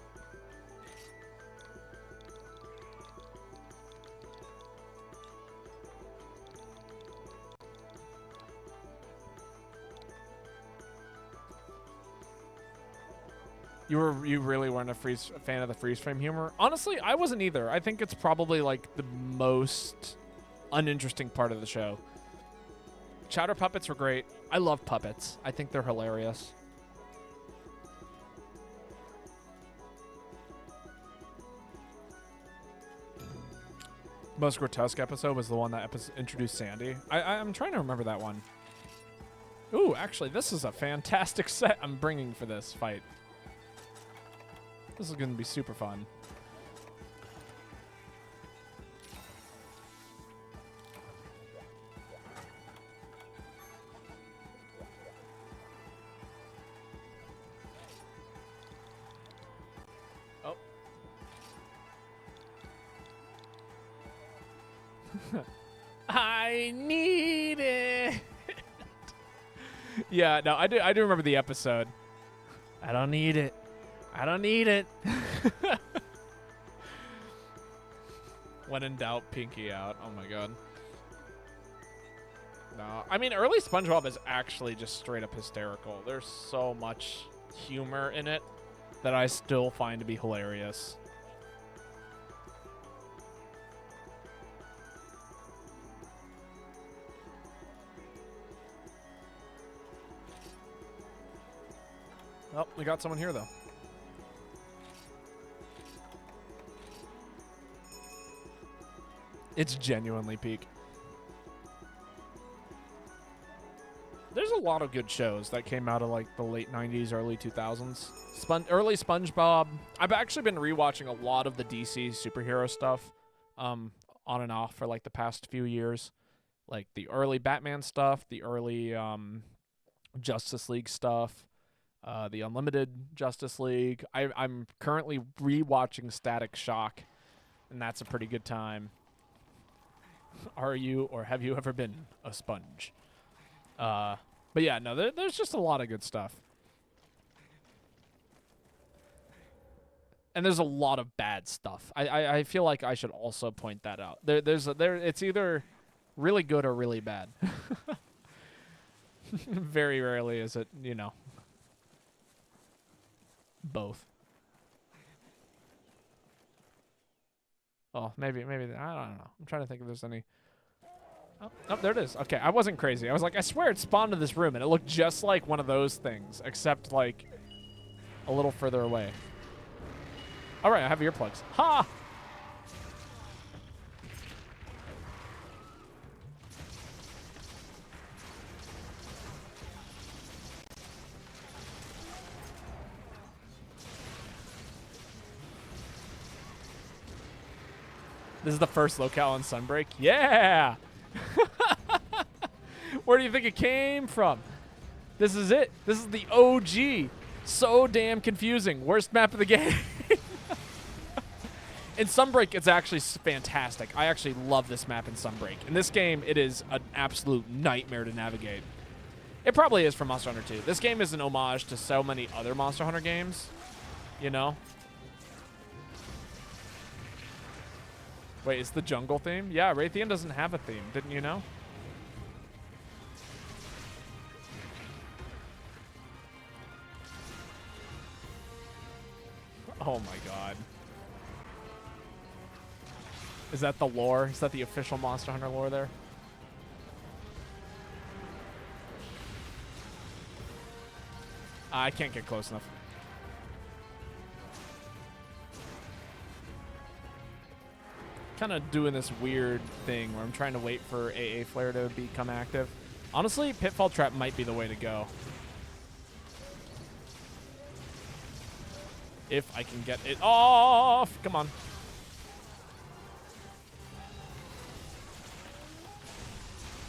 You really weren't a fan of the freeze frame humor? Honestly, I wasn't either. I think it's probably like the most uninteresting part of the show. Chowder puppets were great. I love puppets. I think they're hilarious. Most grotesque episode was the one that introduced Sandy. I'm trying to remember that one. Ooh, actually, this is a fantastic set I'm bringing for this fight. This is going to be super fun. Oh. I need it. Yeah, no, I do remember the episode. I don't need it. I don't need it. When in doubt, pinky out. Oh my god. No, I mean, early SpongeBob is actually just straight up hysterical. There's so much humor in it that I still find to be hilarious. Oh, we got someone here, though. It's genuinely peak. There's a lot of good shows that came out of like the late 90s, early 2000s. Early SpongeBob. I've actually been rewatching a lot of the DC superhero stuff on and off for like the past few years. Like the early Batman stuff, the early Justice League stuff, the Unlimited Justice League. I'm currently rewatching Static Shock, and that's a pretty good time. Are you or have you ever been a sponge? But yeah, no, there's just a lot of good stuff. And there's a lot of bad stuff. I feel like I should also point that out. It's either really good or really bad. Very rarely is it, you know, both. Oh, maybe, I don't know. I'm trying to think if there's any. Oh, there it is. Okay, I wasn't crazy. I was like, I swear it spawned in this room, and it looked just like one of those things, except like a little further away. All right, I have earplugs. Ha! This is the first locale on Sunbreak? Yeah! Where do you think it came from? This is it. This is the OG. So damn confusing. Worst map of the game. In Sunbreak, it's actually fantastic. I actually love this map in Sunbreak. In this game, it is an absolute nightmare to navigate. It probably is for Monster Hunter 2. This game is an homage to so many other Monster Hunter games, you know? Wait, is the jungle theme? Yeah, Raytheon doesn't have a theme. Didn't you know? Oh my god. Is that the lore? Is that the official Monster Hunter lore there? I can't get close enough. Kind of doing this weird thing where I'm trying to wait for AA Flare to become active. Honestly, Pitfall Trap might be the way to go. If I can get it off. Come on.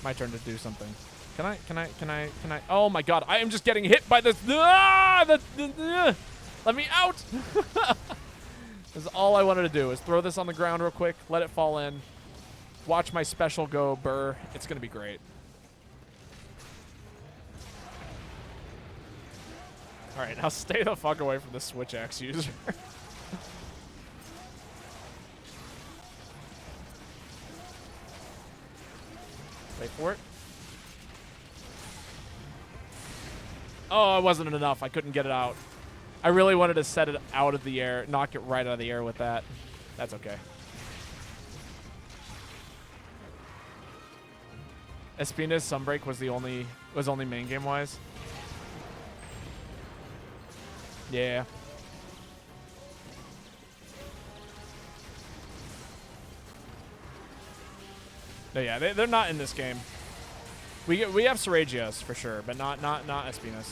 My turn to do something. Can I? Oh my god, I am just getting hit by this. Let me out. This is all I wanted to do, is throw this on the ground real quick, let it fall in, watch my special go burr. It's going to be great. All right, now stay the fuck away from the Switch Axe user. Wait for it. Oh, it wasn't enough. I couldn't get it out. I really wanted to set it out of the air, knock it right out of the air with that. That's okay. Espina's Sunbreak was only main game wise. Yeah. No, yeah, they're not in this game. We have Seragios for sure, but not Espinas.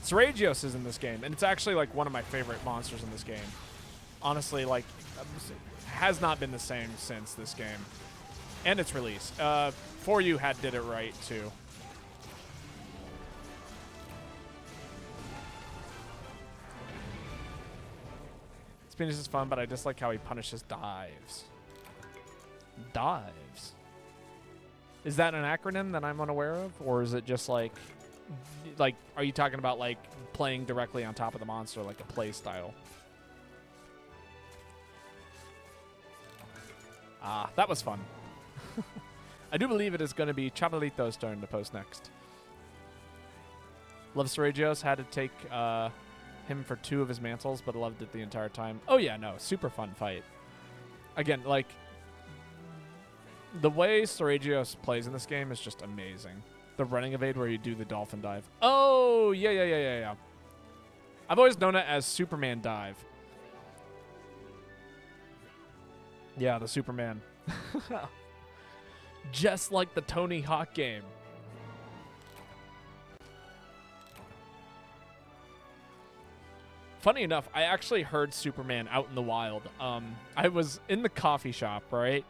Seragios is in this game, and it's actually like one of my favorite monsters in this game. Honestly, like, has not been the same since this game and its release. 4U did it right too. Spinach is fun, but I dislike how he punishes dives. Dives? Is that an acronym that I'm unaware of, or is it just like, are you talking about like playing directly on top of the monster, like a play style? Ah, that was fun. I do believe it is going to be Chavalito's turn to post next. Love Seragios. Had to take him for 2 of his mantles, but loved it the entire time. Oh yeah, no, super fun fight. Again, like, the way Seragios plays in this game is just amazing. The running evade where you do the dolphin dive. Oh, yeah. I've always known it as Superman dive. Yeah, the Superman. Just like the Tony Hawk game. Funny enough, I actually heard Superman out in the wild. I was in the coffee shop, right?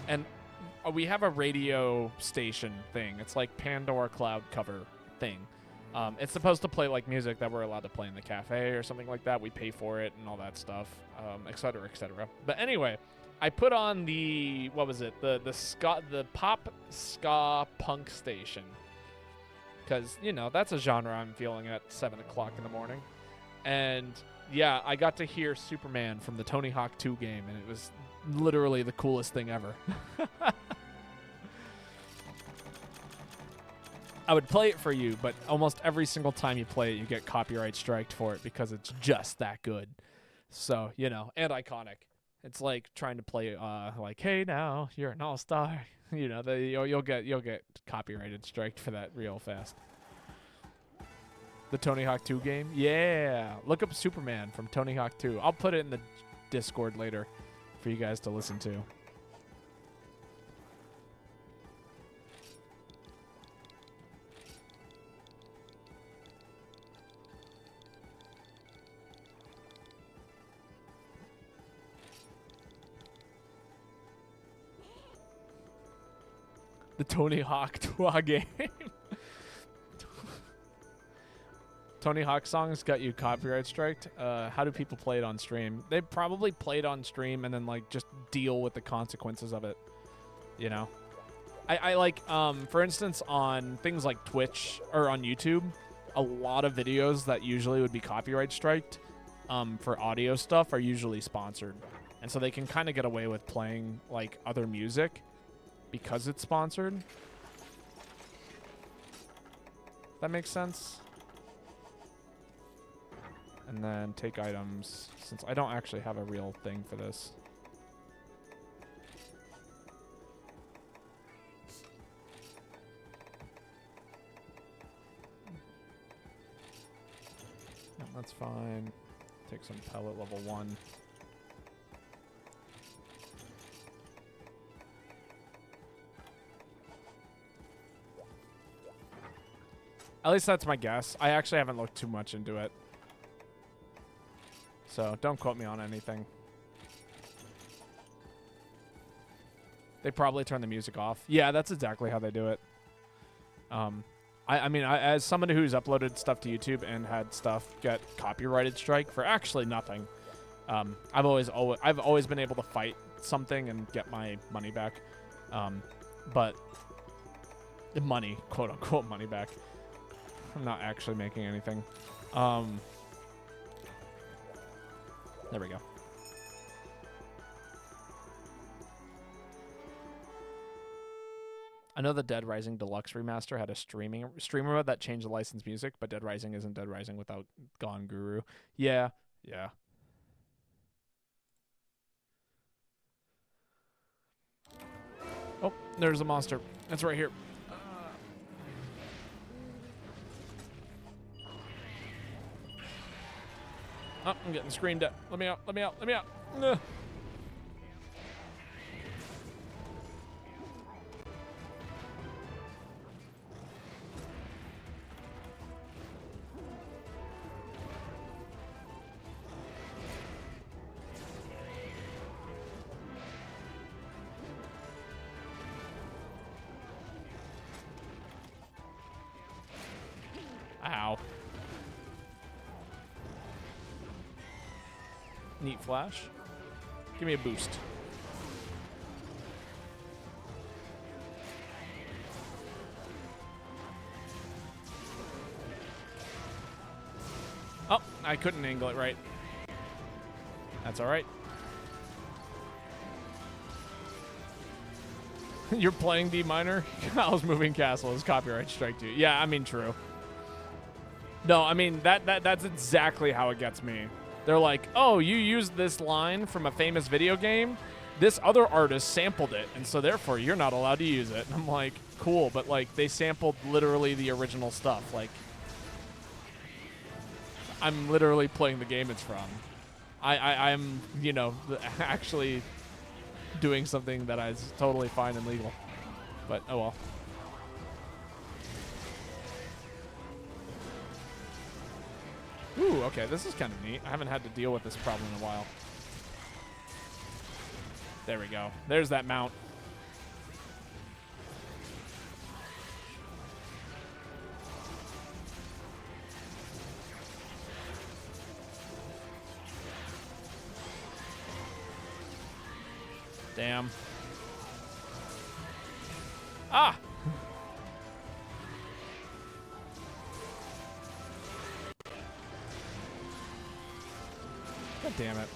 And we have a radio station thing. It's like Pandora Cloud cover thing. It's supposed to play like music that we're allowed to play in the cafe or something like that. We pay for it and all that stuff, et cetera, et cetera. But anyway, I put on the, what was it? The pop ska punk station. Because, you know, that's a genre I'm feeling at 7 o'clock in the morning. And yeah, I got to hear Superman from the Tony Hawk 2 game, and it was literally the coolest thing ever. I would play it for you, but almost every single time you play it, you get copyright striked for it because it's just that good. So, you know, and iconic. It's like trying to play like, hey, now you're an all-star. You know, you'll get copyrighted striked for that real fast. The Tony Hawk 2 game? Yeah. Look up Superman from Tony Hawk 2. I'll put it in the Discord later for you guys to listen to. The Tony Hawk 2 game. Tony Hawk songs got you copyright striked. How do people play it on stream? They probably play it on stream and then like just deal with the consequences of it. You know, I like for instance on things like Twitch or on YouTube, a lot of videos that usually would be copyright striked for audio stuff are usually sponsored, and so they can kind of get away with playing like other music because it's sponsored. That makes sense. And then take items, since I don't actually have a real thing for this. No, that's fine. Take some pellet level 1. At least that's my guess. I actually haven't looked too much into it. So don't quote me on anything. They probably turn the music off. Yeah, that's exactly how they do it. I mean, as somebody who's uploaded stuff to YouTube and had stuff get copyrighted strike for actually nothing, I've always been able to fight something and get my money back. But the money, quote unquote, money back. I'm not actually making anything. There we go. I know the Dead Rising Deluxe Remaster had a streamer mode that changed the licensed music, but Dead Rising isn't Dead Rising without Gone Guru. Yeah, yeah. Oh, there's a monster. It's right here. Oh, I'm getting screamed at. Let me out, let me out, let me out. Ugh. Ow. Neat flash. Give me a boost. Oh, I couldn't angle it right. That's all right. You're playing D minor? Kyle's moving castle is copyright strike to you. Yeah, I mean, true. No, I mean, that's exactly how it gets me. They're like, oh, you used this line from a famous video game? This other artist sampled it, and so therefore you're not allowed to use it. And I'm like, cool, but like they sampled literally the original stuff. Like, I'm literally playing the game it's from. I'm, you know, actually doing something that is totally fine and legal. But, oh well. Ooh, okay, this is kind of neat. I haven't had to deal with this problem in a while. There we go. There's that mount. Damn. Ah! God damn it.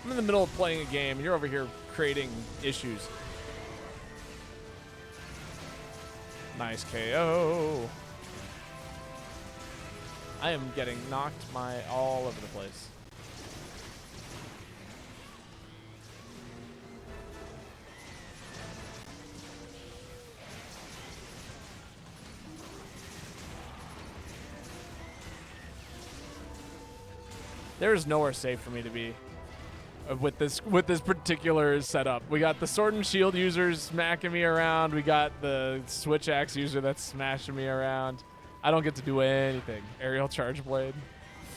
I'm in the middle of playing a game, and you're over here creating issues. Nice KO. I am getting knocked all over the place. There is nowhere safe for me to be with this particular setup. We got the sword and shield users smacking me around. We got the switch axe user that's smashing me around. I don't get to do anything. Aerial charge blade,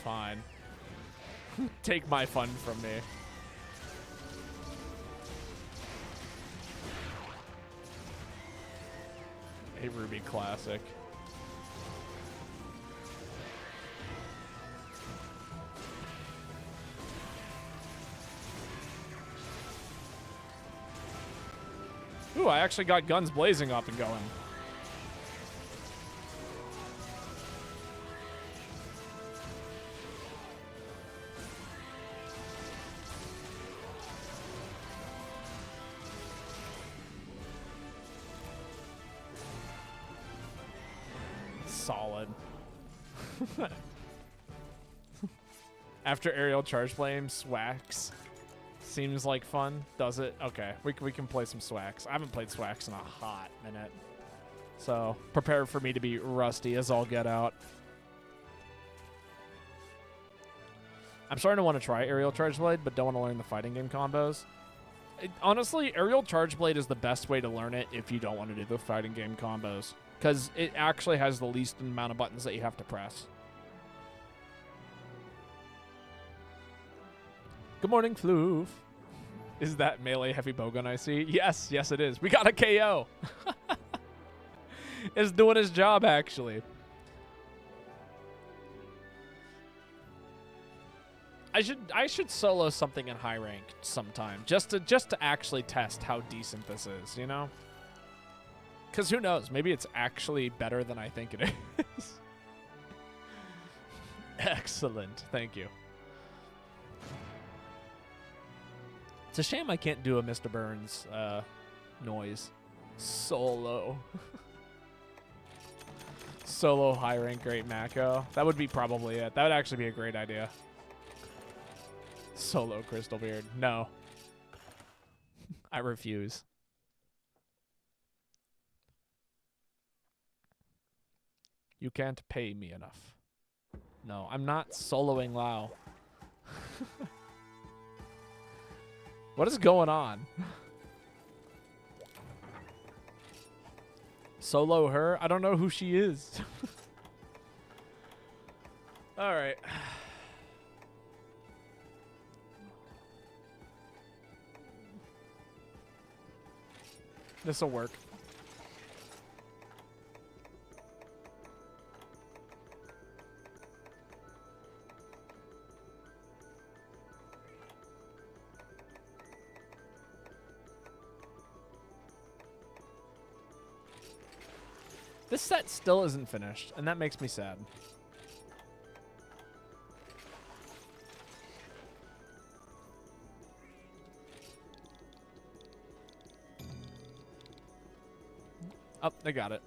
fine. Take my fun from me. A Ruby classic. Ooh, I actually got guns blazing up and going. Solid. After aerial charge flame, Swax seems like fun. Does it? Okay, we can play some Swax. I haven't played Swax in a hot minute, so prepare for me to be rusty as all get out. I'm starting to want to try aerial charge blade, but don't want to learn the fighting game combos. Honestly, aerial charge blade is the best way to learn it if you don't want to do the fighting game combos, because it actually has the least amount of buttons that you have to press. Good morning, Floof. Is that melee heavy bowgun I see? Yes, yes it is. We got a KO. It's doing his job, actually. I should solo something in high rank sometime, just to actually test how decent this is, you know? Because who knows? Maybe it's actually better than I think it is. Excellent. Thank you. It's a shame I can't do a Mr. Burns noise. Solo. Solo high rank great Mako. That would be probably it. That would actually be a great idea. Solo Crystal Beard. No. I refuse. You can't pay me enough. No, I'm not soloing Lao. What is going on? Solo her? I don't know who she is. All right. This'll work. This set still isn't finished, and that makes me sad. Oh, they got it.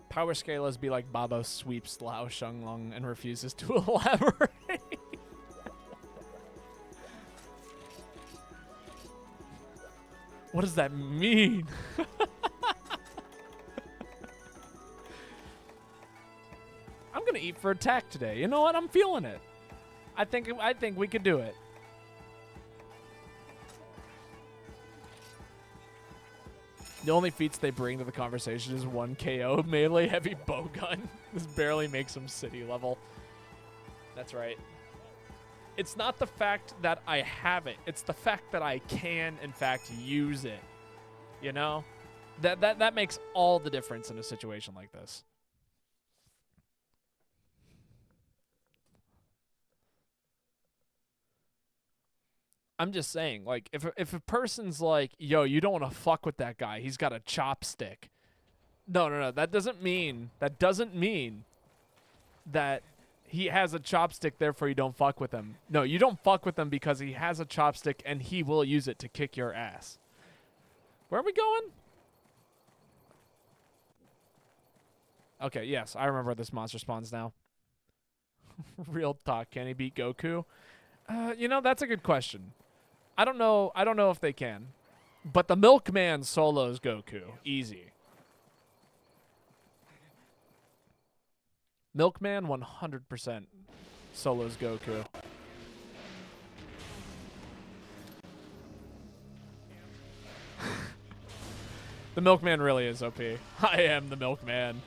Power scalers be like Babo sweeps Lao Shenglong and refuses to elaborate. What does that mean? I'm gonna eat for attack today. You know what? I'm feeling it. I think we could do it. The only feats they bring to the conversation is 1 KO melee heavy bowgun. This barely makes them city level. That's right. It's not the fact that I have it. It's the fact that I can, in fact, use it. You know? That makes all the difference in a situation like this. I'm just saying, like, if a person's like, yo, you don't want to fuck with that guy, he's got a chopstick. No. That doesn't mean that he has a chopstick, therefore you don't fuck with him. No, you don't fuck with him because he has a chopstick and he will use it to kick your ass. Where are we going? Okay, yes, I remember this monster spawns now. Real talk, can he beat Goku? You know, that's a good question. I don't know if they can. But the Milkman solos Goku. Easy. Milkman 100% solos Goku. The Milkman really is OP. I am the Milkman.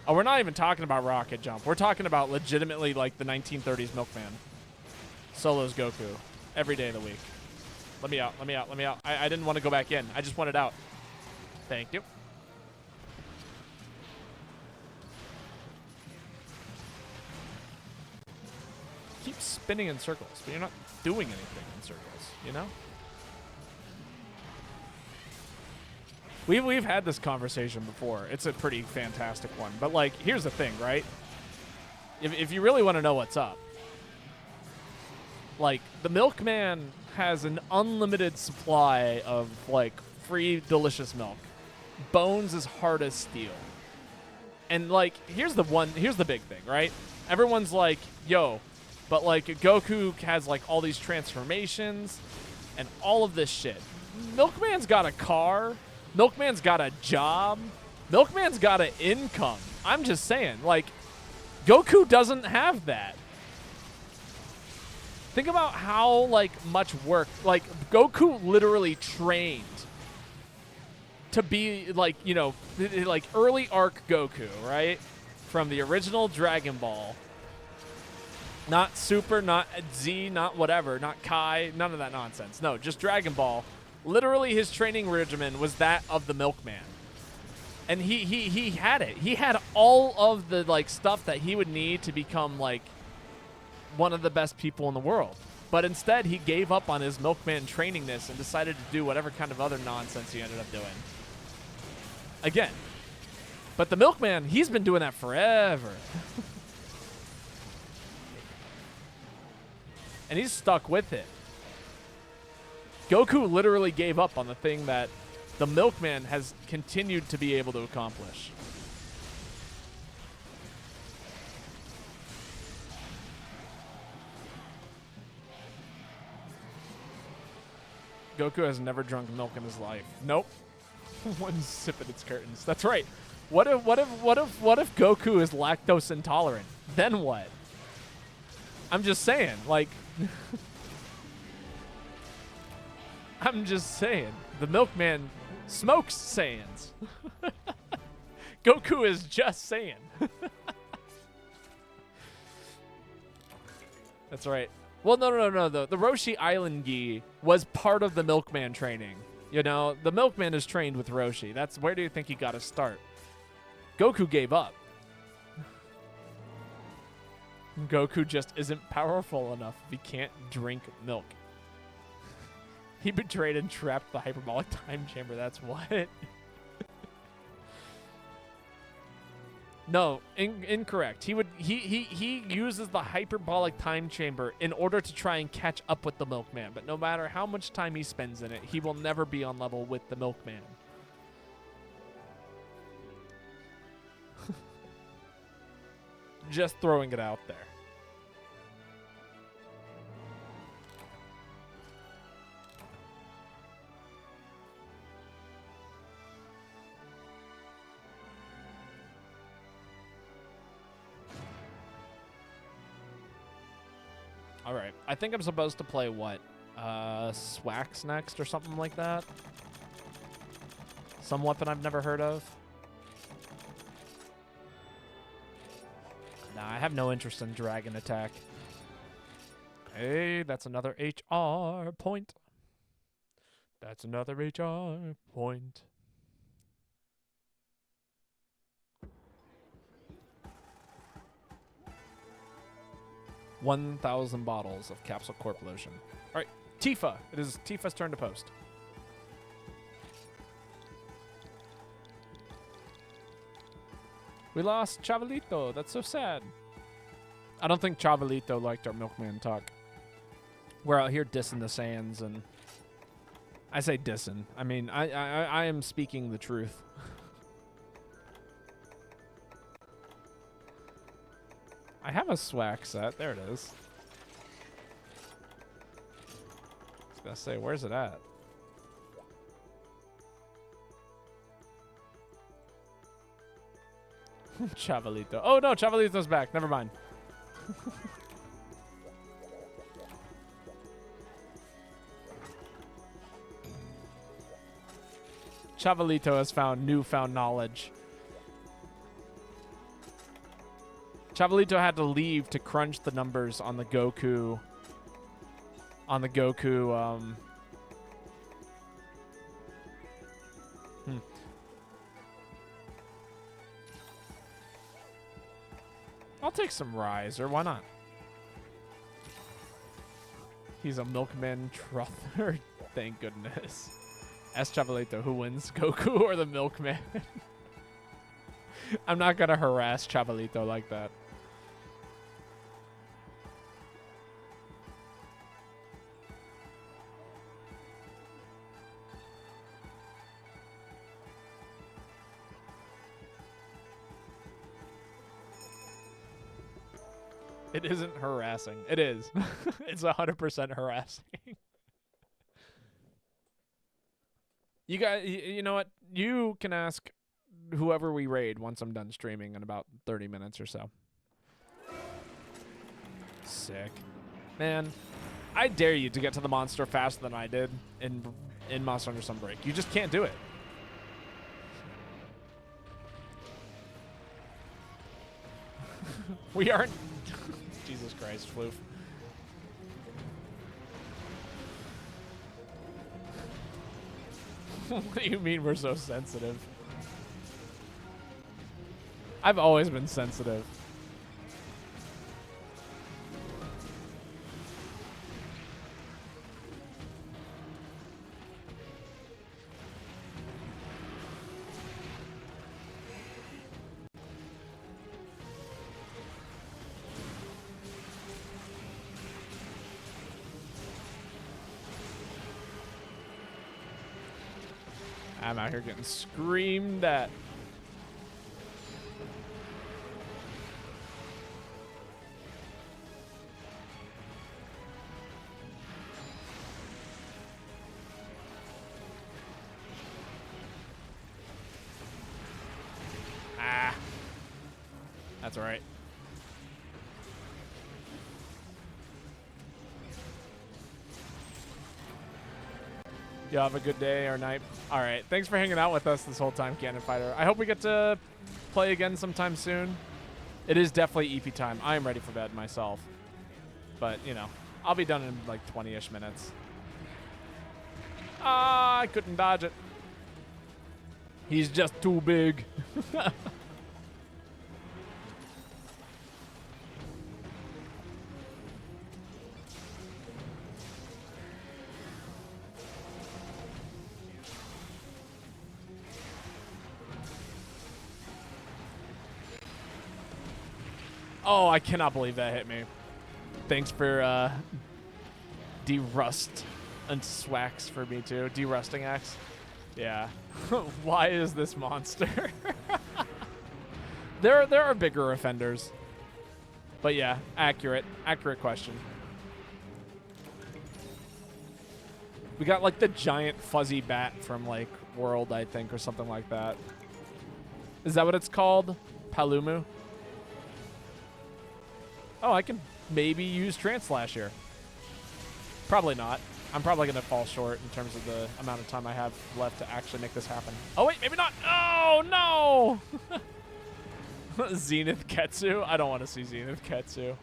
Oh, we're not even talking about Rocket Jump. We're talking about legitimately like the 1930s Milkman. Solos Goku. Every day of the week. Let me out. Let me out. Let me out. I didn't want to go back in. I just wanted out. Thank you. Keep spinning in circles, but you're not doing anything in circles, you know? We've had this conversation before. It's a pretty fantastic one. But, like, here's the thing, right? If you really want to know what's up, like, the Milkman has an unlimited supply of, like, free, delicious milk. Bones is hard as steel. And, like, here's the big thing, right? Everyone's like, yo, but, like, Goku has, like, all these transformations and all of this shit. Milkman's got a car. Milkman's got a job. Milkman's got an income. I'm just saying, like, Goku doesn't have that. Think about how, like, much work, like, Goku literally trained to be, like, you know, like, early arc Goku, right? From the original Dragon Ball. Not Super, not Z, not whatever, not Kai, none of that nonsense. No, just Dragon Ball. Literally, his training regimen was that of the Milkman. And he had it. He had all of the, like, stuff that he would need to become, like, one of the best people in the world. But instead, he gave up on his Milkman training this and decided to do whatever kind of other nonsense he ended up doing. Again. But the Milkman, he's been doing that forever. And he's stuck with it. Goku literally gave up on the thing that the Milkman has continued to be able to accomplish. Goku has never drunk milk in his life. Nope. One sip at its curtains. That's right. What if Goku is lactose intolerant? Then what? I'm just saying, like, I'm just saying. The Milkman smokes Saiyans. Goku is just Saiyan. That's right. Well, no. The Roshi Island Gi was part of the Milkman training. You know, the Milkman is trained with Roshi. That's where do you think he got to start? Goku gave up. Goku just isn't powerful enough if he can't drink milk. He betrayed and trapped the hyperbolic time chamber. That's what? No, incorrect. He uses the hyperbolic time chamber in order to try and catch up with the Milkman. But no matter how much time he spends in it, he will never be on level with the Milkman. Just throwing it out there. All right. I think I'm supposed to play what? Swax next or something like that? Some weapon I've never heard of? Nah, I have no interest in Dragon Attack. Hey, that's another HR point. That's another HR point. 1,000 bottles of Capsule Corp lotion. All right, Tifa. It is Tifa's turn to post. We lost Chavalito. That's so sad. I don't think Chavalito liked our Milkman talk. We're out here dissing the Saiyans, and I say dissing. I mean, I am speaking the truth. I have a swag set. There it is. I was gonna say, where's it at? Chavalito. Oh no, Chavalito's back. Never mind. Chavalito has found newfound knowledge. Chavalito had to leave to crunch the numbers on the Goku. I'll take some Riser. Why not? He's a Milkman Truther. Thank goodness. Ask Chavalito who wins, Goku or the Milkman. I'm not going to harass Chavalito like that. It isn't harassing. It is. It's 100% harassing. You guys, you know what? You can ask whoever we raid once I'm done streaming in about 30 minutes or so. Sick. Man, I dare you to get to the monster faster than I did in Monster Hunter Sunbreak. You just can't do it. We aren't... Jesus Christ, Floof. What do you mean we're so sensitive? I've always been sensitive. I'm out here getting screamed at. Ah. That's all right. You have a good day or night. All right. Thanks for hanging out with us this whole time, Cannon Fighter. I hope we get to play again sometime soon. It is definitely EP time. I am ready for bed myself. But, you know, I'll be done in like 20-ish minutes. Ah, I couldn't dodge it. He's just too big. Oh, I cannot believe that hit me. Thanks for derust and swax for me too. Derusting axe. Yeah. Why is this monster? There are bigger offenders. But yeah, accurate question. We got like the giant fuzzy bat from like World, I think, or something like that. Is that what it's called? Palumu? Oh, I can maybe use Translash here. Probably not. I'm probably going to fall short in terms of the amount of time I have left to actually make this happen. Oh, wait, maybe not. Oh, no! Zenith Ketsu? I don't want to see Zenith Ketsu.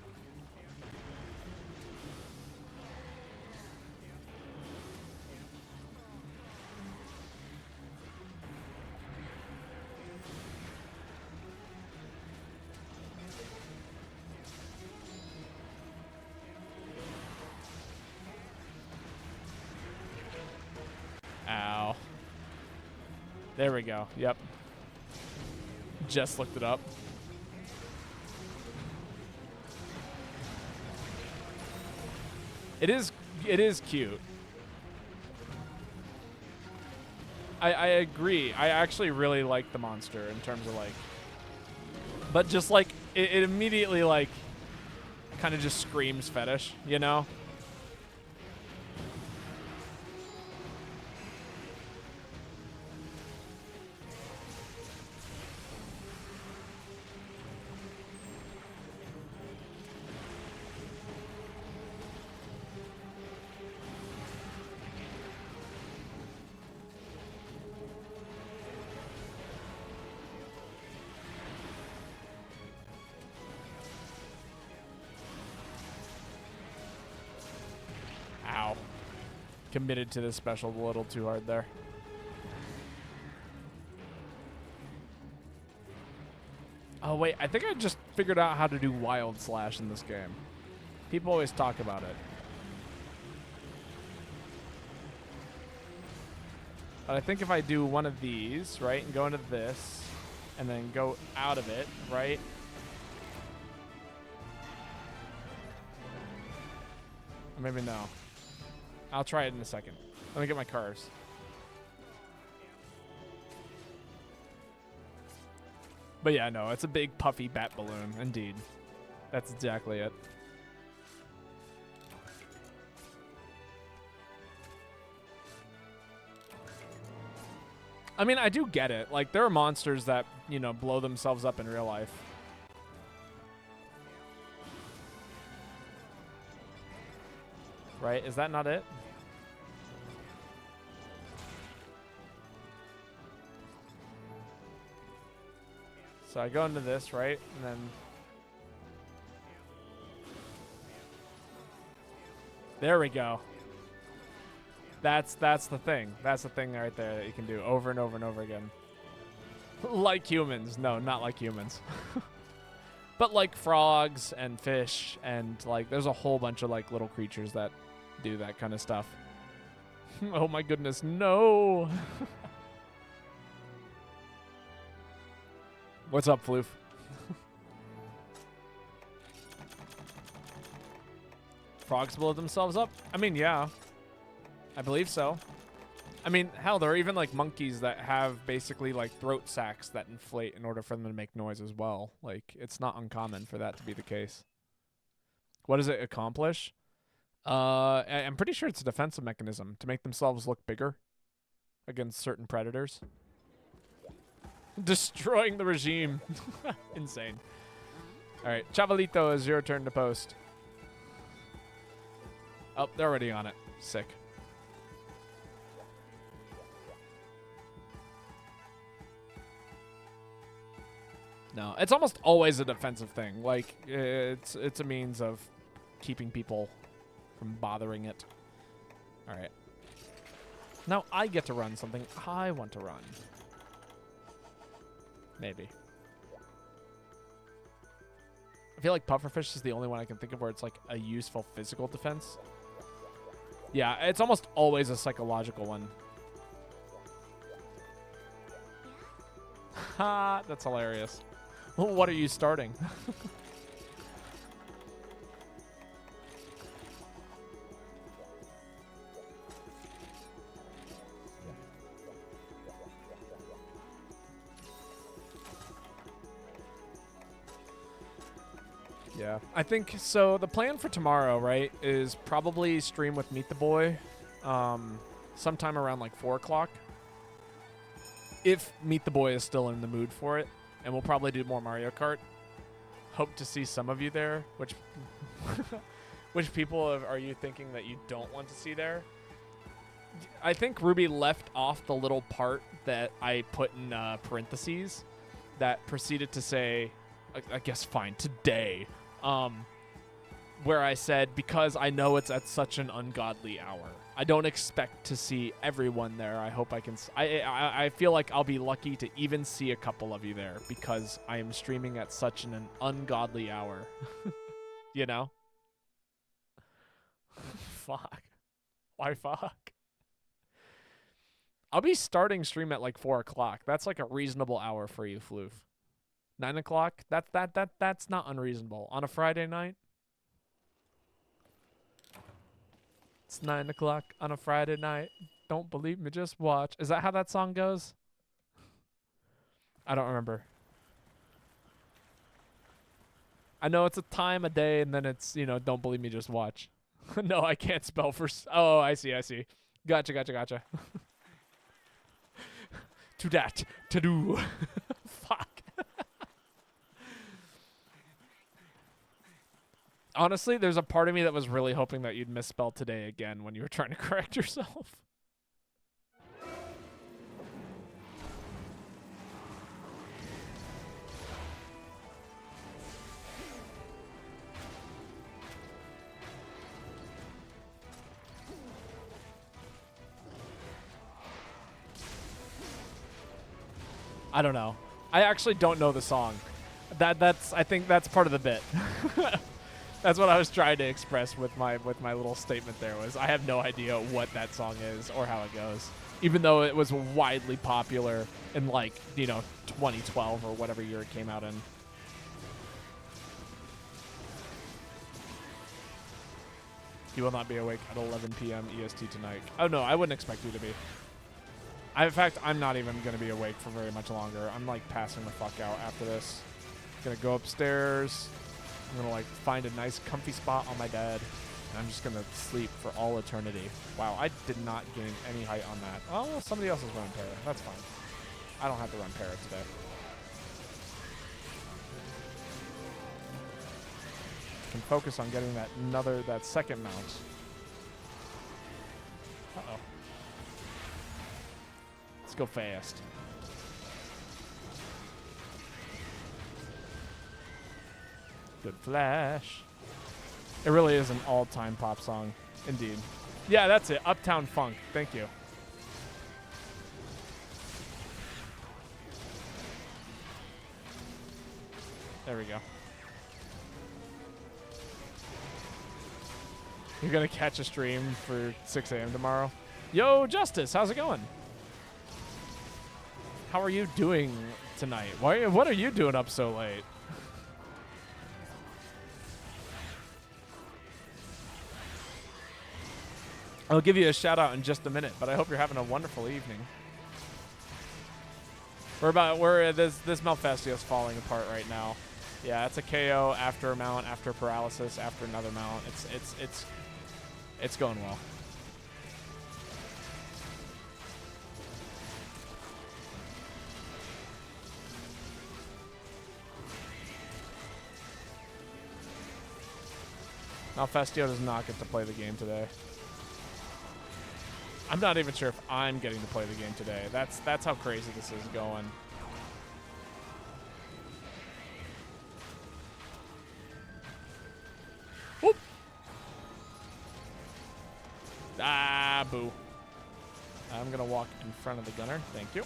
Ow. There we go. Yep. Just looked it up. It is cute. I agree. I actually really like the monster in terms of like, but just like it immediately like kind of just screams fetish, you know? Ow. Committed to this special a little too hard there. Oh, wait. I think I just figured out how to do Wild Slash in this game. People always talk about it. But I think if I do one of these, right, and go into this, and then go out of it, right? Or maybe no. I'll try it in a second. Let me get my cars. But yeah, no, it's a big puffy bat balloon, indeed. That's exactly it. I mean, I do get it. Like, there are monsters that, you know, blow themselves up in real life. Right? Is that not it? So I go into this, right? And then... There we go. That's the thing. That's the thing right there that you can do over and over and over again. Like humans. No, not like humans. But like frogs and fish and like there's a whole bunch of like little creatures that do that kind of stuff. Oh my goodness, no. What's up, Floof? Frogs blow themselves up? I mean, yeah. I believe so. I mean, hell, there are even like monkeys that have basically like throat sacs that inflate in order for them to make noise as well. Like, it's not uncommon for that to be the case. What does it accomplish? I'm pretty sure it's a defensive mechanism to make themselves look bigger against certain predators. Destroying the regime. Insane. All right, Chavalito, is your turn to post. Oh, they're already on it. Sick. No, it's almost always a defensive thing. Like, it's a means of keeping people from bothering it. All right. Now I get to run something I want to run. Maybe. I feel like pufferfish is the only one I can think of where it's like a useful physical defense. Yeah, it's almost always a psychological one. Ha, that's hilarious. What are you starting? Yeah, I think so. The plan for tomorrow, right, is probably stream with Meet the Boy sometime around like 4 o'clock. If Meet the Boy is still in the mood for it. And we'll probably do more Mario Kart. Hope to see some of you there. Which people are you thinking that you don't want to see there? I think Ruby left off the little part that I put in parentheses that proceeded to say, I guess fine, today. Where I said, because I know it's at such an ungodly hour. I don't expect to see everyone there. I hope I can... I feel like I'll be lucky to even see a couple of you there because I am streaming at such an ungodly hour. You know? Fuck. Why fuck? I'll be starting stream at like 4 o'clock. That's like a reasonable hour for you, Floof. 9 o'clock? That's not unreasonable. On a Friday night? It's 9 o'clock on a Friday night. Don't believe me, just watch. Is that how that song goes? I don't remember. I know it's a time of day, and then it's, you know, don't believe me, just watch. No, I can't spell for... Oh, I see. Gotcha. To that. To do. Fuck. Honestly, there's a part of me that was really hoping that you'd misspell today again when you were trying to correct yourself. I don't know. I actually don't know the song. I think that's part of the bit. That's what I was trying to express with my little statement there was I have no idea what that song is or how it goes. Even though it was widely popular in like, you know, 2012 or whatever year it came out in. You will not be awake at 11 p.m. EST tonight. Oh no, I wouldn't expect you to be. In fact, I'm not even going to be awake for very much longer. I'm like passing the fuck out after this. Gonna go upstairs, I'm going to, like, find a nice comfy spot on my bed, and I'm just going to sleep for all eternity. Wow, I did not gain any height on that. Oh, well, somebody else is running para. That's fine. I don't have to run para today. I can focus on getting that second mount. Uh-oh. Let's go fast. Good flash. It really is an all-time pop song. Indeed. Yeah, that's it. Uptown Funk. Thank you. There we go. You're going to catch a stream for 6 a.m. tomorrow? Yo, Justice, how's it going? How are you doing tonight? What are you doing up so late? I'll give you a shout out in just a minute, but I hope you're having a wonderful evening. This Mount Fastio's falling apart right now. Yeah, it's a KO after a mount, after paralysis, after another mount. It's going well. Malfastio does not get to play the game today. I'm not even sure if I'm getting to play the game today. That's how crazy this is going. Whoop! Ah, boo. I'm going to walk in front of the gunner. Thank you.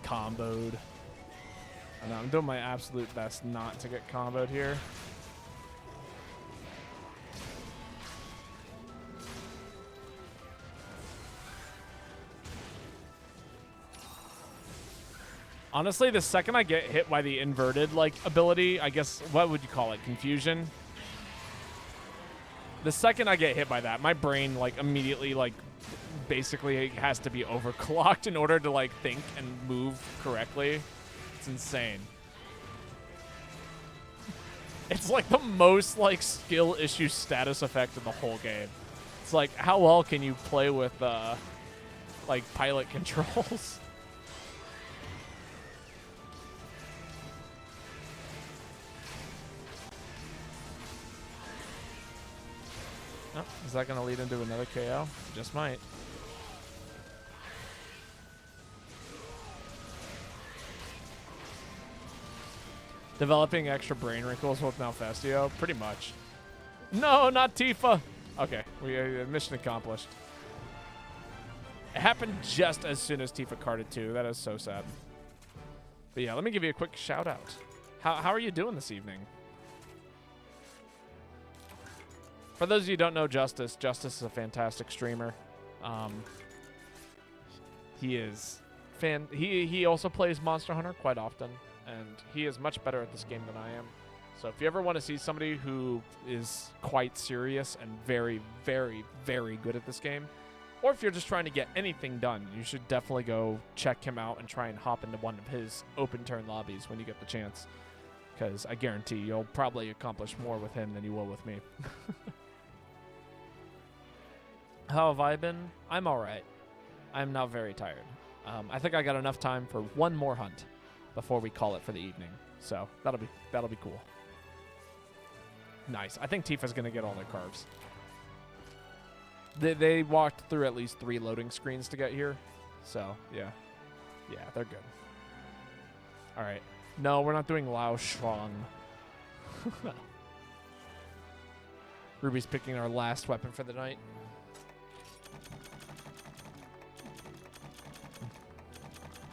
Comboed. I know, I'm doing my absolute best not to get comboed here. Honestly, the second I get hit by the inverted like ability, I guess, what would you call it? Confusion? The second I get hit by that, my brain like immediately like basically has to be overclocked in order to like think and move correctly. It's insane. It's like the most like skill issue status effect in the whole game. It's like, how well can you play with like pilot controls? Oh, is that going to lead into another KO? Just might. Developing extra brain wrinkles with Malfastio? Pretty much. No, not Tifa! Okay, mission accomplished. It happened just as soon as Tifa carded too. That is so sad. But yeah, let me give you a quick shout out. How are you doing this evening? For those of you who don't know Justice, Justice is a fantastic streamer. He is he also plays Monster Hunter quite often, and he is much better at this game than I am. So if you ever want to see somebody who is quite serious and very, very, very good at this game, or if you're just trying to get anything done, you should definitely go check him out and try and hop into one of his open turn lobbies when you get the chance. Because I guarantee you'll probably accomplish more with him than you will with me. How have I been? I'm all right. I'm not very tired. I think I got enough time for one more hunt before we call it for the evening. So that'll be cool. Nice. I think Tifa's gonna get all their carves. They walked through at least 3 loading screens to get here. So yeah, they're good. All right. No, we're not doing Lao Shuang. Ruby's picking our last weapon for the night.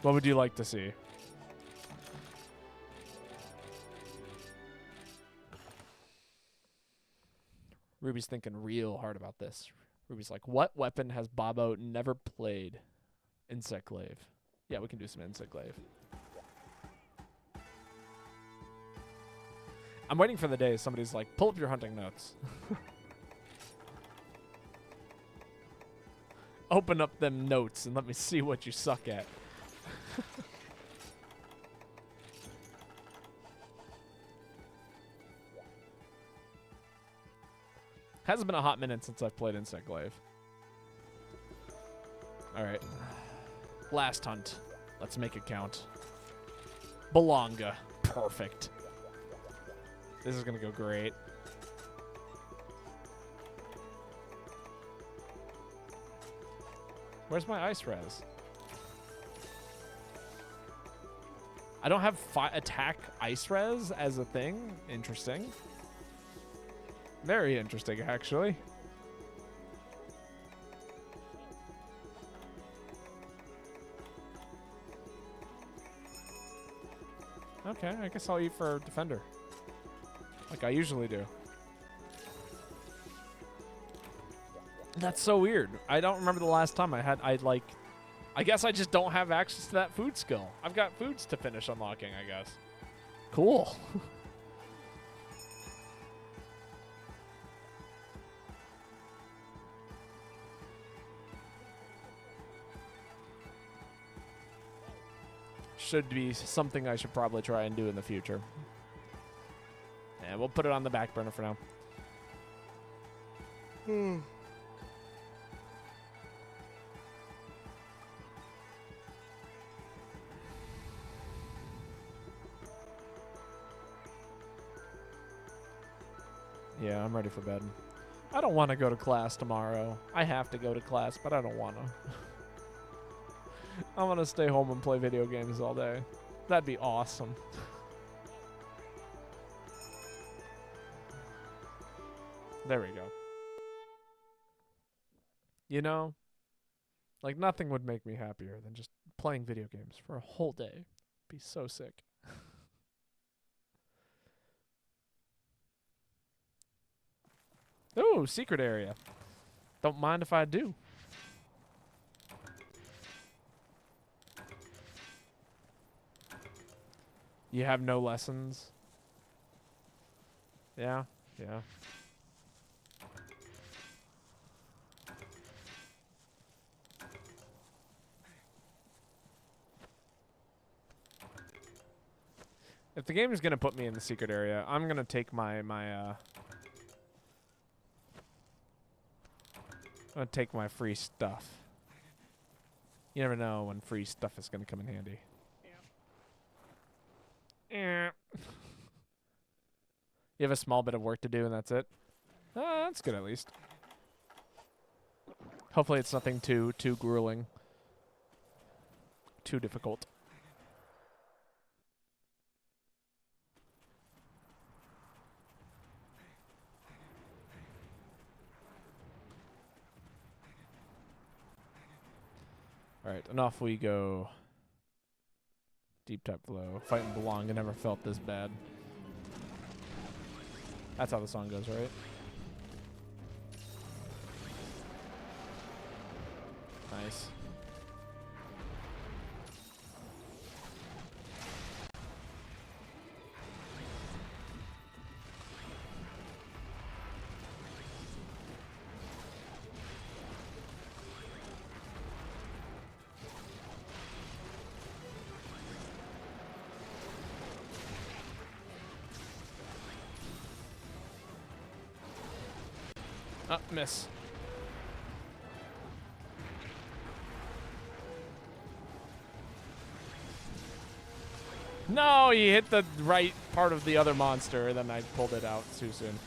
What would you like to see? Ruby's thinking real hard about this. Ruby's like, what weapon has Bobo never played? Insect Glaive. Yeah, we can do some Insect Glaive. I'm waiting for the day somebody's like, pull up your hunting notes. Open up them notes and let me see what you suck at. Hasn't been a hot minute since I've played Insect Glaive. Alright. Last hunt. Let's make it count. Belonga. Perfect. This is gonna go great. Where's my ice res? I don't have attack ice res as a thing. Interesting. Very interesting, actually. Okay, I guess I'll eat for Defender. Like I usually do. That's so weird. I don't remember the last time I guess I just don't have access to that food skill. I've got foods to finish unlocking, I guess. Cool. Should be something I should probably try and do in the future. And we'll put it on the back burner for now. Yeah, I'm ready for bed. I don't want to go to class tomorrow. I have to go to class, but I don't want to. I want to stay home and play video games all day. That'd be awesome. There we go. You know, like nothing would make me happier than just playing video games for a whole day. It'd be so sick. Ooh, secret area. Don't mind if I do. You have no lessons? Yeah, yeah. If the game is going to put me in the secret area, I'm going to take I'm going to take my free stuff. You never know when free stuff is going to come in handy. Yeah. You have a small bit of work to do and that's it? That's good at least. Hopefully it's nothing too grueling. Too difficult. Alright, and off we go. Deep type flow. Fighting Belong. I never felt this bad. That's how the song goes, right? Nice. Miss. No, he hit the right part of the other monster, and then I pulled it out too soon.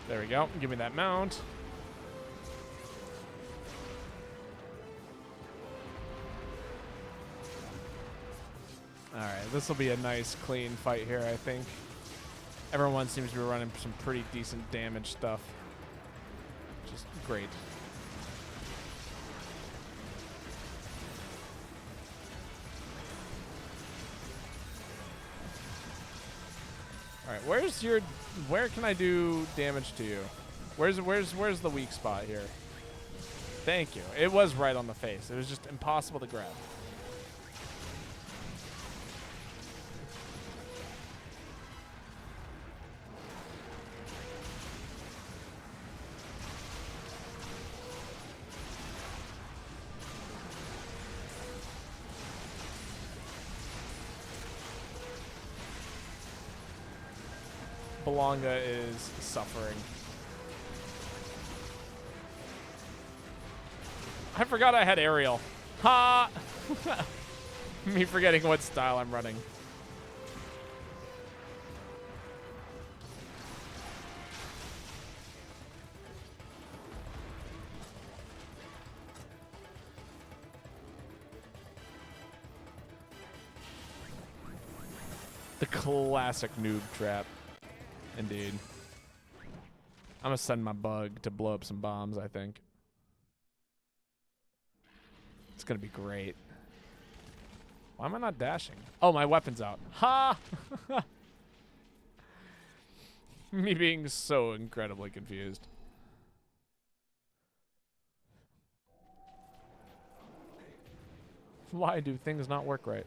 There we go. Give me that mount. Alright, this will be a nice, clean fight here, I think. Everyone seems to be running some pretty decent damage stuff. Just great. Alright, where can I do damage to you? Where's the weak spot here? Thank you. It was right on the face. It was just impossible to grab. Belonga is suffering. I forgot I had aerial. Ha! Me forgetting what style I'm running. The classic noob trap. Indeed. I'm gonna send my bug to blow up some bombs, I think. It's gonna be great. Why am I not dashing? Oh, my weapon's out. Ha! Me being so incredibly confused. Why do things not work right?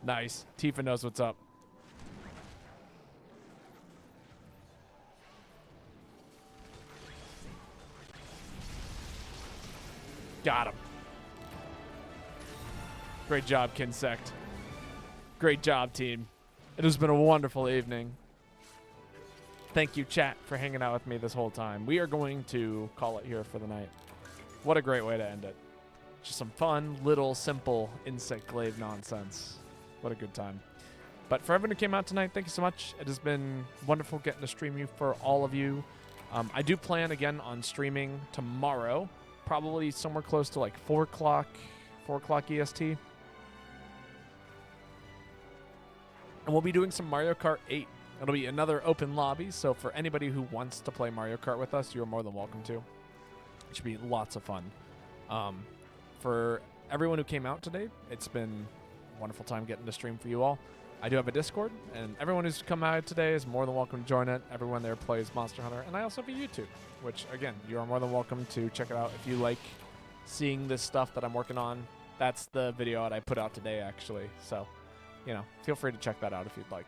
Nice. Tifa knows what's up. Got him. Great job, Kinsect. Great job, team. It has been a wonderful evening. Thank you, chat, for hanging out with me this whole time. We are going to call it here for the night. What a great way to end it. Just some fun, little, simple insect glaive nonsense. What a good time. But for everyone who came out tonight, thank you so much. It has been wonderful getting to stream you for all of you. I do plan again on streaming tomorrow, probably somewhere close to like 4 o'clock EST. And we'll be doing some Mario Kart 8. It'll be another open lobby, so for anybody who wants to play Mario Kart with us, you're more than welcome to. It should be lots of fun. For everyone who came out today, it's been a wonderful time getting to stream for you all. I do have a Discord, and everyone who's come out today is more than welcome to join it. Everyone there plays Monster Hunter, and I also have a YouTube, which, again, you are more than welcome to check it out. If you like seeing this stuff that I'm working on, that's the video that I put out today, actually. So, you know, feel free to check that out if you'd like.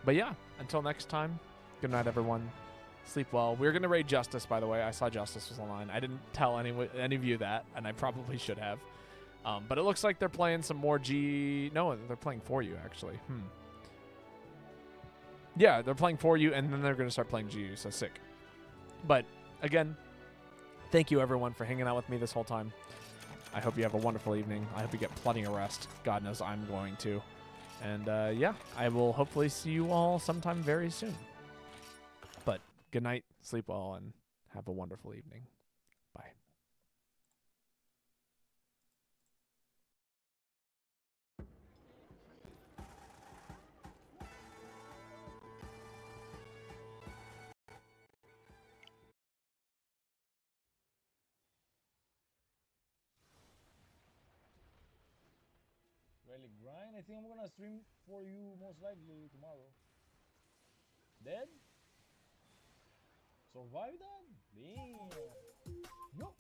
But yeah, until next time, good night, everyone. Sleep well. We're going to raid Justice, by the way. I saw Justice was online. I didn't tell any of you that, and I probably should have. But it looks like they're playing some more No, they're playing for you, actually. Yeah, they're playing for you, and then they're going to start playing GU, so sick. But, again, thank you, everyone, for hanging out with me this whole time. I hope you have a wonderful evening. I hope you get plenty of rest. God knows I'm going to. And, yeah, I will hopefully see you all sometime very soon. But good night, sleep well, and have a wonderful evening. Bye. Relic grind? I think I'm gonna stream for you most likely tomorrow. Dead? Survive that? Damn. No.